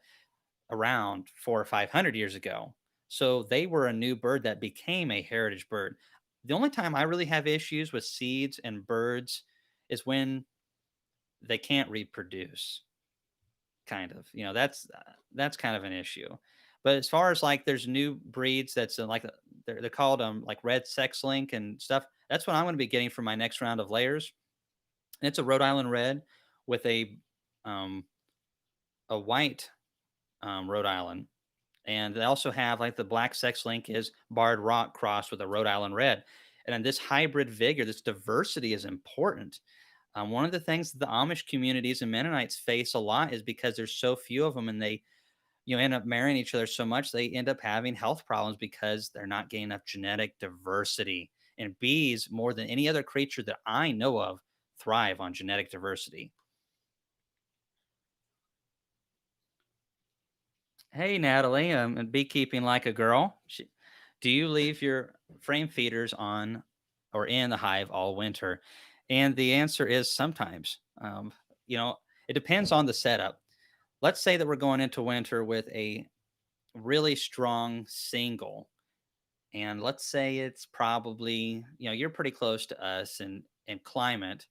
around 400 or 500 years ago. So they were a new bird that became a heritage bird. The only time I really have issues with seeds and birds is when they can't reproduce. Kind of, that's kind of an issue. But as far as like, there's new breeds that's like they're called like red sex link and stuff. That's what I'm going to be getting for my next round of layers. And it's a Rhode Island red with um a white Rhode Island. And they also have like the black sex link is barred rock crossed with a Rhode Island red. And then this hybrid vigor, this diversity is important. One of the things that the Amish communities and Mennonites face a lot is because there's so few of them and they end up marrying each other so much they end up having health problems because they're not getting enough genetic diversity. And bees, more than any other creature that I know of, thrive on genetic diversity. Hey, Natalie, and beekeeping like a girl. Do you leave your frame feeders on or in the hive all winter? And the answer is sometimes. You know, it depends on the setup. Let's say that we're going into winter with a really strong single, and let's say it's probably you're pretty close to us in climate.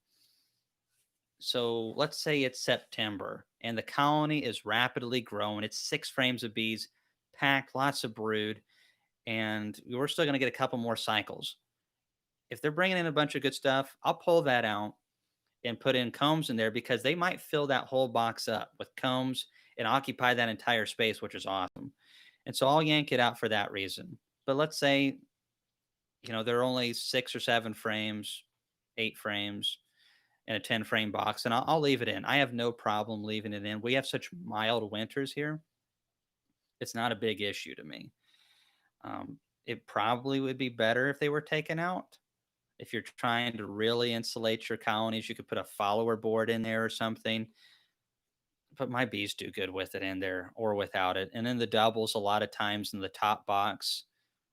So let's say it's September and the colony is rapidly growing. It's 6 frames of bees packed, lots of brood, and we're still going to get a couple more cycles. If they're bringing in a bunch of good stuff, I'll pull that out and put in combs in there because they might fill that whole box up with combs and occupy that entire space, which is awesome. And so I'll yank it out for that reason. But let's say, there are only 6 or 7 frames, 8 frames, in a 10 frame box, and I'll leave it in. I have no problem leaving it in. We have such mild winters here. It's not a big issue to me. It probably would be better if they were taken out. If you're trying to really insulate your colonies, you could put a follower board in there or something. But my bees do good with it in there or without it. And then the doubles, a lot of times in the top box,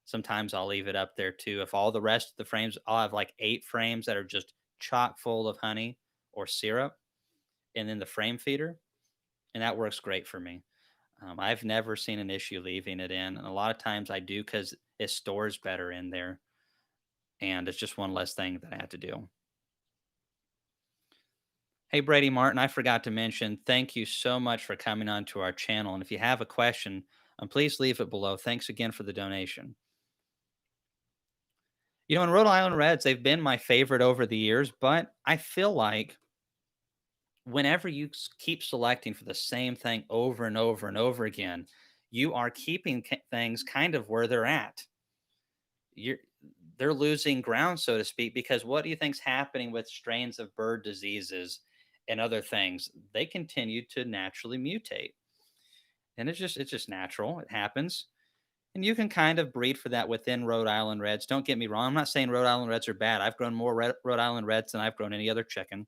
sometimes I'll leave it up there too. If all the rest of the frames, I'll have like 8 frames that are just chock full of honey or syrup, and then the frame feeder, and that works great for me. I've never seen an issue leaving it in, and a lot of times I do because it stores better in there, and it's just one less thing that I have to do. Hey, Brady Martin, I forgot to mention, thank you so much for coming on to our channel. And if you have a question, please leave it below. Thanks again for the donation. In Rhode Island Reds, they've been my favorite over the years, but I feel like whenever you keep selecting for the same thing over and over and over again, you are keeping things kind of where they're at. You're They're losing ground, so to speak, because what do you think's happening with strains of bird diseases and other things? They continue to naturally mutate, and it's just natural. It happens, and you can kind of breed for that within Rhode Island Reds. Don't get me wrong. I'm not saying Rhode Island Reds are bad. I've grown more Rhode Island Reds than I've grown any other chicken.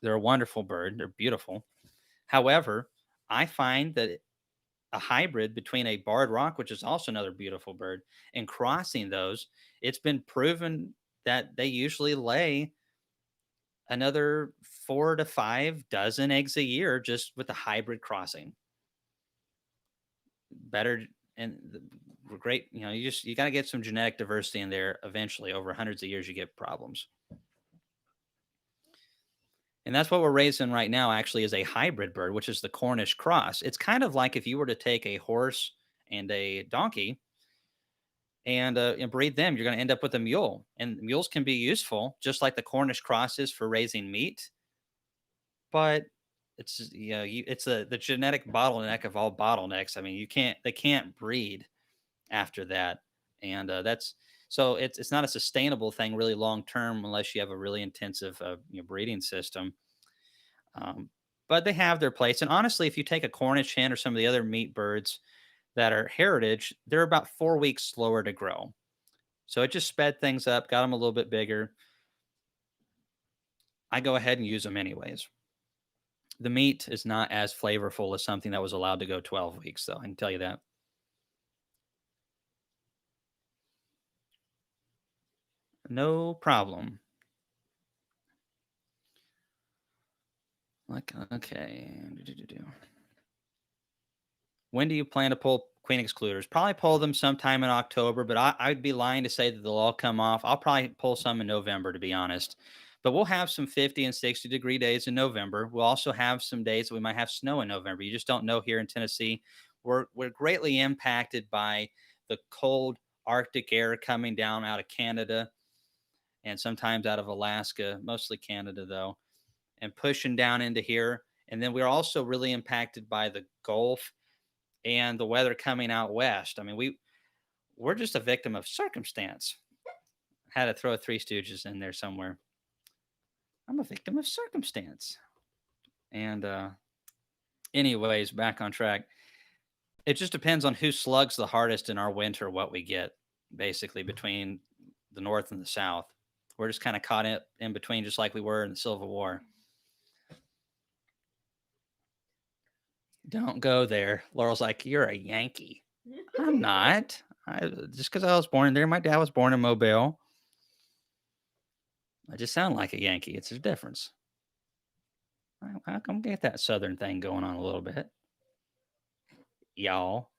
They're a wonderful bird. They're beautiful. However, I find that a hybrid between a barred rock, which is also another beautiful bird, and crossing those, it's been proven that they usually lay another 4 to 5 dozen eggs a year just with the hybrid crossing. Better and great, you got to get some genetic diversity in there eventually. Over hundreds of years, you get problems. And that's what we're raising right now, actually, is a hybrid bird, which is the Cornish cross. It's kind of like if you were to take a horse and a donkey and breed them, you're going to end up with a mule. And mules can be useful, just like the Cornish cross is for raising meat. But it's the genetic bottleneck of all bottlenecks. I mean, they can't breed after that, and that's so it's not a sustainable thing really long term unless you have a really intensive breeding system. Um, but they have their place. And honestly, if you take a Cornish hen or some of the other meat birds that are heritage, they're about 4 weeks slower to grow. So it just sped things up, got them a little bit bigger. I go ahead and use them anyways. The meat is not as flavorful as something that was allowed to go 12 weeks, though. I can tell you that. No problem. Like, okay. When do you plan to pull queen excluders? Probably pull them sometime in October, but I'd be lying to say that they'll all come off. I'll probably pull some in November, to be honest. But we'll have some 50 and 60-degree days in November. We'll also have some days that we might have snow in November. You just don't know here in Tennessee. We're greatly impacted by the cold Arctic air coming down out of Canada and sometimes out of Alaska, mostly Canada though, and pushing down into here. And then we're also really impacted by the Gulf and the weather coming out west. I mean, we're just a victim of circumstance. Had to throw a Three Stooges in there somewhere. I'm a victim of circumstance. And anyways, back on track. It just depends on who slugs the hardest in our winter, what we get, basically, between the North and the South. We're just kind of caught in between, just like we were in the Civil War. Don't go there. Laurel's like, you're a Yankee. I'm not. Just because I was born there. My dad was born in Mobile. I just sound like a Yankee. It's a difference. I come get that Southern thing going on a little bit. Y'all.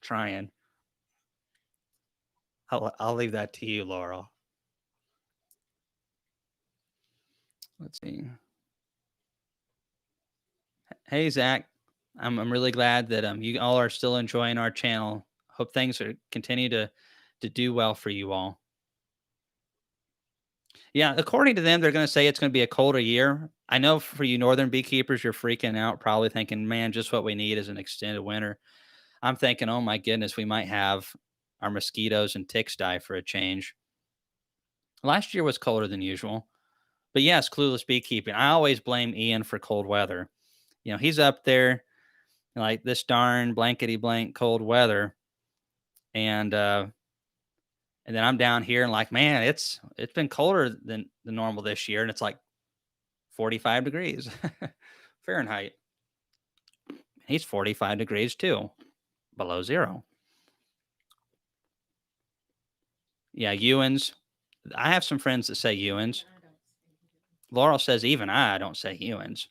Trying. I'll leave that to you, Laurel. Let's see. Hey, Zach. I'm really glad that you all are still enjoying our channel. Hope things are continue to do well for you all. Yeah, according to them, they're going to say it's going to be a colder year. I know for you northern beekeepers, you're freaking out, probably thinking, "Man, just what we need is an extended winter." I'm thinking, "Oh my goodness, we might have our mosquitoes and ticks die for a change." Last year was colder than usual, but yes, clueless beekeeping. I always blame Ian for cold weather. He's up there like this darn blankety blank cold weather, and and then I'm down here and like, man, it's been colder than the normal this year, and it's like 45 degrees Fahrenheit. He's 45 degrees too, below zero. Yeah, Ewans. I have some friends that say Ewans. Laurel says even I don't say Ewans.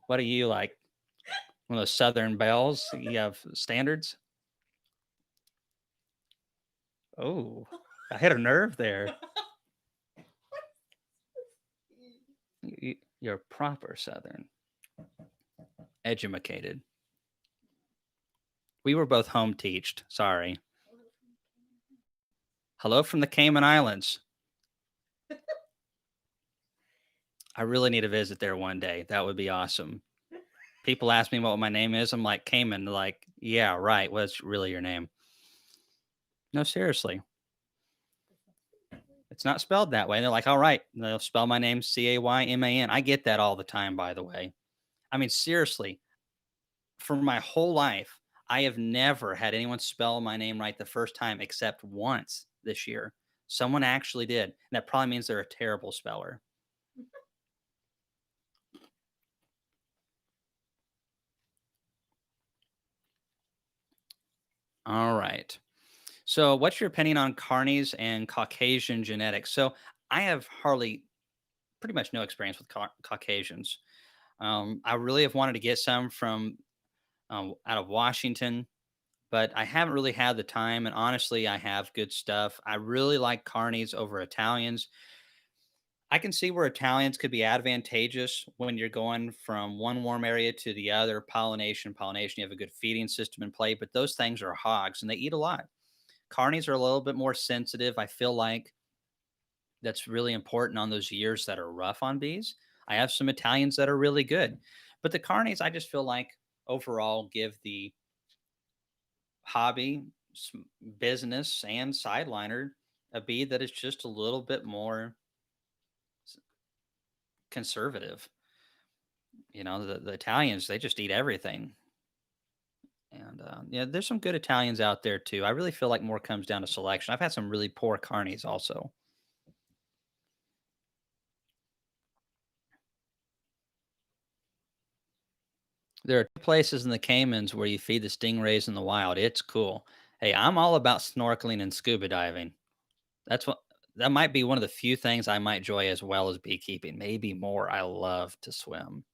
What are you like? One of those Southern belles? You have standards? Oh, I hit a nerve there. You're proper Southern. Educated. We were both home teached. Sorry. Hello from the Cayman Islands. I really need to visit there one day. That would be awesome. People ask me what my name is. I'm like, Cayman. They're like, yeah, right. What's really your name? No, seriously. It's not spelled that way. And they're like, all right. And they'll spell my name Cayman. I get that all the time, by the way. I mean, seriously, for my whole life, I have never had anyone spell my name right the first time except once this year. Someone actually did. And that probably means they're a terrible speller. All right. So, what's your opinion on carnies and Caucasian genetics? So, I have hardly, pretty much no experience with Caucasians. I really have wanted to get some from out of Washington, but I haven't really had the time. And honestly, I have good stuff. I really like carnies over Italians. I can see where Italians could be advantageous when you're going from one warm area to the other. Pollination, you have a good feeding system in play, but those things are hogs and they eat a lot. Carnies are a little bit more sensitive. I feel like that's really important on those years that are rough on bees. I have some Italians that are really good, but the carnies, I just feel like overall give the hobby, business, and sideliner a bee that is just a little bit more conservative. The Italians, they just eat everything. And yeah, there's some good Italians out there too. I really feel like more comes down to selection. I've had some really poor carnies also. There are places in the Caymans where you feed the stingrays in the wild. It's cool. Hey, I'm all about snorkeling and scuba diving. That's what that might be one of the few things I might enjoy as well as beekeeping. Maybe more. I love to swim.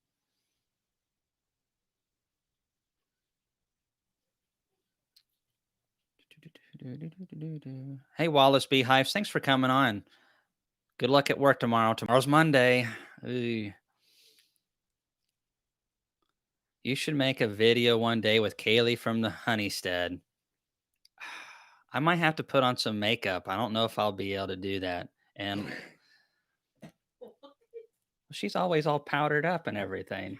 Hey, Wallace Beehives, thanks for coming on. Good luck at work tomorrow. Tomorrow's Monday. Ooh. You should make a video one day with Kaylee from the Honeystead. I might have to put on some makeup. I don't know if I'll be able to do that. And she's always all powdered up and everything.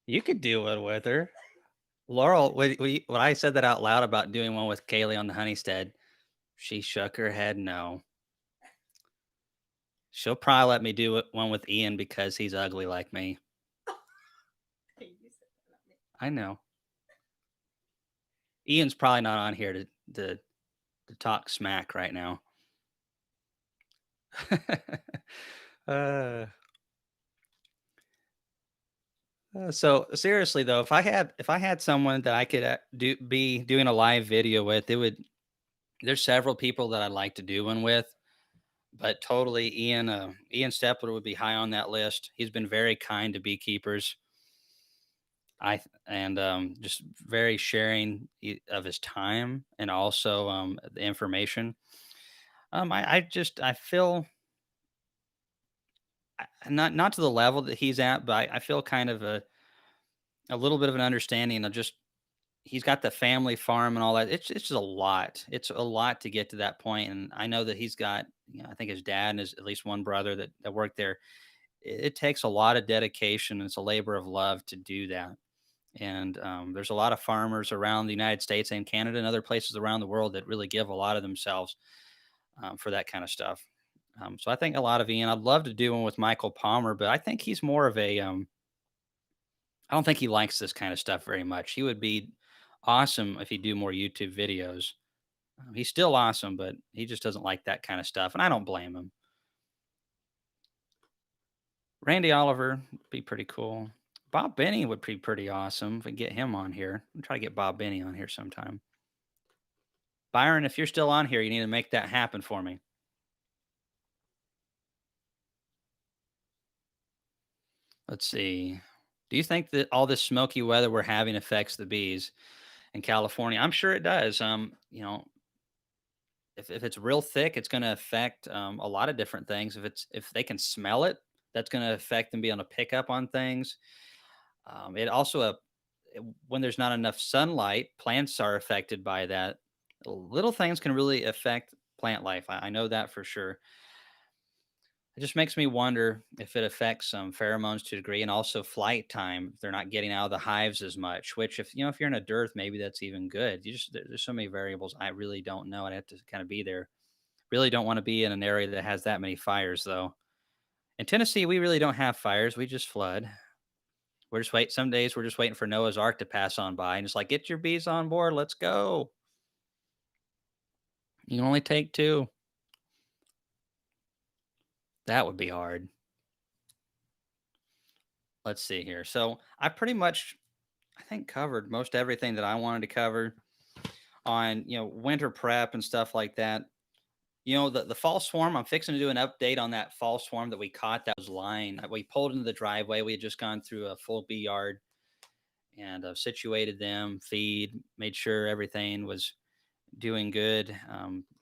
You could do it with her. Laurel, when I said that out loud about doing one with Kaylee on the Honeystead, she shook her head no. She'll probably let me do one with Ian because he's ugly like me. I know. Ian's probably not on here to talk smack right now. uh, so seriously though, if I had someone that I could be doing a live video with, it would. There's several people that I'd like to do one with, but totally Ian Stepler would be high on that list. He's been very kind to beekeepers. And just very sharing of his time and also the information. I feel not to the level that he's at, but I feel kind of a little bit of an understanding of just he's got the family farm and all that. It's just a lot. It's a lot to get to that point. And I know that he's got, I think his dad and his at least one brother that worked there. It takes a lot of dedication. And it's a labor of love to do that. And there's a lot of farmers around the United States and Canada and other places around the world that really give a lot of themselves for that kind of stuff. So I think a lot of Ian. I'd love to do one with Michael Palmer, but I think he's more of a. I don't think he likes this kind of stuff very much. He would be awesome if he do more YouTube videos. He's still awesome, but he just doesn't like that kind of stuff, and I don't blame him. Randy Oliver would be pretty cool. Bob Benny would be pretty awesome if we get him on here. I'll try to get Bob Benny on here sometime. Byron, if you're still on here, you need to make that happen for me. Let's see. Do you think that all this smoky weather we're having affects the bees in California? I'm sure it does. If it's real thick, it's going to affect a lot of different things. If they can smell it, that's going to affect them being able to pick up on things. It also when there's not enough sunlight, plants are affected by that. Little things can really affect plant life. I know that for sure. It just makes me wonder if it affects some pheromones to a degree and also flight time. They're not getting out of the hives as much, which if you're in a dearth, maybe that's even good. There's so many variables I really don't know. I'd have to kind of be there. Really don't want to be in an area that has that many fires though. In Tennessee, we really don't have fires. We just flood. Some days we're just waiting for Noah's Ark to pass on by and it's like, get your bees on board. Let's go. You can only take two. That would be hard. let's see here. So I pretty much, I think, covered most everything that I wanted to cover on, winter prep and stuff like that. The fall swarm, I'm fixing to do an update on that fall swarm that we caught that was lying. We pulled into the driveway. We had just gone through a full bee yard and situated them, feed, made sure everything was doing good.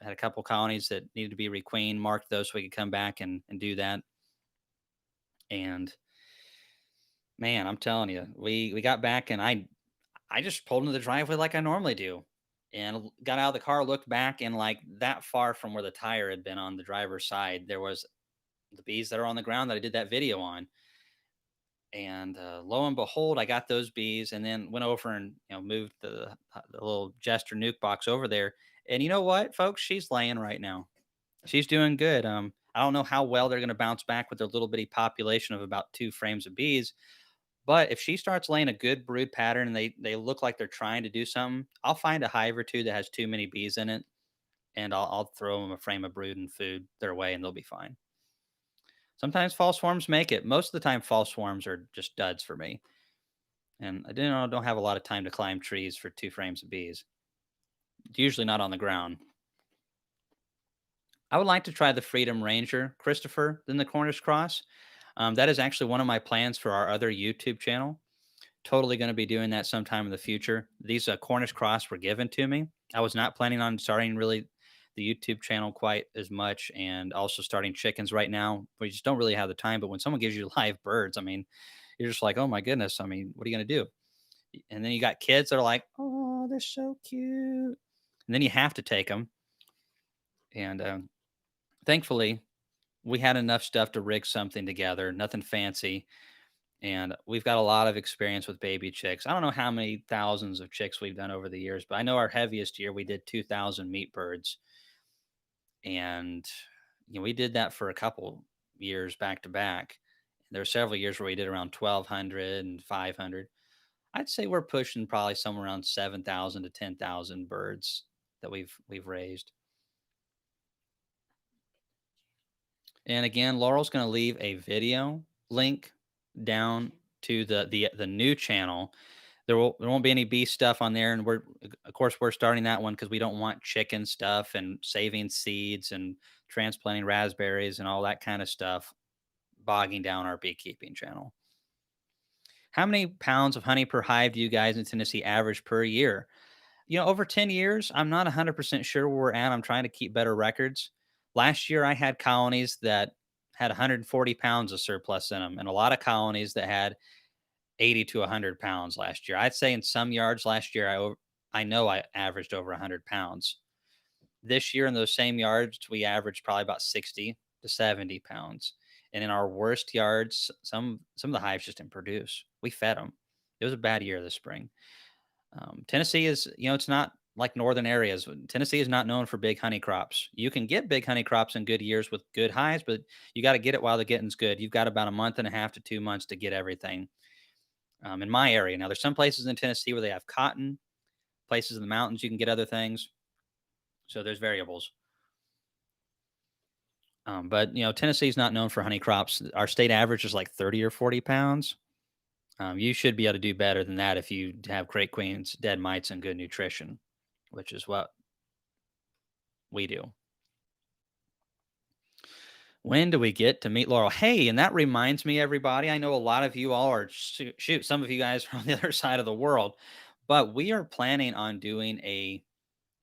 Had a couple colonies that needed to be requeened, marked those so we could come back and do that. And man, I'm telling you, we got back and I just pulled into the driveway like I normally do, and got out of the car, looked back, and like that far from where the tire had been on the driver's side, there was the bees that are on the ground that I did that video on. And lo and behold, I got those bees, and then went over and moved the little Jester Nuke box over there. And you know what, folks? She's laying right now. She's doing good. I don't know how well they're going to bounce back with their little bitty population of about 2 frames of bees. But if she starts laying a good brood pattern and they look like they're trying to do something, I'll find a hive or two that has too many bees in it, and I'll throw them a frame of brood and food their way, and they'll be fine. Sometimes false swarms make it. Most of the time, false swarms are just duds for me. And I don't have a lot of time to climb trees for 2 frames of bees. Usually not on the ground. I would like to try the Freedom Ranger, Christopher, than the Cornish Cross. That is actually one of my plans for our other YouTube channel. Totally going to be doing that sometime in the future. These Cornish cross were given to me. I was not planning on starting really the YouTube channel quite as much, and also starting chickens right now. We just don't really have the time. But when someone gives you live birds, I mean, you're just like, oh my goodness. I mean, what are you going to do? And then you got kids that are like, oh, they're so cute. And then you have to take them. And thankfully, we had enough stuff to rig something together, nothing fancy. And we've got a lot of experience with baby chicks. I don't know how many thousands of chicks we've done over the years, but I know our heaviest year we did 2,000 meat birds. And we did that for a couple years back to back. There were several years where we did around 1,200 and 500. I'd say we're pushing probably somewhere around 7,000 to 10,000 birds that we've raised. And again, Laurel's going to leave a video link down to the new channel. There won't be any bee stuff on there, and we're starting that one because we don't want chicken stuff and saving seeds and transplanting raspberries and all that kind of stuff bogging down our beekeeping channel. How many pounds of honey per hive do you guys in Tennessee average per year? Over 10 years, I'm not 100% sure where we're at. I'm trying to keep better records. Last year, I had colonies that had 140 pounds of surplus in them, and a lot of colonies that had 80 to 100 pounds last year. I'd say in some yards last year, I know I averaged over 100 pounds. This year, in those same yards, we averaged probably about 60 to 70 pounds. And in our worst yards, some of the hives just didn't produce. We fed them. It was a bad year this spring. Tennessee is, it's not like northern areas. Tennessee is not known for big honey crops. You can get big honey crops in good years with good hives, but you got to get it while the getting's good. You've got about a month and a half to 2 months to get everything. In my area, now there's some places in Tennessee where they have cotton. Places in the mountains you can get other things. So there's variables. But Tennessee is not known for honey crops. Our state average is like 30 or 40 pounds. You should be able to do better than that if you have great queens, dead mites, and good nutrition, which is what we do. When do we get to meet Laurel? Hey, and that reminds me, everybody. I know a lot of you all are shoot. Some of you guys are on the other side of the world, but we are planning on doing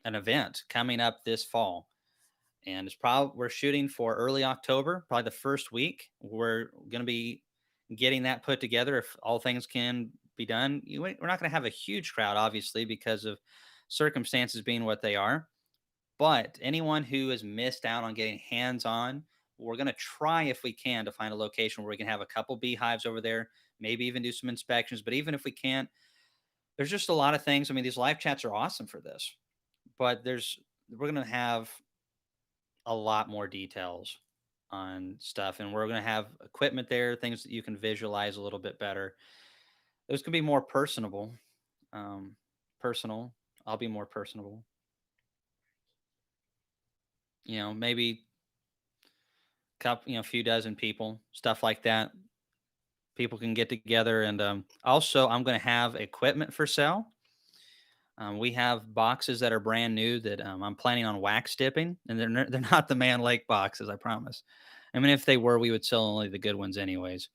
an event coming up this fall, and we're shooting for early October, probably the first week. We're going to be getting that put together if all things can be done. We're not going to have a huge crowd, obviously, because of circumstances being what they are. But anyone who has missed out on getting hands on, we're going to try if we can to find a location where we can have a couple beehives over there, maybe even do some inspections. But even if we can't, there's just a lot of things. I mean, these live chats are awesome for this, but we're going to have a lot more details on stuff, and we're going to have equipment there, things that you can visualize a little bit better. Those can be more personable. Personal. I'll be more personable. Maybe a few dozen people, stuff like that. People can get together, and also I'm going to have equipment for sale. We have boxes that are brand new that I'm planning on wax dipping, and they're not the Man Lake boxes, I promise. I mean, if they were, we would sell only the good ones anyways.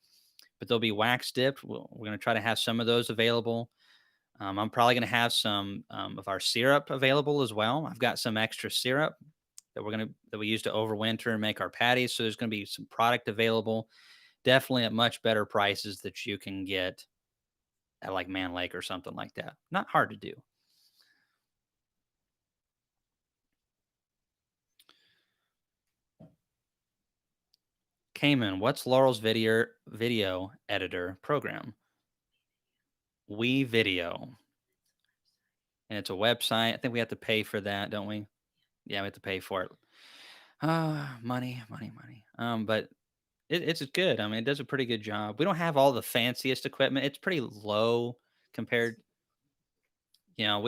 But they'll be wax dipped. We're going to try to have some of those available. I'm probably going to have some of our syrup available as well. I've got some extra syrup that we use to overwinter and make our patties. So there's going to be some product available, definitely at much better prices that you can get at like Man Lake or something like that. Not hard to do. Cayman, what's Laurel's video editor program? We Video, and it's a website. I think we have to pay for that, don't we? Yeah, we have to pay for it. Ah, money, money, money. But it's good. I mean, it does a pretty good job. We don't have all the fanciest equipment. It's pretty low compared. You know,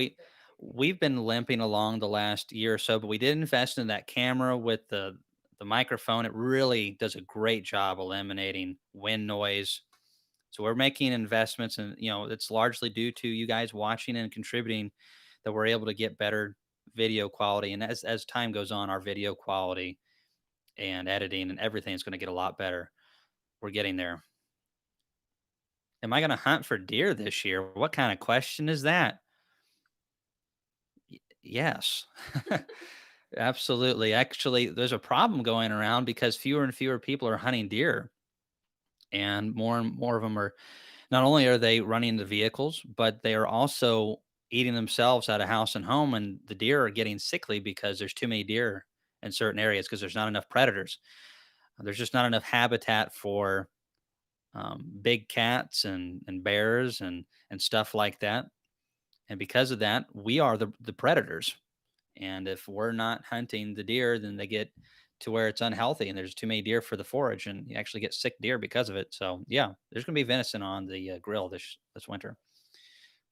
we've been limping along the last year or so, but we did invest in that camera with the microphone. It really does a great job eliminating wind noise. So we're making investments, and it's largely due to you guys watching and contributing that we're able to get better video quality. And as time goes on, our video quality and editing and everything is going to get a lot better. We're getting there. Am I going to hunt for deer this year? What kind of question is that? Yes. Absolutely. Actually, there's a problem going around because fewer and fewer people are hunting deer, and more of them are not only are they running the vehicles, but they are also eating themselves out of house and home, and the deer are getting sickly because there's too many deer in certain areas because there's not enough predators. There's just not enough habitat for big cats and bears and stuff like that. And because of that, we are the predators. And if we're not hunting the deer, then they get to where it's unhealthy and there's too many deer for the forage, and you actually get sick deer because of it. So yeah, there's going to be venison on the grill this winter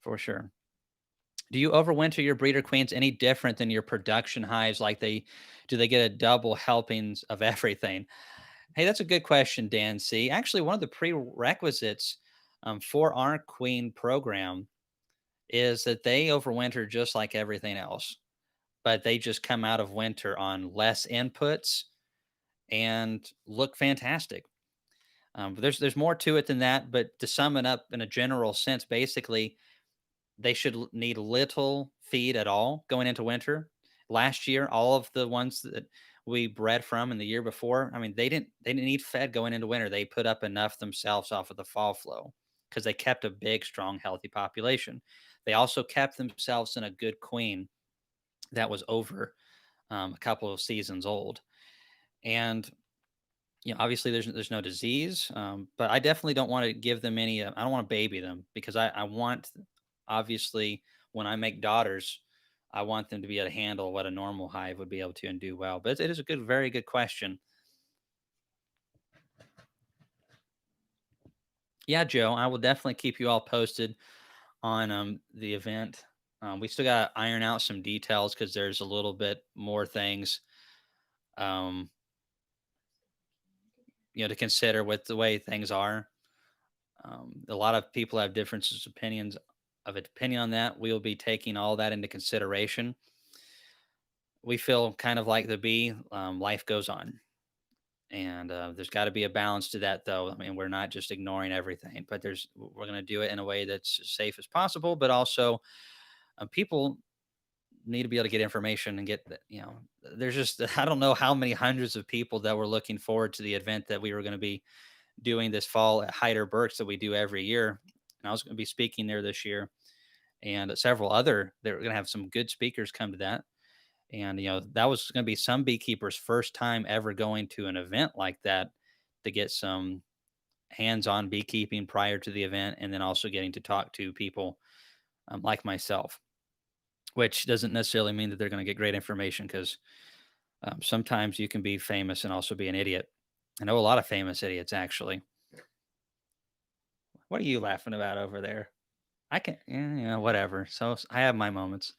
for sure. Do you overwinter your breeder queens any different than your production hives? Like do they get a double helpings of everything? Hey, that's a good question, Dan. C. Actually, one of the prerequisites for our queen program is that they overwinter just like everything else, but they just come out of winter on less inputs and look fantastic. But there's more to it than that. But to sum it up in a general sense, basically, they should need little feed at all going into winter. Last year, all of the ones that we bred from in the year before, I mean, they didn't need fed going into winter. They put up enough themselves off of the fall flow because they kept a big, strong, healthy population. They also kept themselves in a good queen that was over a couple of seasons old. And obviously there's no disease, but I definitely don't want to give them any. I don't want to baby them because I want, obviously, when I make daughters, I want them to be able to handle what a normal hive would be able to and do well. But it is a very good question. Yeah, Joe, I will definitely keep you all posted on the event. We still got to iron out some details because there's a little bit more things. Um, to consider with the way things are. A lot of people have differences opinion on that. We'll be taking all that into consideration. We feel kind of like the bee. Life goes on, and there's got to be a balance to that, though. I mean, we're not just ignoring everything, but we're going to do it in a way that's as safe as possible. But also, people need to be able to get information and there's just I don't know how many hundreds of people that were looking forward to the event that we were going to be doing this fall at Hyder Burks that we do every year. And I was going to be speaking there this year, and several other. They're going to have some good speakers come to that, and that was going to be some beekeepers' first time ever going to an event like that to get some hands-on beekeeping prior to the event, and then also getting to talk to people like myself, which doesn't necessarily mean that they're going to get great information because sometimes you can be famous and also be an idiot. I know a lot of famous idiots actually. What are you laughing about over there? I can, yeah, whatever. So I have my moments.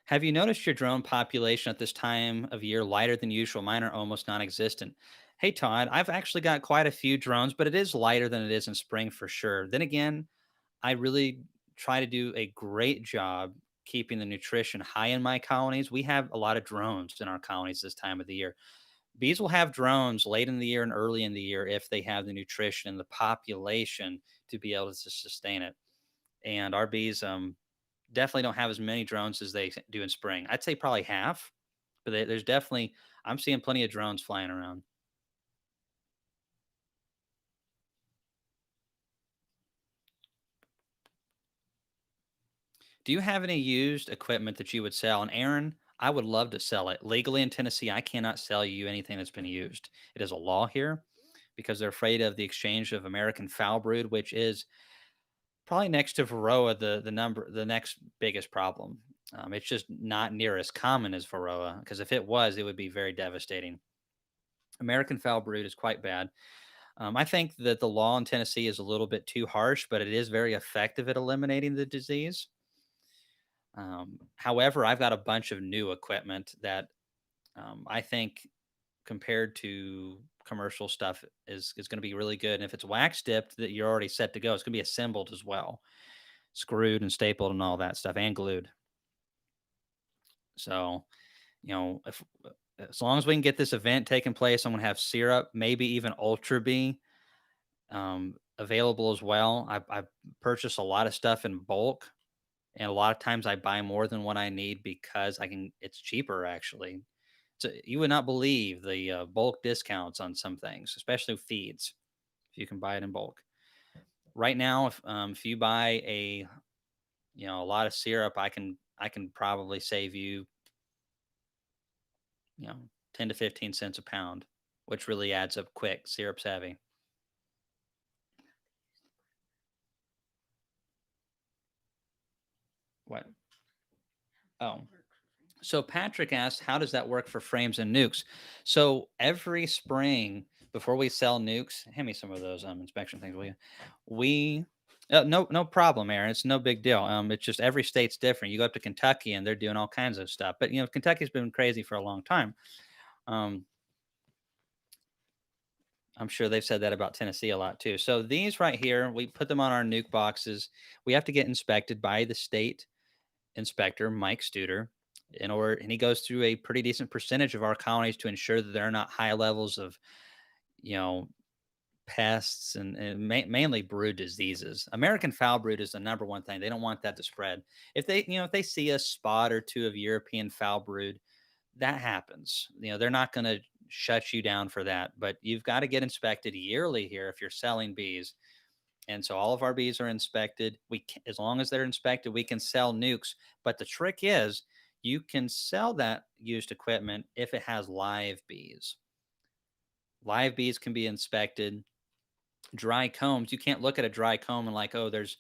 Have you noticed your drone population at this time of year lighter than usual? Mine are almost non-existent. Hey Todd, I've actually got quite a few drones, but it is lighter than it is in spring for sure. Then again, I really try to do a great job keeping the nutrition high in my colonies. We have a lot of drones in our colonies this time of the year. Bees will have drones late in the year and early in the year if they have the nutrition and the population to be able to sustain it. And our bees definitely don't have as many drones as they do in spring. I'd say probably half, but there's definitely, I'm seeing plenty of drones flying around. Do you have any used equipment that you would sell? And Aaron, I would love to sell it. Legally in Tennessee, I cannot sell you anything that's been used. It is a law here because they're afraid of the exchange of American foul brood, which is probably next to Varroa, the next biggest problem. It's just not near as common as Varroa because if it was, it would be very devastating. American foul brood is quite bad. I think that the law in Tennessee is a little bit too harsh, but it is very effective at eliminating the disease. However, I've got a bunch of new equipment that I think compared to commercial stuff is going to be really good. And if it's wax dipped, that you're already set to go. It's going to be assembled as well, screwed and stapled and all that stuff, and glued. So if as long as we can get this event taking place, I'm going to have syrup, maybe even Ultra Bee available as well. I purchased a lot of stuff in bulk, and a lot of times I buy more than what I need because I can. It's cheaper actually. So you would not believe the bulk discounts on some things, especially feeds. If you can buy it in bulk, right now, if you buy a lot of syrup, I can probably save you you know 10 to 15 cents a pound, which really adds up quick. Syrup's heavy. What? Oh, so Patrick asked, how does that work for frames and nukes? So every spring before we sell nukes, hand me some of those inspection things, will you? We no problem, Aaron. It's no big deal. It's just every state's different. You go up to Kentucky and they're doing all kinds of stuff. But Kentucky's been crazy for a long time. Um, I'm sure they've said that about Tennessee a lot too. So these right here, we put them on our nuke boxes. We have to get inspected by the state inspector, Mike Studer, and he goes through a pretty decent percentage of our colonies to ensure that there are not high levels of, you know, pests and mainly brood diseases. American foul brood is the number one thing. They don't want that to spread. If they see a spot or two of European foul brood, that happens. They're not going to shut you down for that, but you've got to get inspected yearly here if you're selling bees. And so all of our bees are inspected. As long as they're inspected, we can sell nukes. But the trick is, you can sell that used equipment if it has live bees. Live bees can be inspected. Dry combs, you can't look at a dry comb and like, oh, there's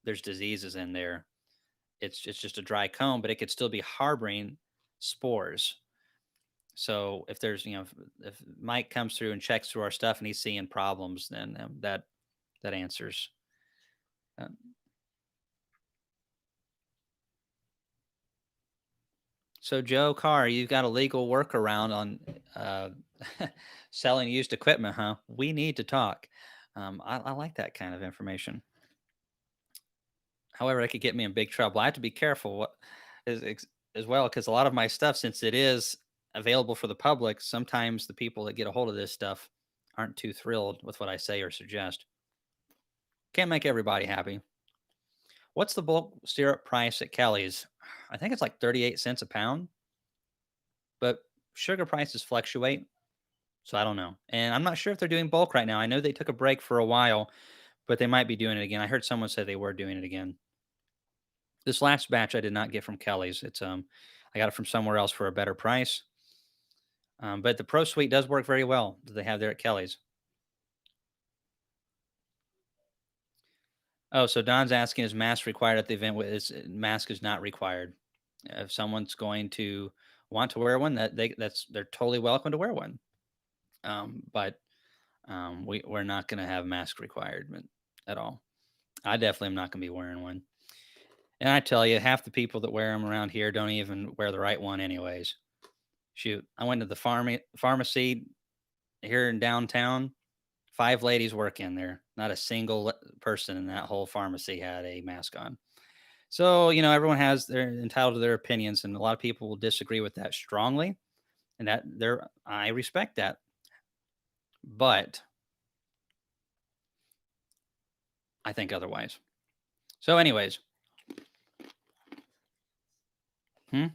diseases in there. It's just a dry comb, but it could still be harboring spores. So if there's if Mike comes through and checks through our stuff and he's seeing problems, then that answers. Uh, So Joe Carr, you've got a legal workaround on uh, selling used equipment, huh? We need to talk. I like that kind of information. However, it could get me in big trouble. I have to be careful as well because a lot of my stuff, since it is available for the public, sometimes the people that get a hold of this stuff aren't too thrilled with what I say or suggest. Can't make everybody happy. What's the bulk syrup price at Kelly's? I think it's like 38 cents a pound, but sugar prices fluctuate. So I don't know. And I'm not sure if they're doing bulk right now. I know they took a break for a while, but they might be doing it again. I heard someone say they were doing it again. This last batch I did not get from Kelly's. I got it from somewhere else for a better price. But the Pro Suite does work very well that they have there at Kelly's. Oh, so Don's asking, is mask required at the event? Mask is not required. If someone's going to want to wear one, they're totally welcome to wear one. But we're not going to have mask requirement at all. I definitely am not going to be wearing one. And I tell you, half the people that wear them around here don't even wear the right one, anyways. Shoot, I went to the pharmacy. here in downtown, 5 ladies work in there. Not a single person in that whole pharmacy had a mask on. So, everyone has they're entitled to their opinions, and a lot of people will disagree with that strongly, and I respect that. But I think otherwise. So, anyways, hmm,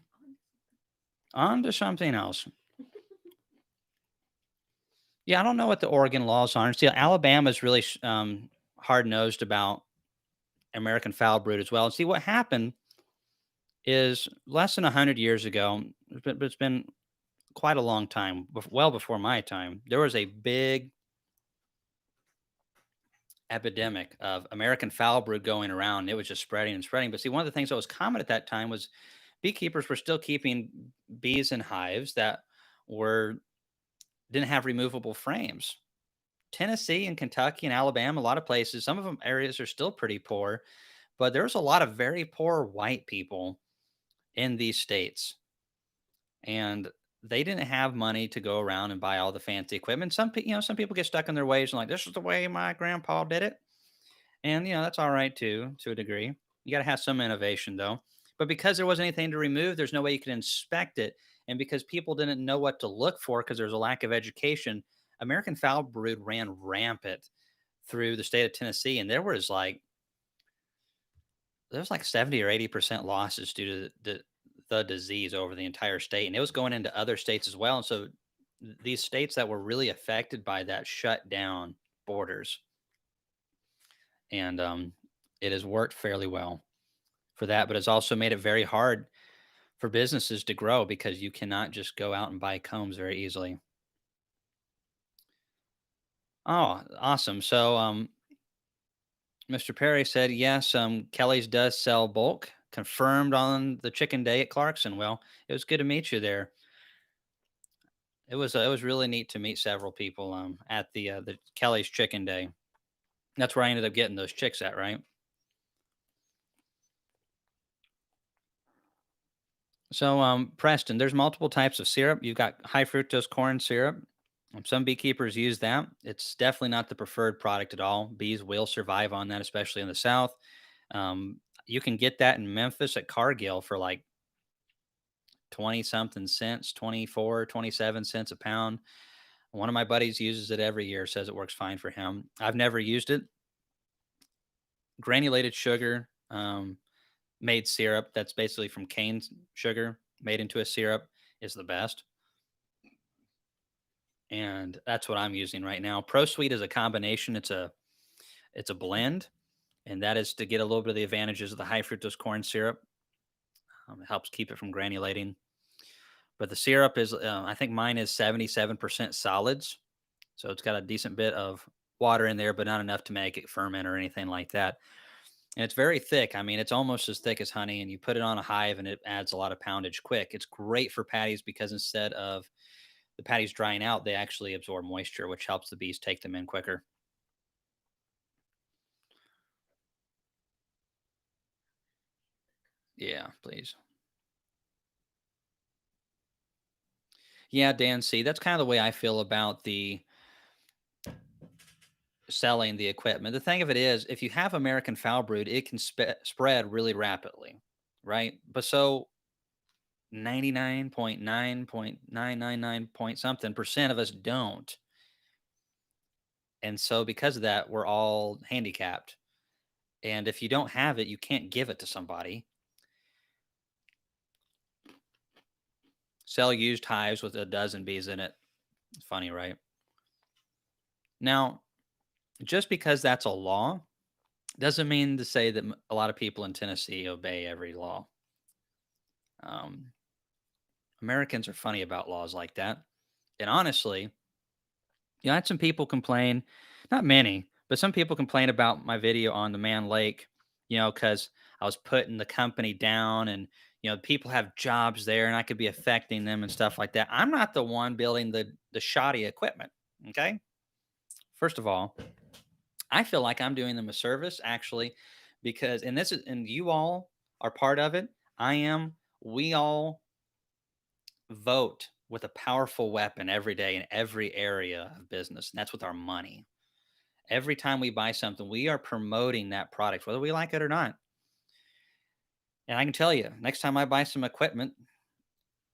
on to something else. Yeah, I don't know what the Oregon laws are. See, Alabama's really hard nosed about American foul brood as well. And see, what happened is less than 100 years ago, it's been quite a long time, well before my time, there was a big epidemic of American foul brood going around. It was just spreading and spreading. But see, one of the things that was common at that time was beekeepers were still keeping bees in hives that were didn't have removable frames. Tennessee and Kentucky and Alabama, a lot of places, some of them areas are still pretty poor, but there's a lot of very poor white people in these states. And they didn't have money to go around and buy all the fancy equipment. Some people get stuck in their ways and like, this is the way my grandpa did it. And that's all right too, to a degree. You got to have some innovation though. But because there wasn't anything to remove, there's no way you could inspect it. And because people didn't know what to look for because there's a lack of education, American foul brood ran rampant through the state of Tennessee. And there was like 70 or 80% losses due to the disease over the entire state. And it was going into other states as well. And so these states that were really affected by that shut down borders. And it has worked fairly well for that, but it's also made it very hard for businesses to grow because you cannot just go out and buy combs very easily. Oh, awesome. So, Mr. Perry said, yes, Kelly's does sell bulk, confirmed on the chicken day at Clarkson. Well, it was good to meet you there. It was really neat to meet several people at the Kelly's Chicken Day. That's where I ended up getting those chicks at, right? So, Preston, there's multiple types of syrup. You've got high fructose corn syrup. Some beekeepers use that. It's definitely not the preferred product at all. Bees will survive on that, especially in the South. You can get that in Memphis at Cargill for like 20 something cents, 24, 27 cents a pound. One of my buddies uses it every year, says it works fine for him. I've never used it. Granulated sugar, made syrup that's basically from cane sugar made into a syrup is the best. And that's what I'm using right now. ProSweet is a combination. It's a blend, and that is to get a little bit of the advantages of the high fructose corn syrup. It helps keep it from granulating. But the syrup is, I think mine is 77% solids, so it's got a decent bit of water in there, but not enough to make it ferment or anything like that. And it's very thick. I mean, it's almost as thick as honey, and you put it on a hive, and it adds a lot of poundage quick. It's great for patties because instead of the patties drying out, they actually absorb moisture, which helps the bees take them in quicker. Yeah, please. Yeah, Dan, see, that's kind of the way I feel about the selling the equipment. The thing of it is, if you have American foul brood, it can spread really rapidly, right? But so 99.9.999 point something percent of us don't. And so because of that, we're all handicapped. And if you don't have it, you can't give it to somebody. Sell used hives with a dozen bees in it. It's funny, right? Now, just because that's a law doesn't mean to say that a lot of people in Tennessee obey every law. Um, Americans are funny about laws like that. And honestly, I had some people complain, not many, but some people complain about my video on the Man Lake, because I was putting the company down and, people have jobs there and I could be affecting them and stuff like that. I'm not the one building the shoddy equipment. Okay. First of all, I feel like I'm doing them a service actually, because, and you all are part of it. I am, we all vote with a powerful weapon every day in every area of business, and that's with our money. Every time we buy something, we are promoting that product, whether we like it or not. And I can tell you, next time I buy some equipment,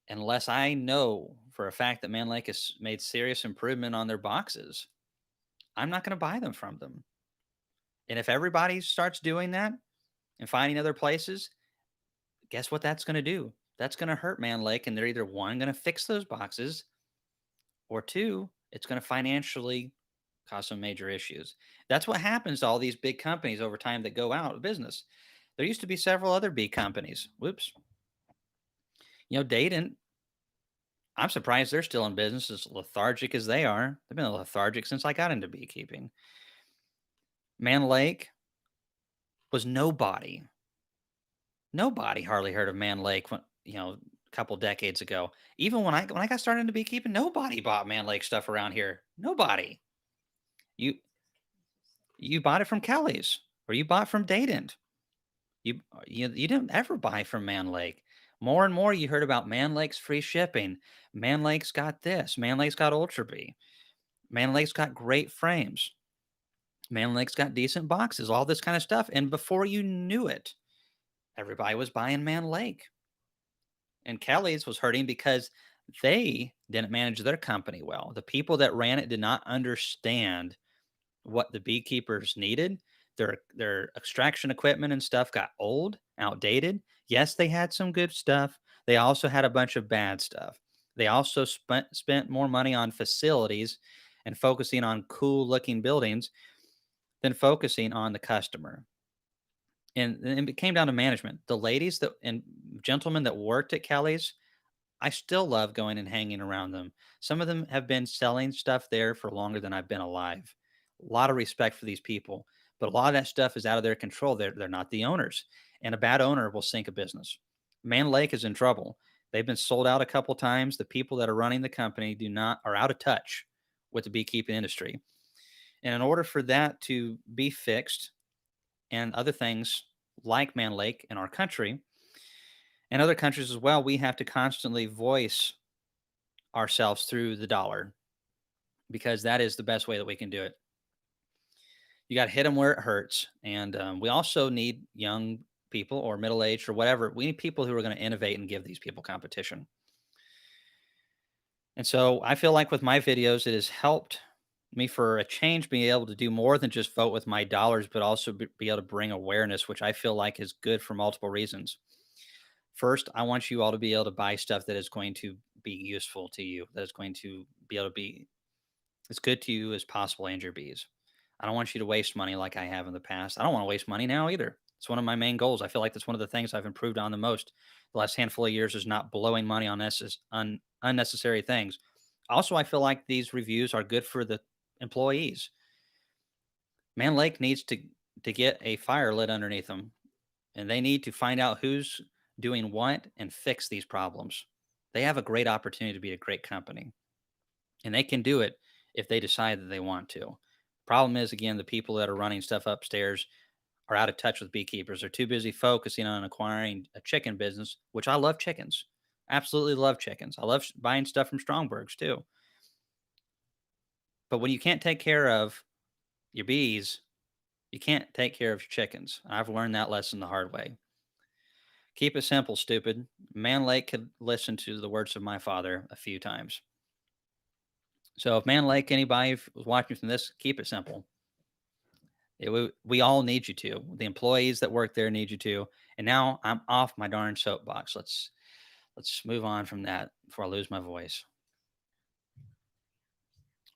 unless I know for a fact that Man Lake has made serious improvement on their boxes, I'm not going to buy them from them. And if everybody starts doing that and finding other places, guess what that's going to do? That's going to hurt Man Lake, and they're either one, going to fix those boxes, or two, it's going to financially cause some major issues. That's what happens to all these big companies over time that go out of business. There used to be several other big companies. Whoops. Dayton, I'm surprised they're still in business as lethargic as they are. They've been lethargic since I got into beekeeping. Man Lake was nobody. Nobody hardly heard of Man Lake when, a couple decades ago. Even when I got started into beekeeping, nobody bought Man Lake stuff around here. Nobody. You you bought it from Kelly's or you bought from Dayton. You didn't ever buy from Man Lake. More and more you heard about Man Lake's free shipping. Man Lake's got this. Man Lake's got Ultra Bee. Man Lake's got great frames. Man Lake's got decent boxes, all this kind of stuff. And before you knew it, everybody was buying Man Lake. And Kelly's was hurting because they didn't manage their company well. The people that ran it did not understand what the beekeepers needed. Their extraction equipment and stuff got old, outdated. Yes, they had some good stuff. They also had a bunch of bad stuff. They also spent more money on facilities and focusing on cool looking buildings than focusing on the customer. And it came down to management. The ladies that and gentlemen that worked at Kelly's, I still love going and hanging around them. Some of them have been selling stuff there for longer than I've been alive. A lot of respect for these people, but a lot of that stuff is out of their control. They're not the owners, and a bad owner will sink a business. Man Lake is in trouble. They've been sold out a couple times. The people that are running the company do not are out of touch with the beekeeping industry. And in order for that to be fixed and other things like Man Lake in our country and other countries as well, we have to constantly voice ourselves through the dollar because that is the best way that we can do it. You got to hit them where it hurts. And we also need young people or middle aged or whatever. We need people who are going to innovate and give these people competition. And so I feel like with my videos, it has helped me for a change being able to do more than just vote with my dollars, but also be able to bring awareness, which I feel like is good for multiple reasons. First, I want you all to be able to buy stuff that is going to be useful to you, that is going to be able to be as good to you as possible and your bees. I don't want you to waste money like I have in the past. I don't want to waste money now either. It's one of my main goals. I feel like that's one of the things I've improved on the most the last handful of years is not blowing money on unnecessary things. Also, I feel like these reviews are good for the employees. Man Lake needs to get a fire lit underneath them, and they need to find out who's doing what and fix these problems. They have a great opportunity to be a great company, and they can do it if they decide that they want to. Problem is, again, the people that are running stuff upstairs are out of touch with beekeepers. They're too busy focusing on acquiring a chicken business, which I love chickens. Absolutely love chickens. I love buying stuff from Strongbergs too. But when you can't take care of your bees, you can't take care of your chickens. I've learned that lesson the hard way. Keep it simple, stupid. Man Lake could listen to the words of my father a few times. So if Man Lake, anybody was watching from this, keep it simple. We all need you to. The employees that work there need you to. And now I'm off my darn soapbox. Let's move on from that before I lose my voice.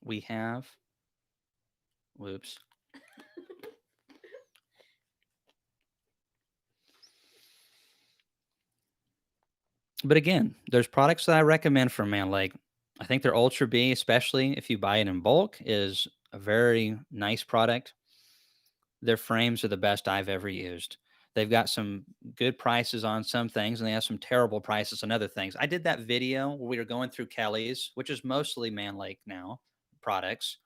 We have whoops. But again, there's products that I recommend from Man Lake. I think their Ultra B, especially if you buy it in bulk, is a very nice product. Their frames are the best I've ever used. They've got some good prices on some things, and they have some terrible prices on other things. I did that video where we were going through Kelly's, which is mostly Man Lake now products.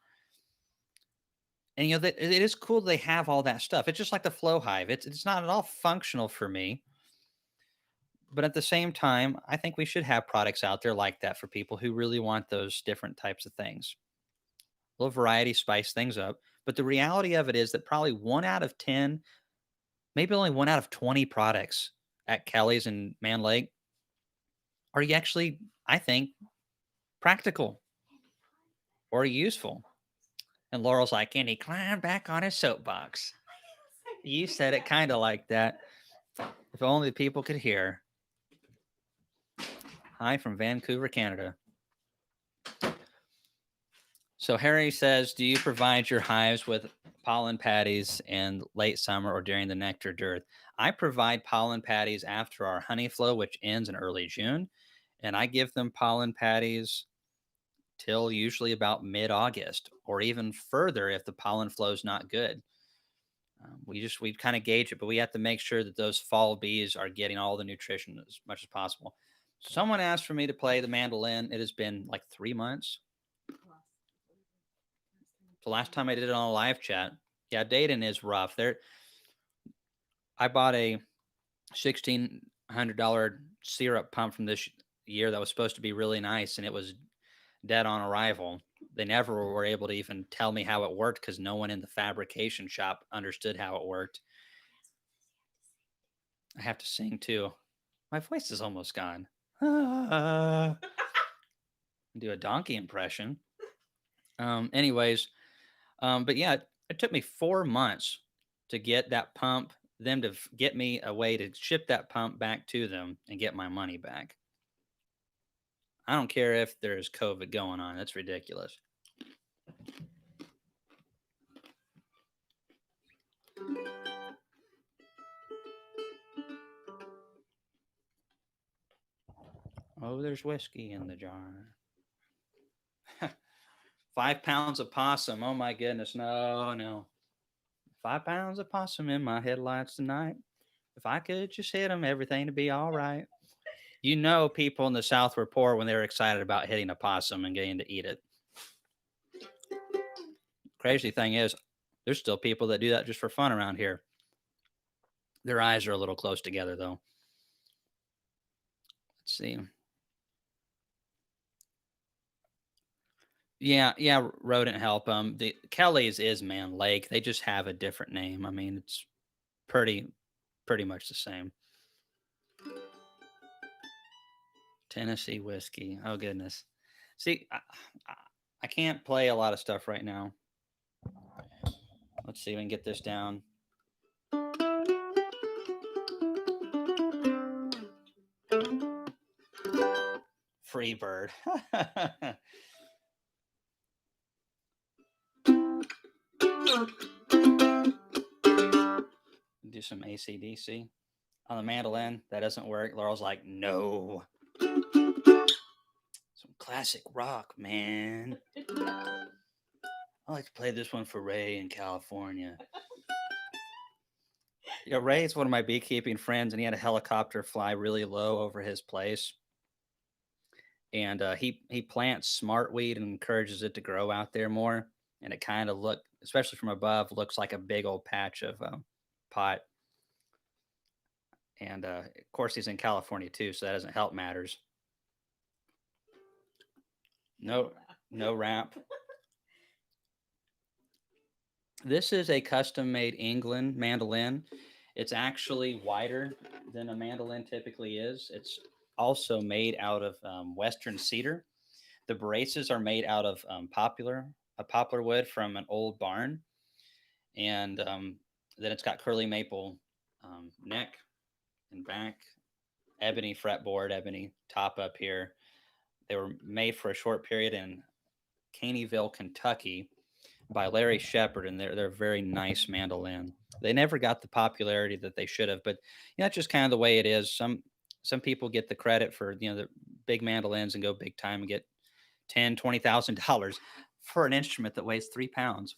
And that it is cool they have all that stuff. It's just like the Flow Hive. It's not at all functional for me. But at the same time, I think we should have products out there like that for people who really want those different types of things. A little variety, spice things up. But the reality of it is that probably 1 out of 10, maybe only 1 out of 20 products at Kelly's and Man Lake are you actually, I think, practical or useful. And Laurel's like, and he climbed back on his soapbox. You said it kind of like that. If only people could hear. Hi from Vancouver, Canada. So Harry says, do you provide your hives with pollen patties in late summer or during the nectar dearth? I provide pollen patties after our honey flow, which ends in early June. And I give them pollen patties till usually about mid-August or even further if the pollen flow is not good. We kind of gauge it, but we have to make sure that those fall bees are getting all the nutrition as much as possible. Someone asked for me to play the mandolin. It has been like 3 months. The last time I did it on a live chat. Yeah, dating is rough. I bought a $1,600 syrup pump from this year that was supposed to be really nice, and it was dead on arrival. They never were able to even tell me how it worked because no one in the fabrication shop understood how it worked. I have to sing too. My voice is almost gone. Do a donkey impression. Anyways, but yeah, it took me 4 months to get that pump, them to get me a way to ship that pump back to them and get my money back. I don't care if there's COVID going on. That's ridiculous. Oh, there's whiskey in the jar. 5 pounds of possum. Oh my goodness. No, no. 5 pounds of possum in my headlights tonight. If I could just hit them, everything would be all right. You know, people in the South were poor when they were excited about hitting a possum and getting to eat it. Crazy thing is, there's still people that do that just for fun around here. Their eyes are a little close together, though. Let's see. Yeah, yeah, rodent help. The Kelly's is Man Lake. They just have a different name. I mean, it's pretty, pretty much the same. Tennessee whiskey. Oh goodness. See, I can't play a lot of stuff right now. Let's see if we can get this down. Free bird. Do some AC/DC on the mandolin. That doesn't work. Laurel's like, no. Some classic rock, man. I like to play this one for Ray in California. Yeah, Ray's one of my beekeeping friends, and he had a helicopter fly really low over his place. And he plants smartweed and encourages it to grow out there more. And it kind of especially from above, looks like a big old patch of pot. And of course, he's in California too, so that doesn't help matters. No, no wrap. This is a custom-made England mandolin. It's actually wider than a mandolin typically is. It's also made out of Western cedar. The braces are made out of a poplar wood from an old barn, and then it's got curly maple neck and back, ebony fretboard, ebony top up here. They were made for a short period in Caneyville, Kentucky, by Larry Shepard, and they're a very nice mandolin. They never got the popularity that they should have, but that's just kind of the way it is. Some people get the credit for the big mandolins and go big time and get $10,000-$20,000 for an instrument that weighs 3 pounds,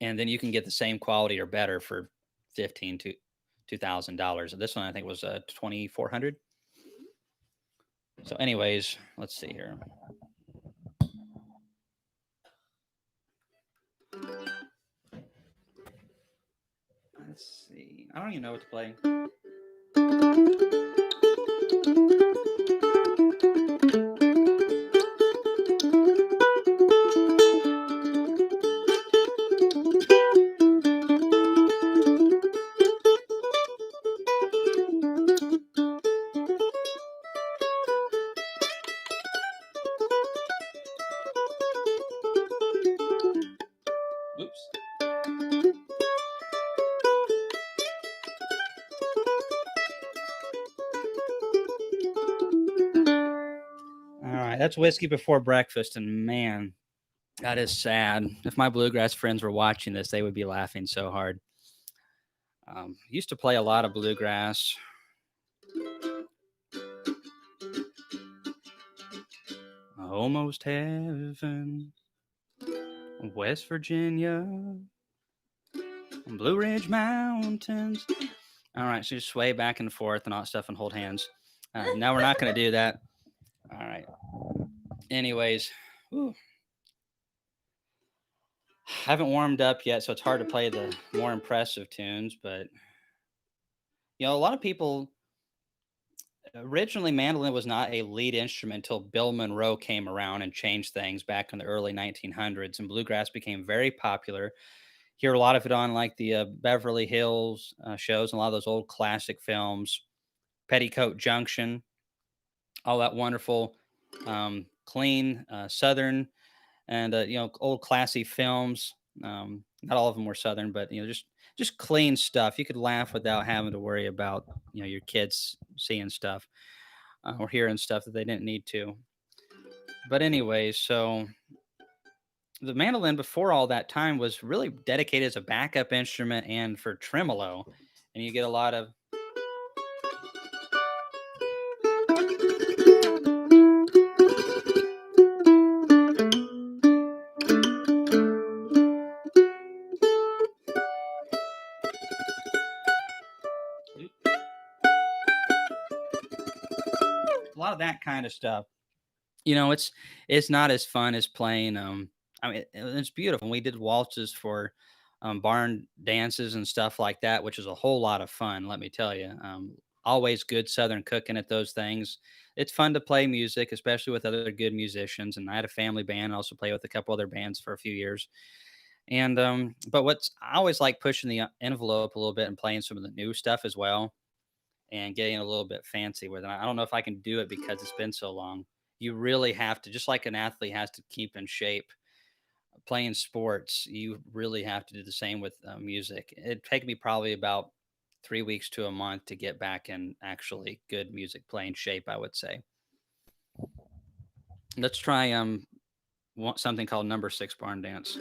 and then you can get the same quality or better for $15,000 to $2,000. This one I think was 2,400. So, anyways, let's see here. Let's see. I don't even know what to play. that's whiskey before breakfast, and man, that is sad. If my bluegrass friends were watching this, they would be laughing so hard. Used to play a lot of bluegrass. Almost heaven, West Virginia, Blue Ridge Mountains. All right, so just sway back and forth and all that stuff and hold hands. Now we're not going to do that. All right. Anyways, whew. Haven't warmed up yet, so it's hard to play the more impressive tunes. But a lot of people originally mandolin was not a lead instrument until Bill Monroe came around and changed things back in the early 1900s, and bluegrass became very popular. Hear a lot of it on like the Beverly Hills shows and a lot of those old classic films, Petticoat Junction, all that wonderful, clean Southern and old classy films. Not all of them were Southern, but just clean stuff. You could laugh without having to worry about your kids seeing stuff or hearing stuff that they didn't need to. But anyways, so the mandolin before all that time was really dedicated as a backup instrument and for tremolo, and you get a lot of that kind of stuff. It's not as fun as playing. I mean, it's beautiful. We did waltzes for barn dances and stuff like that, which is a whole lot of fun. Let me tell you. Always good Southern cooking at those things. It's fun to play music, especially with other good musicians. And I had a family band. I also played with a couple other bands for a few years. And but I always like pushing the envelope a little bit and playing some of the new stuff as well and getting a little bit fancy with it. I don't know if I can do it because it's been so long. You really have to, just like an athlete has to keep in shape, playing sports, you really have to do the same with music. It'd take me probably about 3 weeks to a month to get back in actually good music playing shape, I would say. Let's try something called number six barn dance.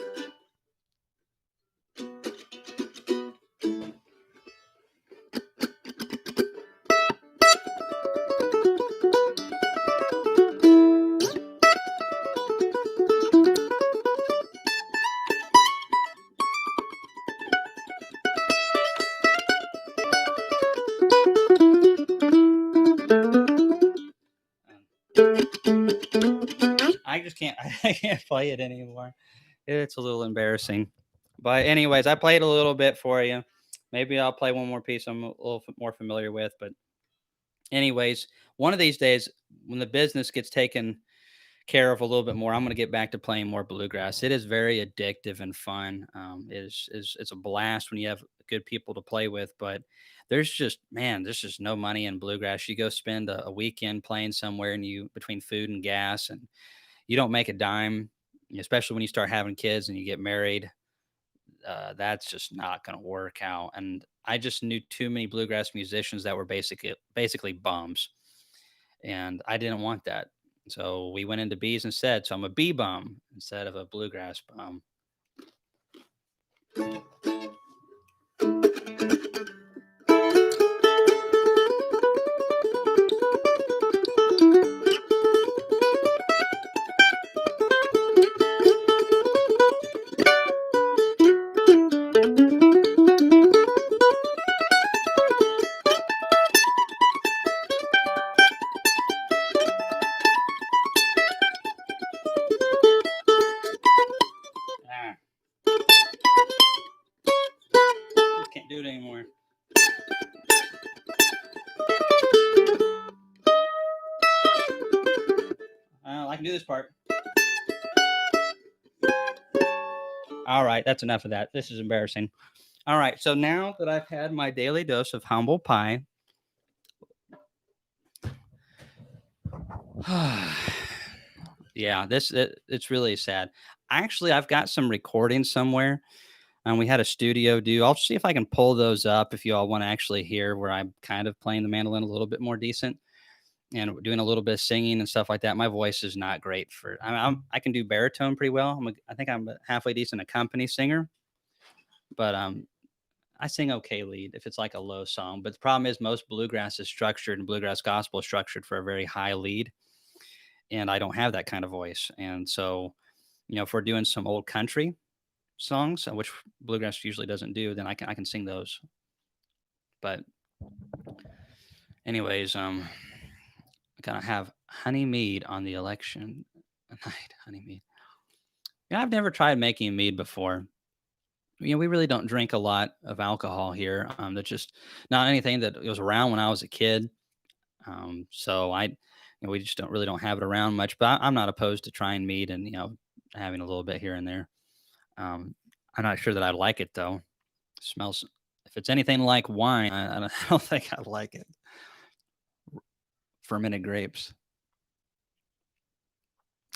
I just can't I can't play it anymore. It's a little embarrassing. But anyways, I played a little bit for you. Maybe I'll play one more piece I'm a little more familiar with. But anyways, one of these days when the business gets taken care of a little bit more, I'm going to get back to playing more bluegrass. It is very addictive and fun. It's a blast when you have good people to play with. But there's just no money in bluegrass. You go spend a weekend playing somewhere, and you between food and gas, and you don't make a dime. Especially when you start having kids and you get married, that's just not going to work out. And I just knew too many bluegrass musicians that were basically bums, and I didn't want that. So we went into bees instead. So I'm a bee bum instead of a bluegrass bum. Ah, can't do it anymore. I can do this part. All right, that's enough of that. This is embarrassing. All right, so now that I've had my daily dose of humble pie, yeah, it's really sad. I've got some recordings somewhere, and we had a studio do. I'll see if I can pull those up if you all want to actually hear where I'm kind of playing the mandolin a little bit more decent. and doing a little bit of singing and stuff like that. My voice is not great for. I can do baritone pretty well. I think I'm a halfway decent company singer, but I sing okay lead if it's like a low song. But the problem is most bluegrass is structured and bluegrass gospel is structured for a very high lead, and I don't have that kind of voice. And so, if we're doing some old country songs, which bluegrass usually doesn't do, then I can sing those. But anyways, I gotta have honey mead on the election night. Honey mead. Yeah, I've never tried making mead before. We really don't drink a lot of alcohol here. That's just not anything that was around when I was a kid. So we just don't have it around much. But I'm not opposed to trying mead and having a little bit here and there. Um, I'm not sure that I'd like it though. Smells. If it's anything like wine, I don't think I'd like it. Fermented grapes.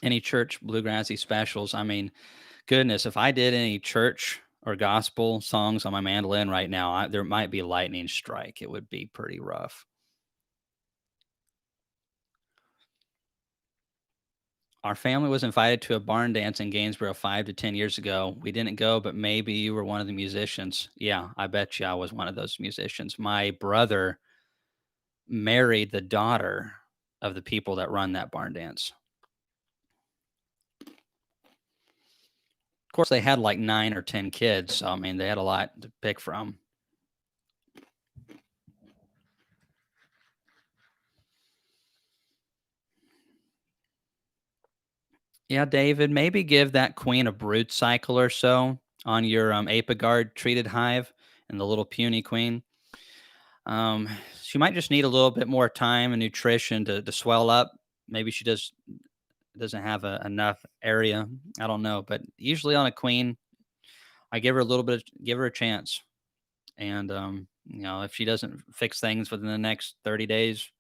Any church bluegrassy specials? I mean, goodness, if I did any church or gospel songs on my mandolin right now, there might be lightning strike. It would be pretty rough. Our family was invited to a barn dance in Gainesboro 5 to 10 years ago. We didn't go, but maybe you were one of the musicians. Yeah, I bet you I was one of those musicians. My brother married the daughter of the people that run that barn dance. Of course, they had like 9 or 10 kids. So, I mean, they had a lot to pick from. Yeah, David, maybe give that queen a brood cycle or so on your Apagard treated hive and the little puny queen. Um, she might just need a little bit more time and nutrition to swell up. Maybe she doesn't have enough area. I don't know, but usually on a queen, I give her a little bit, give her a chance. And if she doesn't fix things within the next 30 days,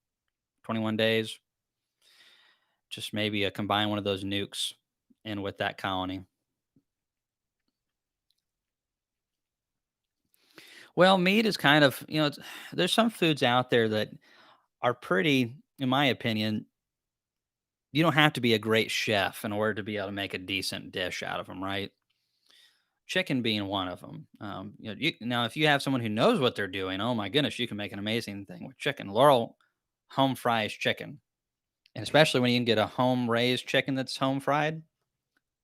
21 days, just maybe combine one of those nukes in with that colony. Well, meat is kind of, there's some foods out there that are pretty, in my opinion, you don't have to be a great chef in order to be able to make a decent dish out of them, right? Chicken being one of them. Now, if you have someone who knows what they're doing, oh my goodness, you can make an amazing thing with chicken. Laurel home fries chicken, and especially when you can get a home raised chicken that's home fried,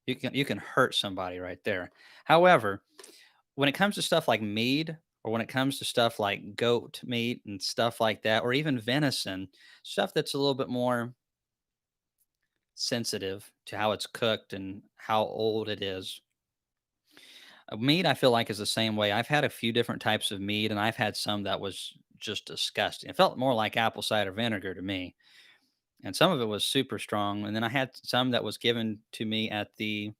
you can hurt somebody right there. However, when it comes to stuff like mead, or when it comes to stuff like goat meat and stuff like that, or even venison, stuff that's a little bit more sensitive to how it's cooked and how old it is. Meat, I feel like, is the same way. I've had a few different types of meat, and I've had some that was just disgusting. It felt more like apple cider vinegar to me, and some of it was super strong. And then I had some that was given to me at the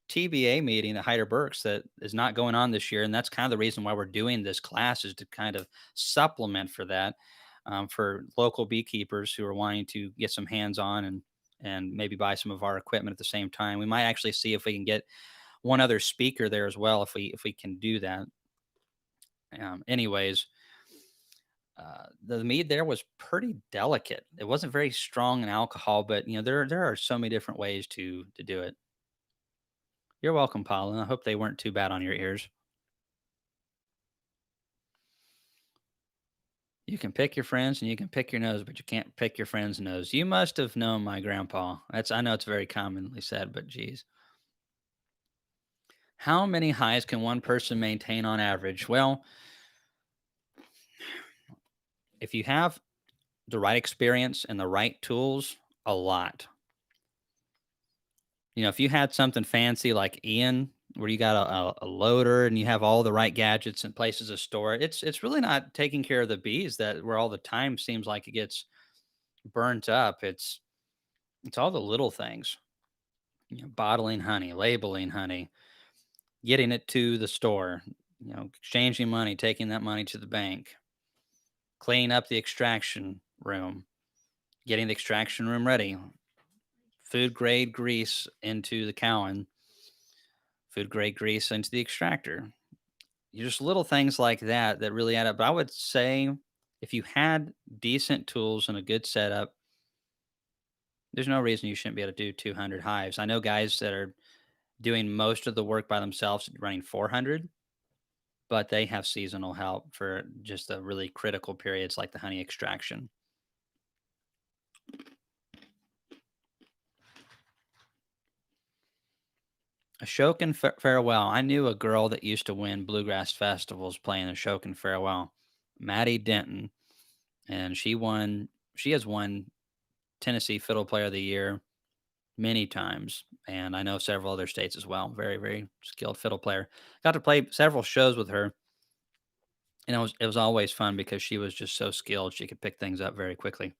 TBA meeting at Heider Burks that is not going on this year, and that's kind of the reason why we're doing this class, is to kind of supplement for that, for local beekeepers who are wanting to get some hands on and maybe buy some of our equipment at the same time. We might actually see if we can get one other speaker there as well, if we can do that. Anyways, the mead there was pretty delicate. It wasn't very strong in alcohol, but there are so many different ways to do it. You're welcome, Paula. I hope they weren't too bad on your ears. You can pick your friends and you can pick your nose, but you can't pick your friend's nose. You must have known my grandpa. I know it's very commonly said, but geez. How many highs can one person maintain on average? Well, if you have the right experience and the right tools, a lot. If you had something fancy like Ian, where you got a loader and you have all the right gadgets and places to store it, it's really not taking care of the bees that where all the time seems like it gets burnt up. It's all the little things. Bottling honey, labeling honey, getting it to the store, exchanging money, taking that money to the bank, cleaning up the extraction room, getting the extraction room ready, food grade grease into the cowan, food grade grease into the extractor. Just little things like that that really add up. But I would say If you had decent tools and a good setup, there's no reason you shouldn't be able to do 200 hives. I know guys that are doing most of the work by themselves, running 400, but they have seasonal help for just the really critical periods like the honey extraction. Ashokan Farewell. I knew a girl that used to win bluegrass festivals playing Ashokan Farewell, Maddie Denton, and She has won Tennessee Fiddle Player of the Year many times, and I know several other states as well. Very, very skilled fiddle player. Got to play several shows with her, and it was always fun because she was just so skilled. She could pick things up very quickly.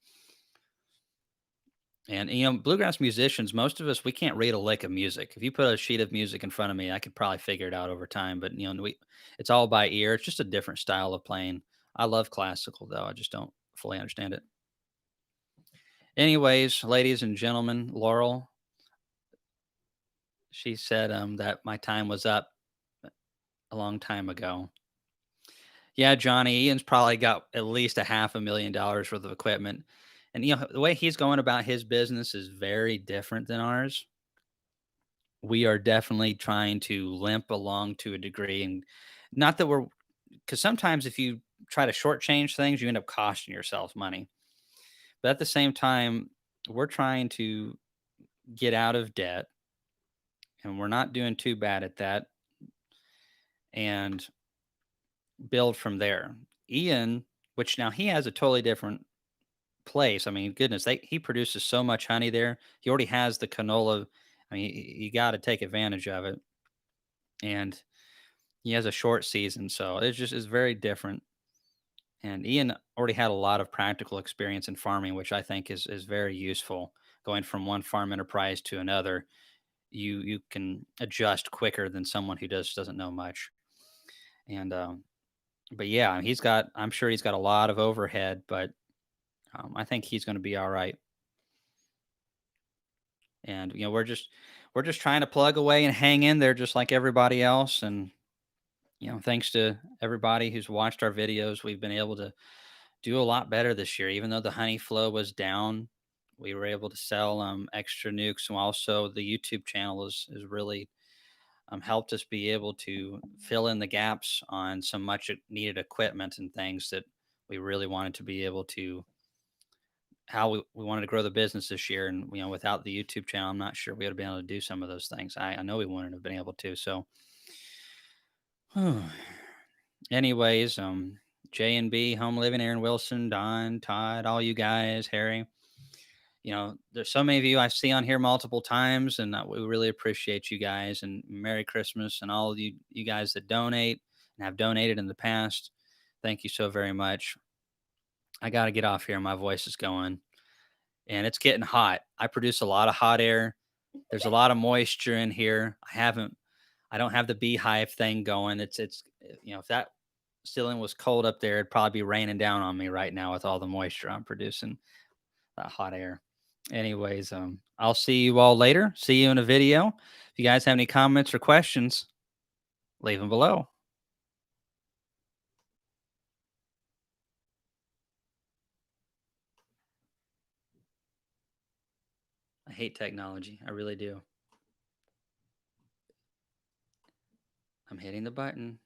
And bluegrass musicians, most of us, we can't read a lick of music. If you put a sheet of music in front of me, I could probably figure it out over time. But it's all by ear. It's just a different style of playing. I love classical though. I just don't fully understand it. Anyways, ladies and gentlemen, Laurel, she said that my time was up a long time ago. Yeah, Johnny Ian's probably got at least a $500,000 worth of equipment. And the way he's going about his business is very different than ours. We are definitely trying to limp along to a degree, and not that we're because sometimes if you try to shortchange things, you end up costing yourself money. But at the same time, we're trying to get out of debt, and we're not doing too bad at that, and build from there. Ian, which now he has a totally different place. I mean, goodness, he produces so much honey there. He already has the canola. I mean, you got to take advantage of it, and he has a short season, so it's very different. And Ian already had a lot of practical experience in farming, which I think is very useful. Going from one farm enterprise to another, you can adjust quicker than someone who doesn't know much. And but yeah, I'm sure he's got a lot of overhead, but I think he's going to be all right. And we're just trying to plug away and hang in there, just like everybody else. And thanks to everybody who's watched our videos, we've been able to do a lot better this year. Even though the honey flow was down, we were able to sell extra nukes, and also the YouTube channel is really helped us be able to fill in the gaps on some much needed equipment and things that we really wanted to be able to how we wanted to grow the business this year. And without the YouTube channel, I'm not sure we would have been able to do some of those things. I know we wouldn't have been able to. So anyways, J and B, Home Living, Aaron Wilson, Don, Todd, all you guys, Harry. There's so many of you I see on here multiple times, and we really appreciate you guys. And Merry Christmas, and all of you guys that donate and have donated in the past. Thank you so very much. I got to get off here. My voice is going, and it's getting hot. I produce a lot of hot air. There's a lot of moisture in here. I don't have the beehive thing going. If that ceiling was cold up there, it'd probably be raining down on me right now with all the moisture I'm producing, that hot air. Anyways, I'll see you all later. See you in a video. If you guys have any comments or questions, leave them below. I hate technology. I really do. I'm hitting the button.